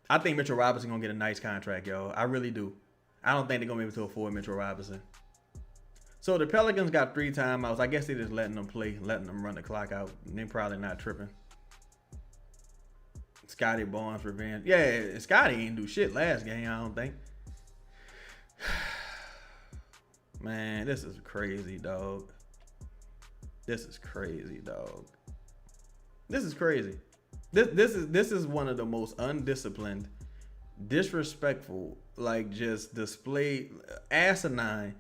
I think Mitchell Robinson gonna get a nice contract, y'all. I really do. I don't think they're gonna be able to afford Mitchell Robinson. So the Pelicans got 3 timeouts. I guess they're just letting them play, letting them run the clock out. They're probably not tripping. Scotty Barnes revenge. Yeah, Scotty ain't do shit last game, I don't think. Man, this is crazy, dog. This is crazy, dog. This is crazy. This is one of the most undisciplined, disrespectful, like just display, asinine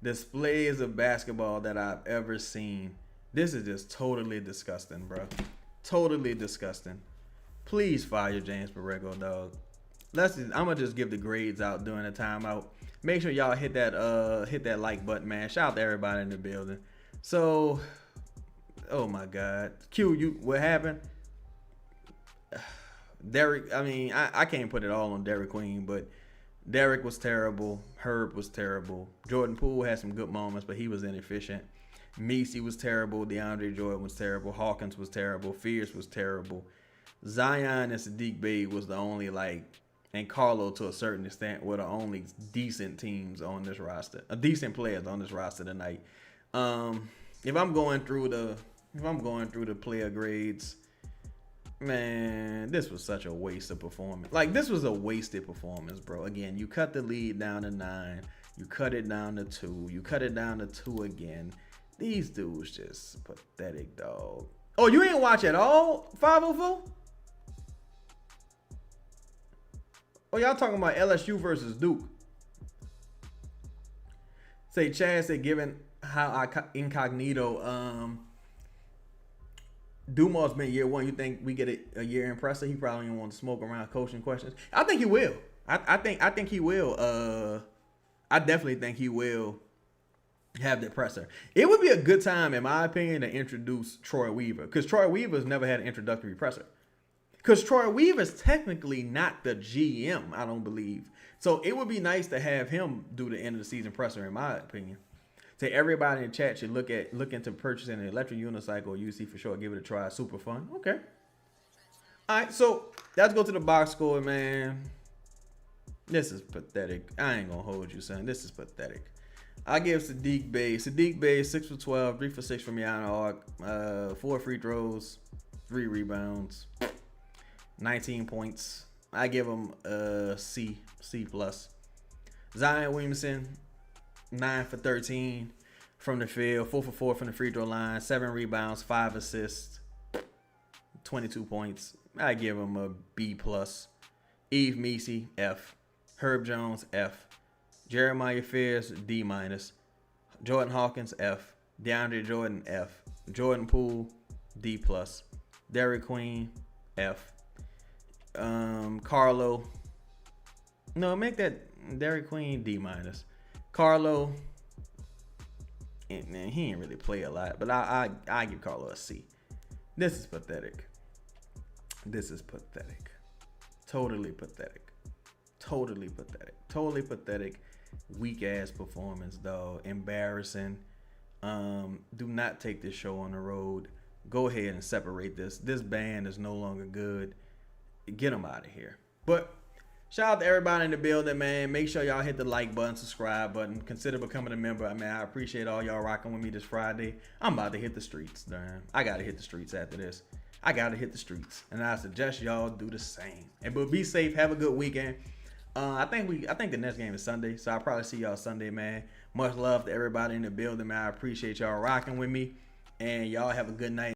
displays of basketball that I've ever seen. This is just totally disgusting, bro. Totally disgusting. Please fire James Borrego, dog. I'm gonna just give the grades out during the timeout. Make sure y'all hit that like button, man. Shout out to everybody in the building. So, oh my God, Q, what happened? Derek, I mean, I can't put it all on Derek Queen, but Derek was terrible. Herb was terrible. Jordan Poole had some good moments, but he was inefficient. Messi was terrible. DeAndre Jordan was terrible. Hawkins was terrible. Fierce was terrible. Zion and Sadiq Bey was the only, and Carlo to a certain extent were the only decent teams on this roster. Decent players on this roster tonight. If I'm going through the player grades, man, this was such a waste of performance. This was a wasted performance, bro. Again, you cut the lead down to 9. You cut it down to 2. You cut it down to 2 again. These dudes just pathetic, dog. Oh, you ain't watch at all, 504? Oh, y'all talking about LSU versus Duke. Say Chad said, given how incognito Dumas been year 1, you think we get a year impressor? He probably don't want to smoke around coaching questions. I think he will. I think he will. I definitely think he will have the presser. It would be a good time, in my opinion, to introduce Troy Weaver, because Troy Weaver's never had an introductory presser. Because Troy Weaver's technically not the GM, I don't believe. So it would be nice to have him do the end of the season presser, in my opinion. Say everybody in chat should look into purchasing an electric unicycle or UC for sure. Give it a try. Super fun. Okay. All right, so let's go to the box score, man. This is pathetic. I ain't gonna hold you, son. This is pathetic. I give Sadiq Bey 6 for 12, 3 for 6 from beyond the arc, 4 free throws, 3 rebounds, 19 points. I give him a C plus. Zion Williamson, 9 for 13 from the field, 4 for 4 from the free throw line, 7 rebounds, 5 assists, 22 points. I give him a B plus. Eve Messi, F. Herb Jones, F. Jeremiah Fierce, D minus. Jordan Hawkins, F. DeAndre Jordan, F. Jordan Poole, D plus. Derek Queen, F. Carlo. No, make that Derek Queen D minus. Carlo. Man, he ain't really play a lot, but I give Carlo a C. This is pathetic. This is pathetic. Totally pathetic. Totally pathetic. Totally pathetic. Weak ass performance, dog. Embarrassing. Do not take this show on the road. Go ahead and separate this. This band is no longer good. Get them out of here. But shout out to everybody in the building, man. Make sure y'all hit the like button, subscribe button. Consider becoming a member. I mean, I appreciate all y'all rocking with me this Friday. I'm about to hit the streets, damn. I got to hit the streets after this. I got to hit the streets. And I suggest y'all do the same. But be safe. Have a good weekend. I think the next game is Sunday. So I'll probably see y'all Sunday, man. Much love to everybody in the building, man. I appreciate y'all rocking with me. And y'all have a good night.